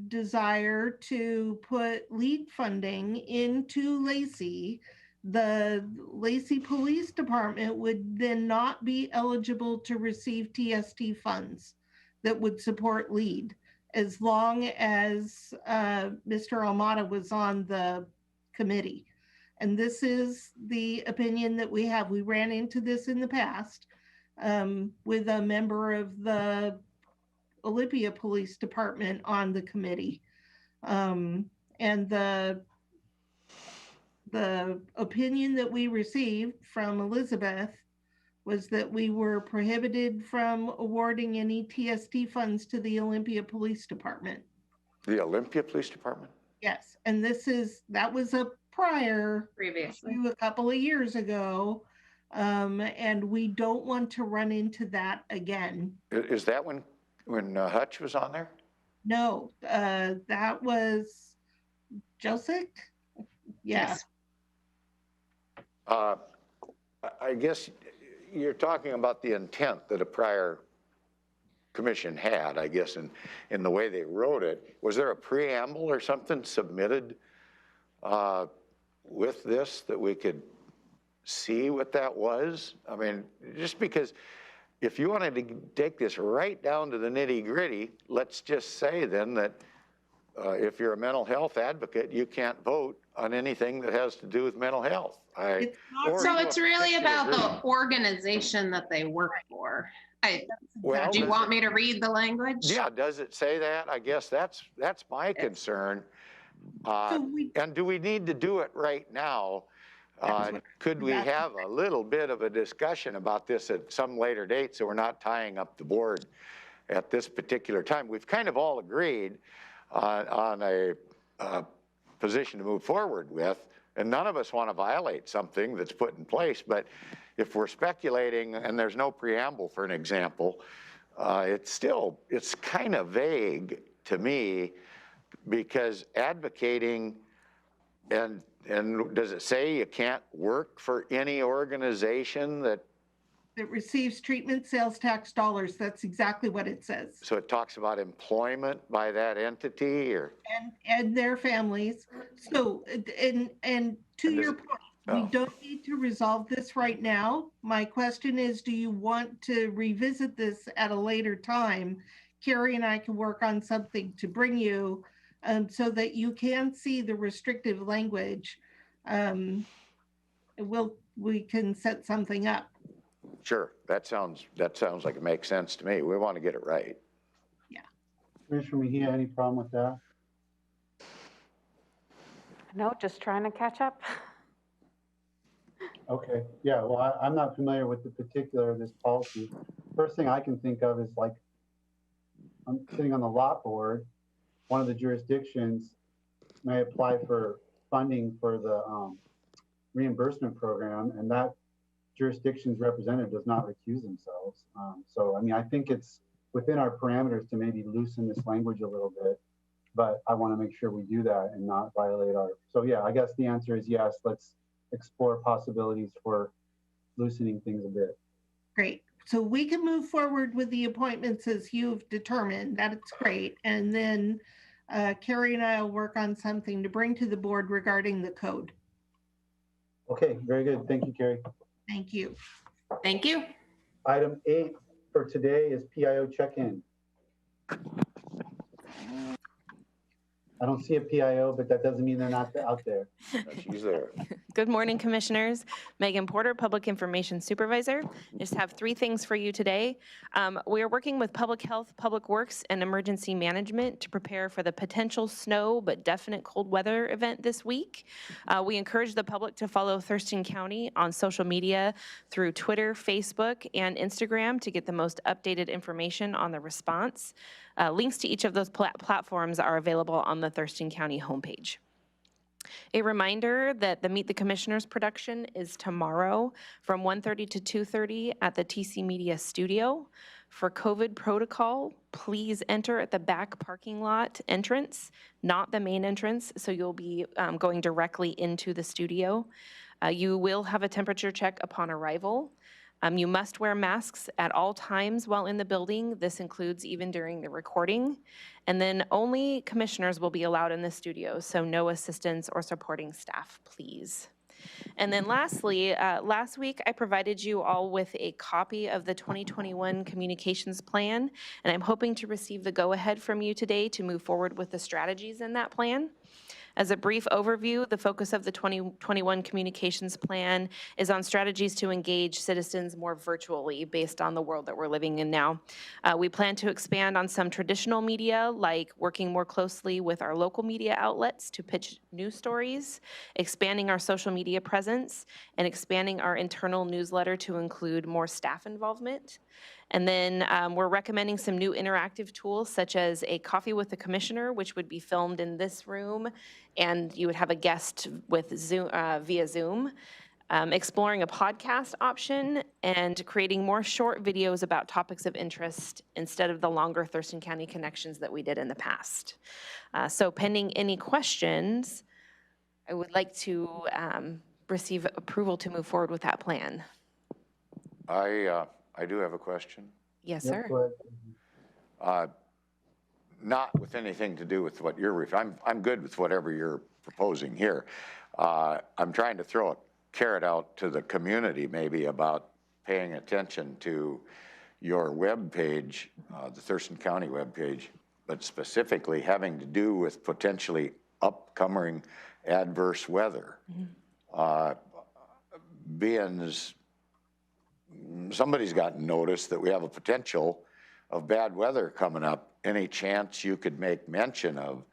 desire to put lead funding into Lacey, the Lacey Police Department would then not be eligible to receive TST funds. that would support LEAD, as long as Mr. Almada was on the committee. And this is the opinion that we have. We ran into this in the past with a member of the Olympia Police Department on the committee. And the opinion that we received from Elizabeth was that we were prohibited from awarding any TST funds to the Olympia Police Department. The Olympia Police Department? Yes, and that was a previously a couple of years ago. And we don't want to run into that again. Is that when Hutch was on there? No, that was Josic. Yeah. Yes. I guess you're talking about the intent that a prior commission had, I guess, in the way they wrote it. Was there a preamble or something submitted with this that we could see what that was? I mean, just because if you wanted to take this right down to the nitty gritty, let's just say then that if you're a mental health advocate, you can't vote on anything that has to do with mental health. So it's really about the organization that they work for. Well, do you want me to read the language? Yeah, does it say that? I guess that's my concern. And do we need to do it right now? Could we have a little bit of a discussion about this at some later date so we're not tying up the board at this particular time? We've kind of all agreed on a position to move forward with, and none of us want to violate something that's put in place. But if we're speculating and there's no preamble, for an example, it's kind of vague to me, because advocating and does it say you can't work for any organization that receives treatment sales tax dollars? That's exactly what it says. So it talks about employment by that entity, or and their families. So and to your point, we don't need to resolve this right now. My question is, do you want to revisit this at a later time? Carrie and I can work on something to bring you so that you can see the restrictive language. We can set something up. Sure, that sounds like it makes sense to me. We want to get it right. Yeah. Commissioner Mejia, any problem with that? No, just trying to catch up. Okay, yeah, well, I'm not familiar with the particular of this policy. First thing I can think of is, like, I'm sitting on the lot board. One of the jurisdictions may apply for funding for the reimbursement program, and that jurisdiction's representative does not recuse themselves. So, I mean, I think it's within our parameters to maybe loosen this language a little bit, but I want to make sure we do that and not violate our. So yeah, I guess the answer is yes. Let's explore possibilities for loosening things a bit. Great. So we can move forward with the appointments as you've determined. That's great. And then Carrie and I will work on something to bring to the board regarding the code. Okay, very good. Thank you, Carrie. Thank you. Thank you. Item 8 for today is PIO check-in. I don't see a PIO, but that doesn't mean they're not out there. She's there. Good morning, Commissioners. Megan Porter, Public Information Supervisor. I just have 3 things for you today. We are working with Public Health, Public Works, and Emergency Management to prepare for the potential snow but definite cold weather event this week. We encourage the public to follow Thurston County on social media through Twitter, Facebook, and Instagram to get the most updated information on the response. Links to each of those platforms are available on the Thurston County homepage. A reminder that the Meet the Commissioners production is tomorrow from 1:30 to 2:30 at the TC Media Studio. For COVID protocol, please enter at the back parking lot entrance, not the main entrance, so you'll be going directly into the studio. You will have a temperature check upon arrival. You must wear masks at all times while in the building. This includes even during the recording. And then only commissioners will be allowed in the studio, so no assistants or supporting staff, please. And then lastly, last week I provided you all with a copy of the 2021 communications plan, and I'm hoping to receive the go-ahead from you today to move forward with the strategies in that plan. As a brief overview, the focus of the 2021 communications plan is on strategies to engage citizens more virtually based on the world that we're living in now. We plan to expand on some traditional media, like working more closely with our local media outlets to pitch news stories, expanding our social media presence, and expanding our internal newsletter to include more staff involvement. And then we're recommending some new interactive tools such as a coffee with the commissioner, which would be filmed in this room, and you would have a guest with Zoom, via Zoom, exploring a podcast option, and creating more short videos about topics of interest instead of the longer Thurston County connections that we did in the past. So pending any questions, I would like to receive approval to move forward with that plan. I do have a question. Yes, Yep, sir. go ahead. Not with anything to do with what you're, I'm good with whatever you're proposing here. I'm trying to throw a carrot out to the community maybe about paying attention to your web page, the Thurston County web page, but specifically having to do with potentially upcoming adverse weather. Being as somebody's gotten notice that we have a potential of bad weather coming up, any chance you could make mention of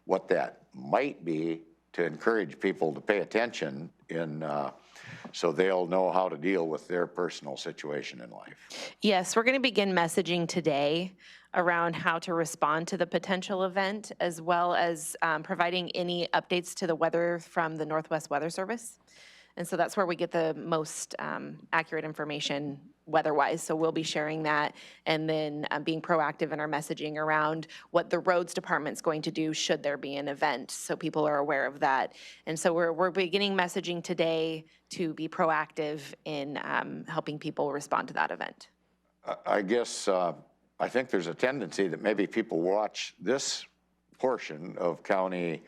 what that might be to encourage people to pay attention in, so they'll know how to deal with their personal situation in life? Yes, we're going to begin messaging today around how to respond to the potential event, as well as providing any updates to the weather from the Northwest Weather Service. And so that's where we get the most accurate information weather-wise. So we'll be sharing that, and then being proactive in our messaging around what the roads department's going to do should there be an event, so people are aware of that. And so we're beginning messaging today to be proactive in helping people respond to that event. I guess I think there's a tendency that maybe people watch this portion of county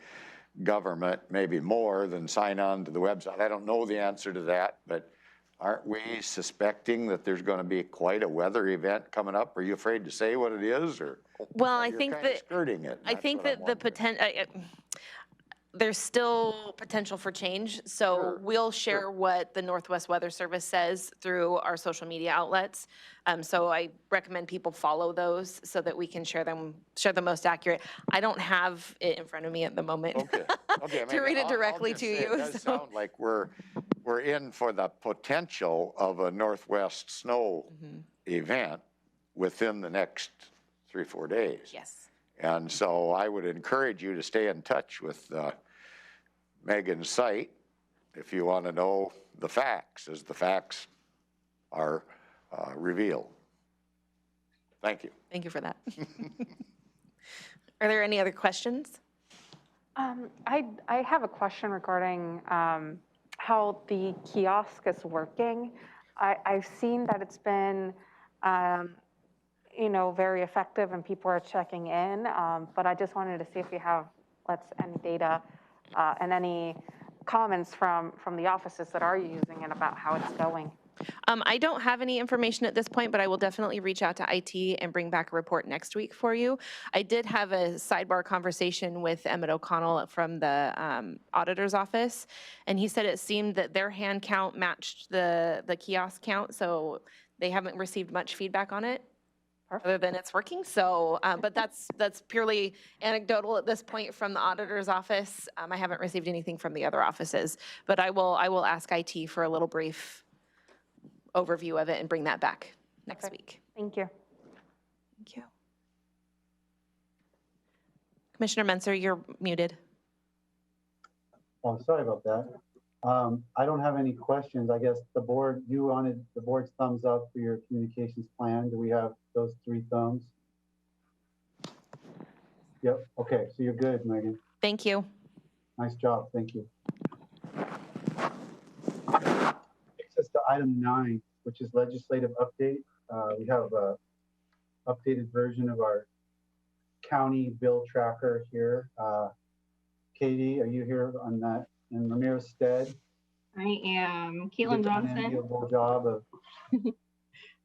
government maybe more than sign on to the website. I don't know the answer to that, but aren't we suspecting that there's going to be quite a weather event coming up? Are you afraid to say what it is, or? Well, I think that skirting it. I think that the potential. There's still potential for change, so we'll share what the Northwest Weather Service says through our social media outlets. So I recommend people follow those so that we can share the most accurate. I don't have it in front of me at the moment to read it directly to you. It does sound like we're in for the potential of a Northwest snow event within the next 3-4 days. Yes. And so I would encourage you to stay in touch with Megan's site if you want to know the facts, as the facts are revealed. Thank you. Thank you for that. Are there any other questions? I have a question regarding how the kiosk is working. I've seen that it's been very effective and people are checking in, but I just wanted to see if you have any data and any comments from the offices that are using it about how it's going. I don't have any information at this point, but I will definitely reach out to IT and bring back a report next week for you. I did have a sidebar conversation with Emmett O'Connell from the auditor's office, and he said it seemed that their hand count matched the kiosk count, so they haven't received much feedback on it other than it's working. So, but that's purely anecdotal at this point from the auditor's office. I haven't received anything from the other offices, but I will ask IT for a little brief overview of it and bring that back next week. Thank you. Thank you. Commissioner Menser, you're muted. Oh, sorry about that. I don't have any questions. I guess the board, you wanted the board's thumbs up for your communications plan. Do we have those 3 thumbs? Yep. Okay. So you're good, Megan. Thank you. Nice job. Thank you. Takes us to item 9, which is legislative update. We have a updated version of our county bill tracker here. Katie, are you here on that in Ramirez stead? I am You Caitlin did an Johnson. enviable job of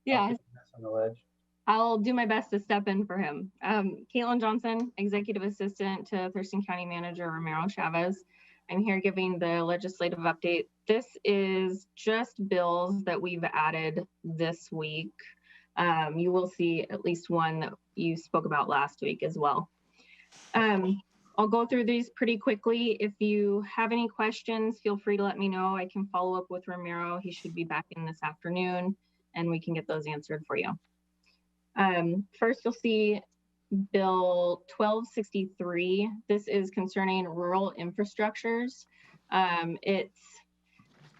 Yeah, putting us on the ledge. I'll do my best to step in for him. Caitlin Johnson, Executive Assistant to Thurston County Manager Romero Chavez. I'm here giving the legislative update. This is just bills that we've added this week. You will see at least one that you spoke about last week as well. I'll go through these pretty quickly. If you have any questions, feel free to let me know. I can follow up with Romero. He should be back in this afternoon and we can get those answered for you. First, you'll see Bill 1263. This is concerning rural infrastructures. It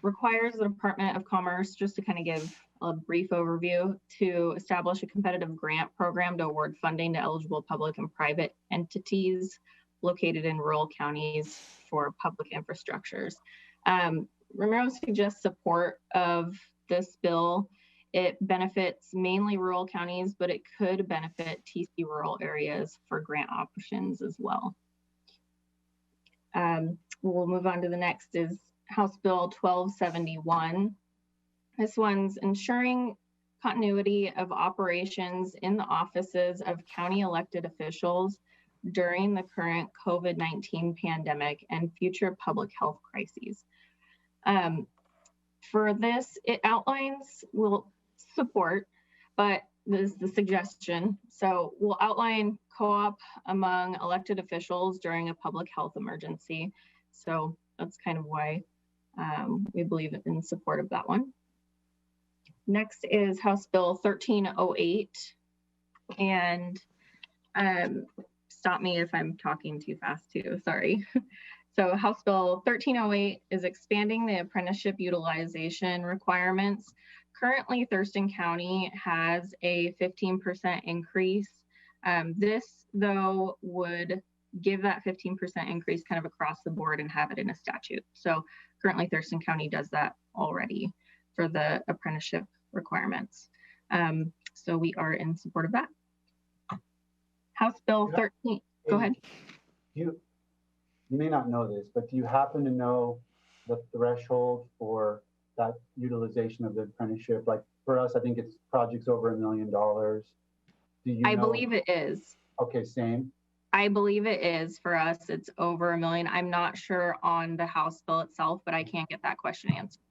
requires the Department of Commerce, just to kind of give a brief overview, to establish a competitive grant program to award funding to eligible public and private entities located in rural counties for public infrastructures. Romero suggests support of this bill. It benefits mainly rural counties, but it could benefit TC rural areas for grant options as well. We'll move on to the next is House Bill 1271. This one's ensuring continuity of operations in the offices of county elected officials during the current COVID-19 pandemic and future public health crises. For this, it outlines, we'll support, but this is the suggestion. So we'll outline co-op among elected officials during a public health emergency. So that's kind of why we believe in support of that one. Next is House Bill 1308. And stop me if I'm talking too fast too, sorry. So House Bill 1308 is expanding the apprenticeship utilization requirements. Currently, Thurston County has a 15% increase. This, though, would give that 15% increase kind of across the board and have it in a statute. So currently, Thurston County does that already for the apprenticeship requirements. So we are in support of that. House Bill 13, go ahead. You may not know this, but do you happen to know the threshold for that utilization of the apprenticeship? Like for us, I think it's projects over $1 million. Do you know? I believe it is. Okay, same. I believe it is for us. It's over $1 million. I'm not sure on the House bill itself, but I can't get that question answered.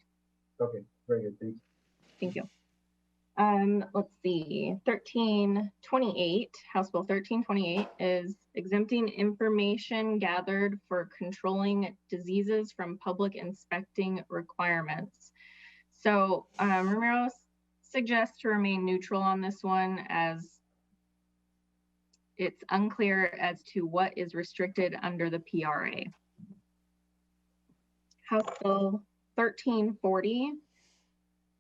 Okay, very good. Thanks. Thank you. Let's see, 1328, House Bill 1328 is exempting information gathered for controlling diseases from public inspecting requirements. So Romero suggests to remain neutral on this one as it's unclear as to what is restricted under the PRA. House Bill 1340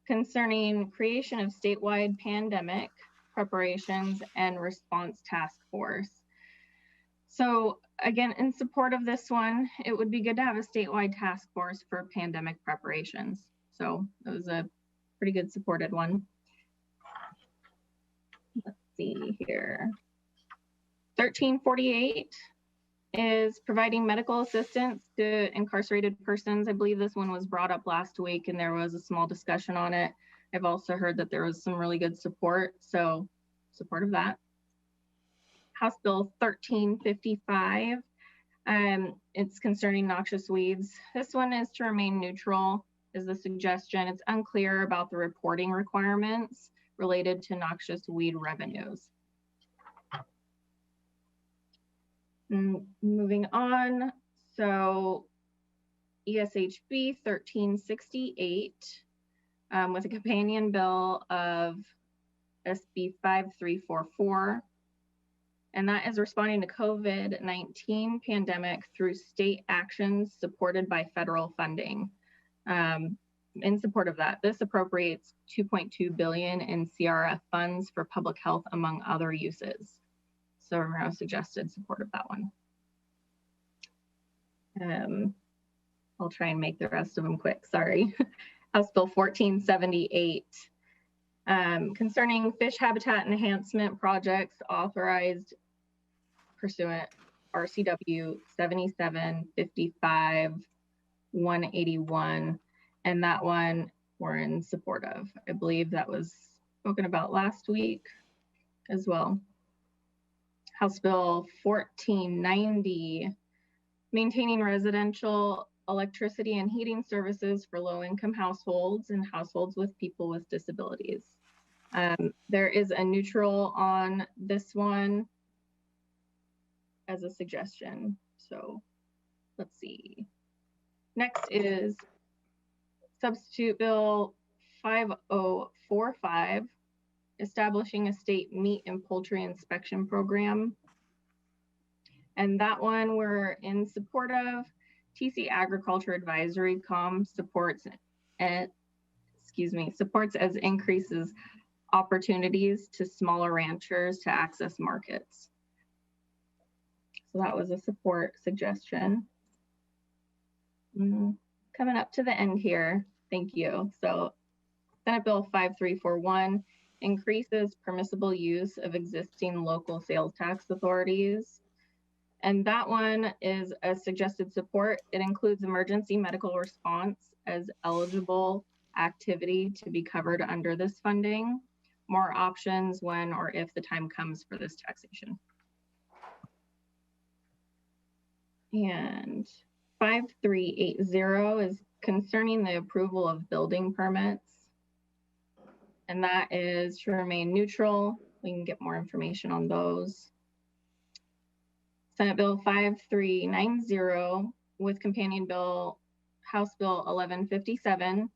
concerning creation of statewide pandemic preparations and response task force. So again, in support of this one, it would be good to have a statewide task force for pandemic preparations. So it was a pretty good supported one. Let's see here. 1348 is providing medical assistance to incarcerated persons. I believe this one was brought up last week and there was a small discussion on it. I've also heard that there was some really good support, so support of that. House Bill 1355, it's concerning noxious weeds. This one is to remain neutral, is the suggestion. It's unclear about the reporting requirements related to noxious weed revenues. Moving on, so ESHB 1368 with a companion bill of SB 5344, and that is responding to COVID-19 pandemic through state actions supported by federal funding. In support of that, this appropriates $2.2 billion in CRF funds for public health, among other uses. So Romero suggested support of that one. I'll try and make the rest of them quick, sorry. House Bill 1478, concerning fish habitat enhancement projects authorized pursuant RCW 7755-181. And that one we're in support of. I believe that was spoken about last week as well. House Bill 1490, maintaining residential electricity and heating services for low-income households and households with people with disabilities. There is a neutral on this one as a suggestion. So let's see. Next is Substitute Bill 5045, establishing a state meat and poultry inspection program. And that one we're in support of. TC Agriculture Advisory Com supports as increases opportunities to smaller ranchers to access markets. So that was a support suggestion. Coming up to the end here, thank you. So Senate Bill 5341 increases permissible use of existing local sales tax authorities. And that one is a suggested support. It includes emergency medical response as eligible activity to be covered under this funding. More options when or if the time comes for this taxation. And 5380 is concerning the approval of building permits. And that is to remain neutral. We can get more information on those. Senate Bill 5390 with companion bill, House Bill 1157,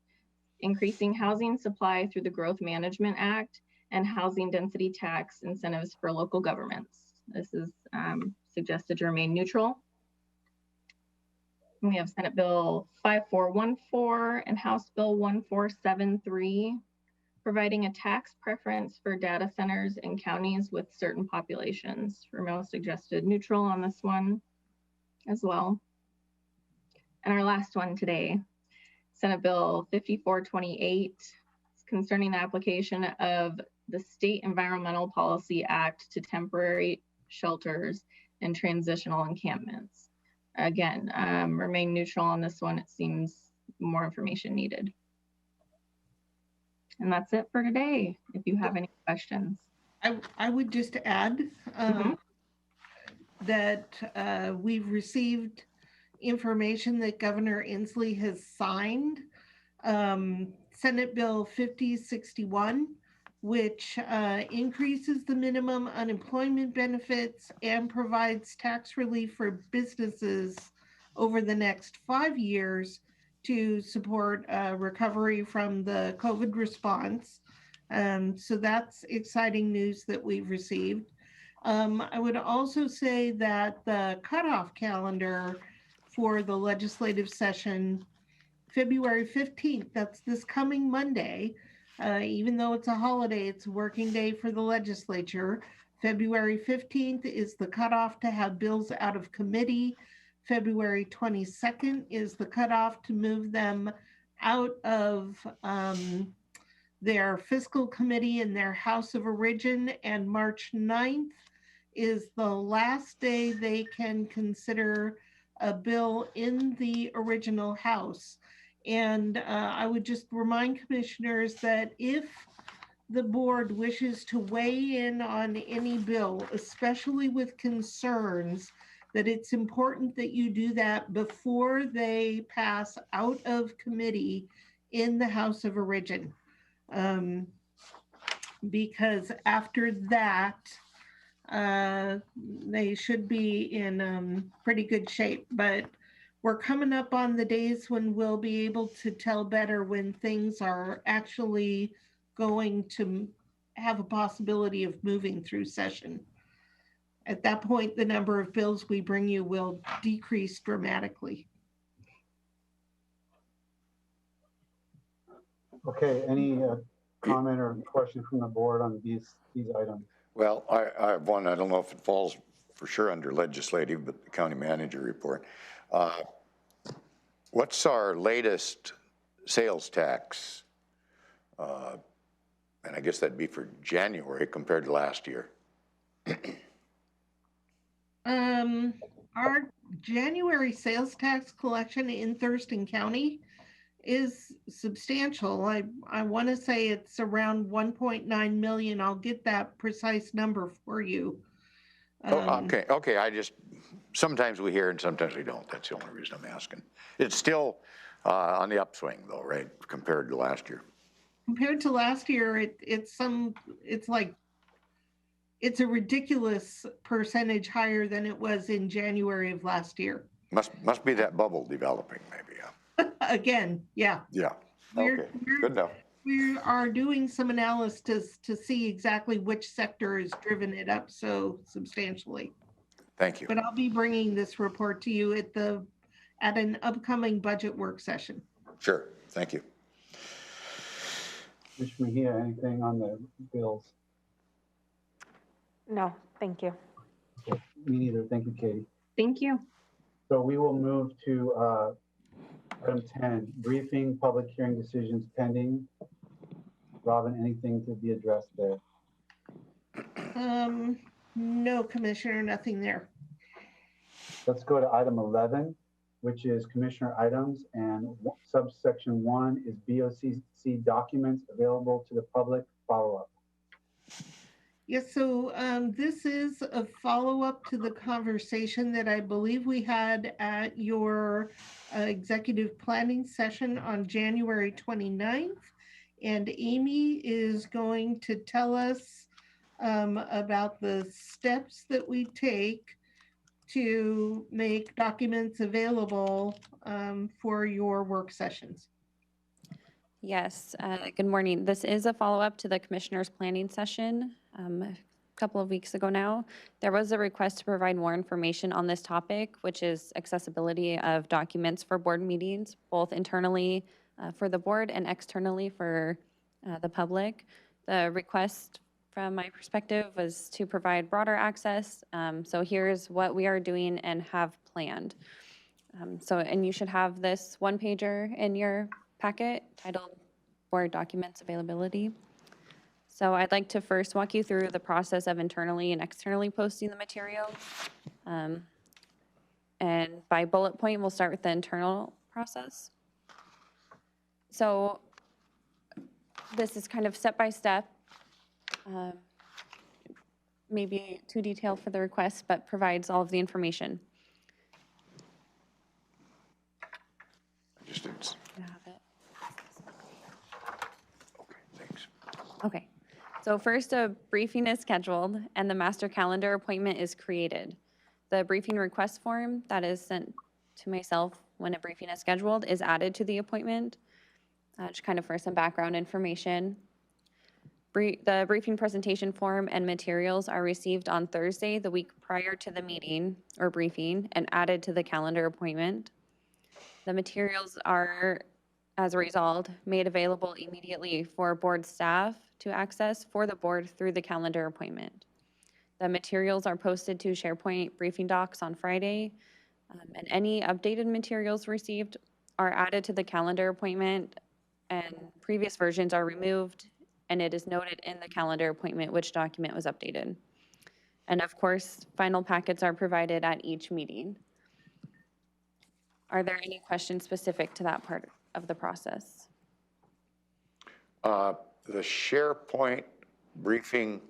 increasing housing supply through the Growth Management Act and housing density tax incentives for local governments. This is suggested to remain neutral. And we have Senate Bill 5414 and House Bill 1473, providing a tax preference for data centers in counties with certain populations. Ramil suggested neutral on this one as well. And our last one today, Senate Bill 5428, concerning the application of the State Environmental Policy Act to temporary shelters and transitional encampments. Again, remain neutral on this one. It seems more information needed. And that's it for today, if you have any questions. I would just add that we've received information that Governor Inslee has signed Senate Bill 5061, which increases the minimum unemployment benefits and provides tax relief for businesses over the next 5 years to support recovery from the COVID response. So that's exciting news that we've received. I would also say that the cutoff calendar for the legislative session, February 15th, that's this coming Monday, even though it's a holiday, it's a working day for the legislature. February 15th is the cutoff to have bills out of committee. February 22nd is the cutoff to move them out of their fiscal committee in their House of Origin, and March 9th is the last day they can consider a bill in the original House. And I would just remind commissioners that if the board wishes to weigh in on any bill, especially with concerns, that it's important that you do that before they pass out of committee in the House of Origin. Because after that, they should be in pretty good shape. But we're coming up on the days when we'll be able to tell better when things are actually going to have a possibility of moving through session. At that point, the number of bills we bring you will decrease dramatically. Okay, any comment or question from the board on these items? Well, I have one. I don't know if it falls for sure under legislative, but the county manager report. What's our latest sales tax? And I guess that'd be for January compared to last year. Our January sales tax collection in Thurston County is substantial. I want to say it's around 1.9 million. I'll get that precise number for you. Okay, I just, sometimes we hear and sometimes we don't. That's the only reason I'm asking. It's still on the upswing though, right, compared to last year? Compared to last year, it's a ridiculous percentage higher than it was in January of last year. Must be that bubble developing maybe, yeah. Again, yeah. Yeah, okay, good enough. We are doing some analysis to see exactly which sector has driven it up so substantially. Thank you. But I'll be bringing this report to you at an upcoming budget work session. Sure, thank you. Commissioner Mejia, anything on the bills? No, thank you. Okay. Me neither. Thank you, Katie. Thank you. So we will move to item 10, briefing, public hearing decisions pending. Robin, anything to be addressed there? No, Commissioner, nothing there. Let's go to item 11, which is commissioner items, and subsection 1 is BoCC documents available to the public follow-up. Yes, so this is a follow-up to the conversation that I believe we had at your executive planning session on January 29th. And Amy is going to tell us about the steps that we take to make documents available for your work sessions. Yes, good morning. This is a follow-up to the commissioner's planning session a couple of weeks ago now. There was a request to provide more information on this topic, which is accessibility of documents for board meetings, both internally for the board and externally for the public. The request from my perspective was to provide broader access. So here's what we are doing and have planned. And you should have this one pager in your packet titled Board Documents Availability. So I'd like to first walk you through the process of internally and externally posting the materials. And by bullet point, we'll start with the internal process. So this is kind of step-by-step, maybe too detailed for the request, but provides all of the information. Just it's. Okay, thanks. Okay, so first a briefing is scheduled and the master calendar appointment is created. The briefing request form that is sent to myself when a briefing is scheduled is added to the appointment, just kind of for some background information. The briefing presentation form and materials are received on Thursday, the week prior to the meeting or briefing, and added to the calendar appointment. The materials are, as a result, made available immediately for board staff to access for the board through the calendar appointment. The materials are posted to SharePoint briefing docs on Friday, and any updated materials received are added to the calendar appointment, and previous versions are removed, and it is noted in the calendar appointment which document was updated. And of course, final packets are provided at each meeting. Are there any questions specific to that part of the process? The SharePoint briefing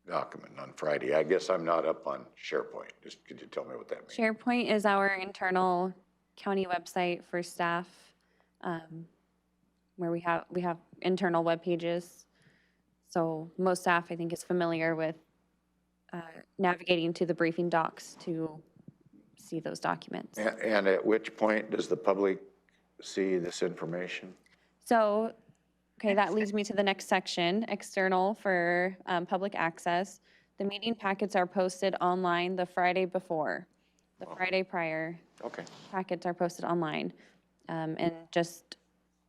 document on Friday. I guess I'm not up on SharePoint. Just could you tell me what that means? SharePoint is our internal county website for staff, where we have internal web pages. So most staff, I think, is familiar with navigating to the briefing docs to see those documents. And at which point does the public see this information? So, okay, that leads me to the next section, external for public access. The meeting packets are posted online the Friday before. The Friday prior. Okay. Packets are posted online. And just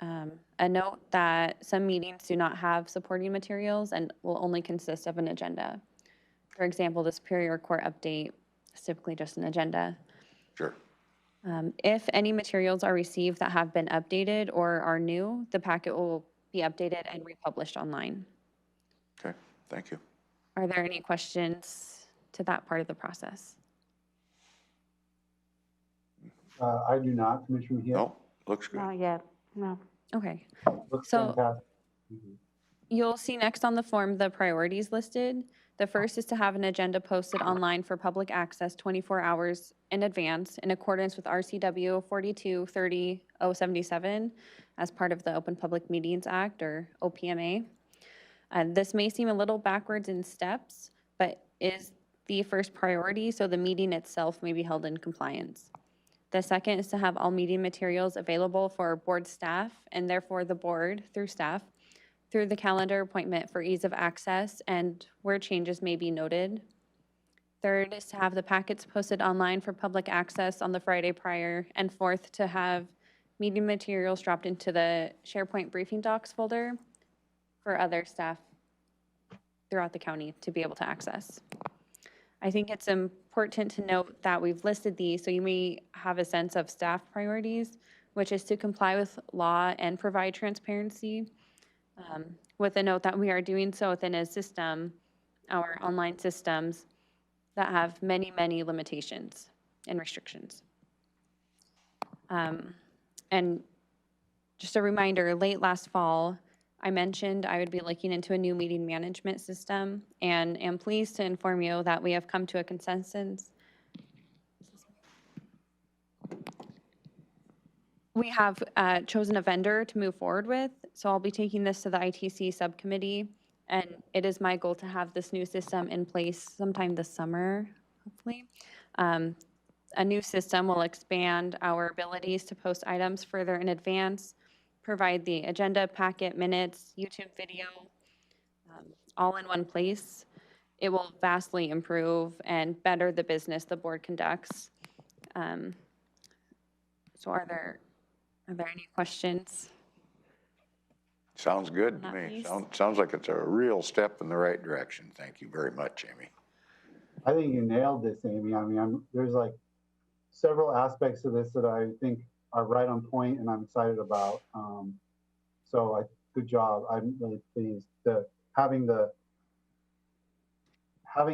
a note that some meetings do not have supporting materials and will only consist of an agenda. For example, the Superior Court update is typically just an agenda. Sure. If any materials are received that have been updated or are new, the packet will be updated and republished online. Okay, thank you. Are there any questions to that part of the process? I do not, Commissioner Mejia. No, Looks good. Not yet, no. Okay. Looks So fantastic. Mhm. you'll see next on the form the priorities listed. The first is to have an agenda posted online for public access 24 hours in advance in accordance with RCW 4230-077 as part of the Open Public Meetings Act, or OPMA. This may seem a little backwards in steps, but is the first priority, so the meeting itself may be held in compliance. The second is to have all meeting materials available for board staff, and therefore the board through staff, through the calendar appointment for ease of access and where changes may be noted. Third is to have the packets posted online for public access on the Friday prior. And fourth, to have meeting materials dropped into the SharePoint briefing docs folder for other staff throughout the county to be able to access. I think it's important to note that we've listed these so you may have a sense of staff priorities, which is to comply with law and provide transparency, with a note that we are doing so within a system, our online systems, that have many, many limitations and restrictions. And just a reminder, late last fall, I mentioned I would be looking into a new meeting management system, and am pleased to inform you that we have come to a consensus. We have chosen a vendor to move forward with, so I'll be taking this to the ITC subcommittee, and it is my goal to have this new system in place sometime this summer, hopefully. A new system will expand our abilities to post items further in advance, provide the agenda packet, minutes, YouTube video, all in one place. It will vastly improve and better the business the board conducts. So are there any questions? Sounds good to me. Sounds like it's a real step in the right direction. Thank you very much, Amy. I think you nailed this, Amy. I mean, there's like several aspects of this that I think are right on point and I'm excited about. Good job. I'm really pleased. Having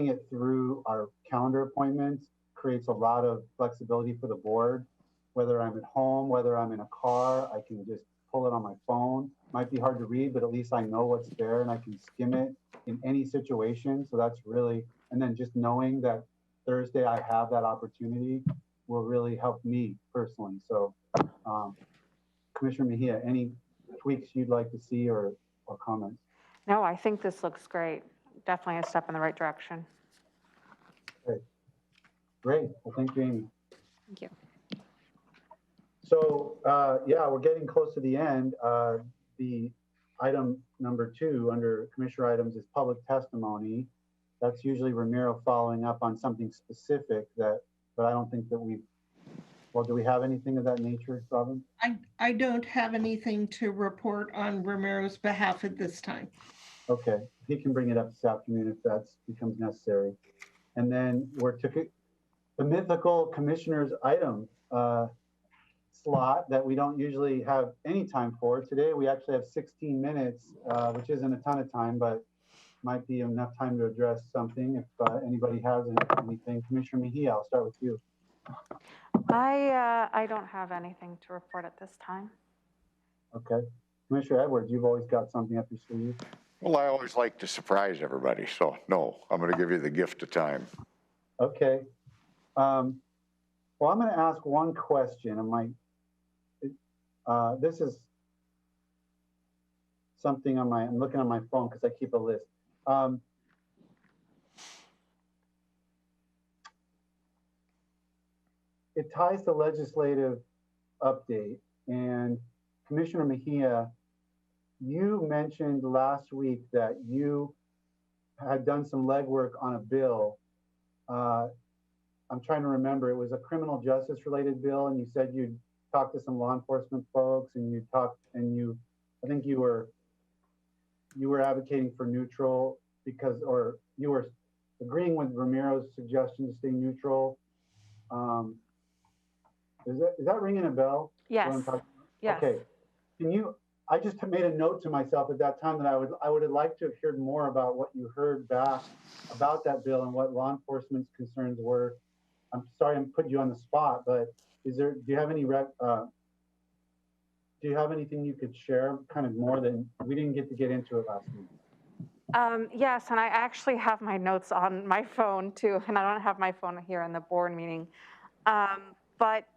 it through our calendar appointments creates a lot of flexibility for the board. Whether I'm at home, whether I'm in a car, I can just pull it on my phone. Might be hard to read, but at least I know what's there and I can skim it in any situation. So that's really, and then just knowing that Thursday I have that opportunity will really help me personally. So Commissioner Mejia, any tweaks you'd like to see or comments? No, I think this looks great. Definitely a step in the right direction. Great. Well, thank you, Amy. Thank you. So, yeah, we're getting close to the end. The item number 2 under Commissioner items is public testimony. That's usually Ramiro following up on something specific but I don't think that well, do we have anything of that nature, Robin? I don't have anything to report on Ramiro's behalf at this time. Okay, he can bring it up this afternoon if that becomes necessary. And then we're to the mythical commissioner's item slot that we don't usually have any time for. Today we actually have 16 minutes, which isn't a ton of time, but might be enough time to address something if anybody has anything. Commissioner Mejia, I'll start with you. I don't have anything to report at this time. Okay. Commissioner Edwards, you've always got something up your sleeve. Well, I always like to surprise everybody, so no, I'm going to give you the gift of time. Okay. Well, I'm going to ask one question. This is something I'm looking on my phone because I keep a list. It ties to legislative update, and Commissioner Mejia, you mentioned last week that you had done some legwork on a bill. I'm trying to remember, it was a criminal justice related bill, and you said you'd talked to some law enforcement folks, and I think you were advocating for neutral or you were agreeing with Ramiro's suggestion to stay neutral. Is that ringing a bell? Yes. Yes. Okay. I just made a note to myself at that time that I would have liked to have heard more about what you heard back about that bill and what law enforcement's concerns were. I'm sorry I'm putting you on the spot, but do you have any do you have anything you could share, kind of more than, we didn't get to get into it last week? Yes, and I actually have my notes on my phone too, and I don't have my phone here in the board meeting. But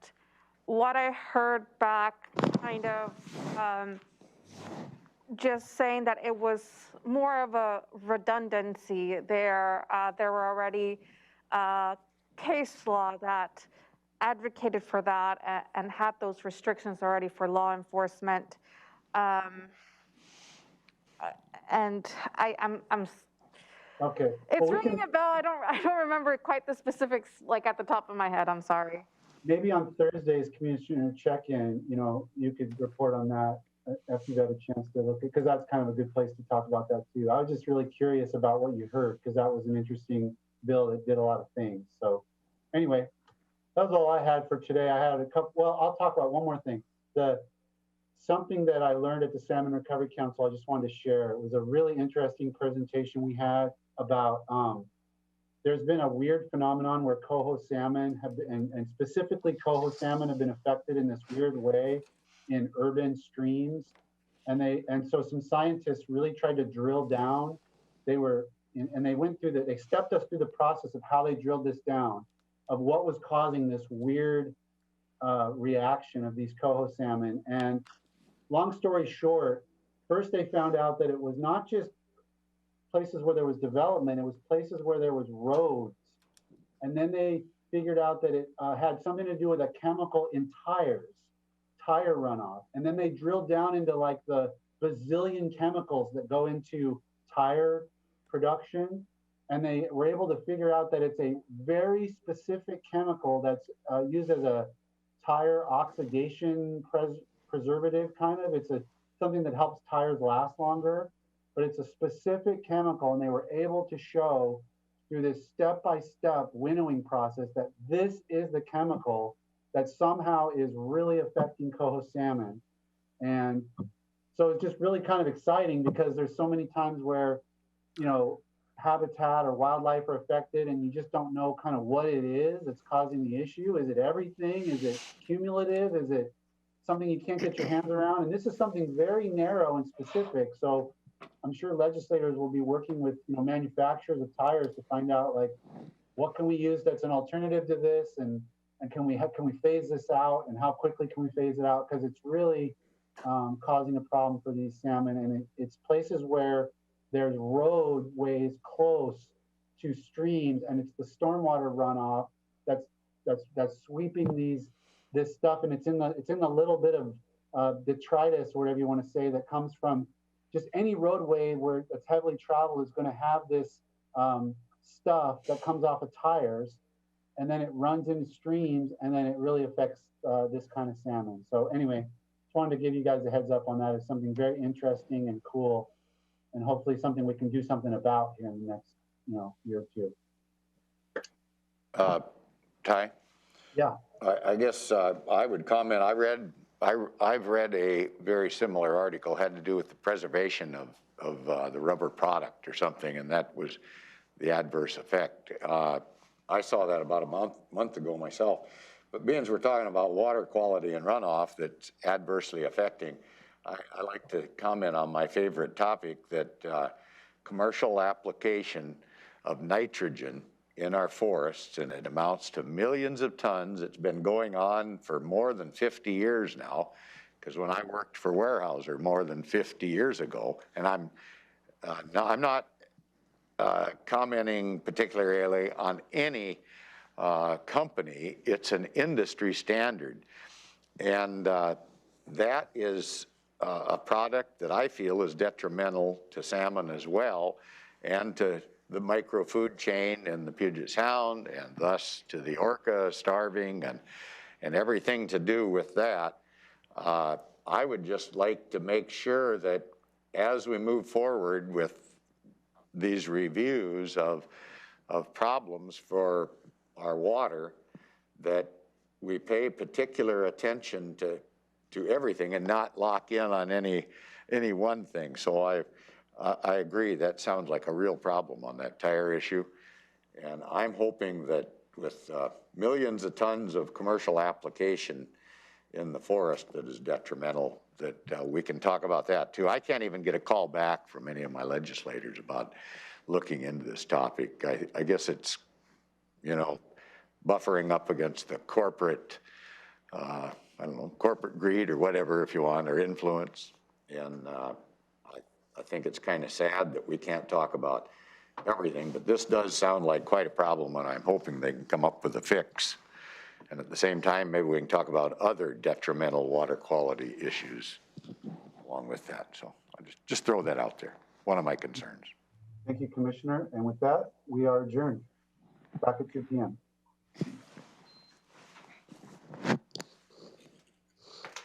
what I heard back, kind of just saying that it was more of a redundancy there. There were already case law that advocated for that and had those restrictions already for law enforcement. And I'm okay. It's ringing a bell. I don't remember quite the specifics like at the top of my head. I'm sorry. Maybe on Thursday's commissioner check-in, you could report on that after you've had a chance to look at, because that's kind of a good place to talk about that too. I was just really curious about what you heard, because that was an interesting bill that did a lot of things. So anyway, that was all I had for today. I had a couple, well, I'll talk about one more thing. Something that I learned at the Salmon Recovery Council, I just wanted to share. It was a really interesting presentation we had about, there's been a weird phenomenon where coho salmon have been, and specifically coho salmon have been affected in this weird way in urban streams. And so some scientists really tried to drill down. They stepped us through the process of how they drilled this down, of what was causing this weird reaction of these coho salmon. And long story short, first they found out that it was not just places where there was development, it was places where there was roads. And then they figured out that it had something to do with a chemical in tire runoff. And then they drilled down into like the bazillion chemicals that go into tire production. And they were able to figure out that it's a very specific chemical that's used as a tire oxidation preservative kind of. It's something that helps tires last longer, but it's a specific chemical. And they were able to show through this step-by-step winnowing process that this is the chemical that somehow is really affecting coho salmon. And so it's just really kind of exciting, because there's so many times where, habitat or wildlife are affected and you just don't know kind of what it is that's causing the issue. Is it everything? Is it cumulative? Is it something you can't get your hands around? And this is something very narrow and specific. So I'm sure legislators will be working with manufacturers of tires to find out, like, what can we use that's an alternative to this, and can we phase this out, and how quickly can we phase it out, because it's really causing a problem for these salmon. And it's places where there's roadways close to streams, and it's the stormwater runoff that's sweeping this stuff, and it's in the little bit of detritus, or whatever you want to say, that comes from just any roadway where it's heavily traveled is going to have this stuff that comes off of tires, and then it runs into streams, and then it really affects this kind of salmon. So anyway, just wanted to give you guys a heads up on that. It's something very interesting and cool, and hopefully something we can do something about here in the next year or two. Ty? Yeah. I guess I would comment. I've read a very similar article, had to do with the preservation of the rubber product or something, and that was the adverse effect. I saw that about a month ago myself. But being we're talking about water quality and runoff that's adversely affecting, I like to comment on my favorite topic, that commercial application of nitrogen in our forests, and it amounts to millions of tons. It's been going on for more than 50 years now, because when I worked for Weyerhaeuser more than 50 years ago, and I'm not commenting particularly on any company, it's an industry standard. And that is a product that I feel is detrimental to salmon as well, and to the micro food chain in the Puget Sound, and thus to the orca starving and everything to do with that. I would just like to make sure that as we move forward with these reviews of problems for our water, that we pay particular attention to everything and not lock in on any one thing. So I agree, that sounds like a real problem on that tire issue. And I'm hoping that with millions of tons of commercial application in the forest that is detrimental, that we can talk about that too. I can't even get a call back from any of my legislators about looking into this topic. I guess it's, you know, buffering up against the corporate, I don't know, corporate greed or whatever, if you want, or influence. And I think it's kind of sad that we can't talk about everything, but this does sound like quite a problem, and I'm hoping they can come up with a fix. And at the same time, maybe we can talk about other detrimental water quality issues along with that. So I'll just throw that out there. One of my concerns. Thank you, Commissioner. And with that, we are adjourned. Back at 2 p.m.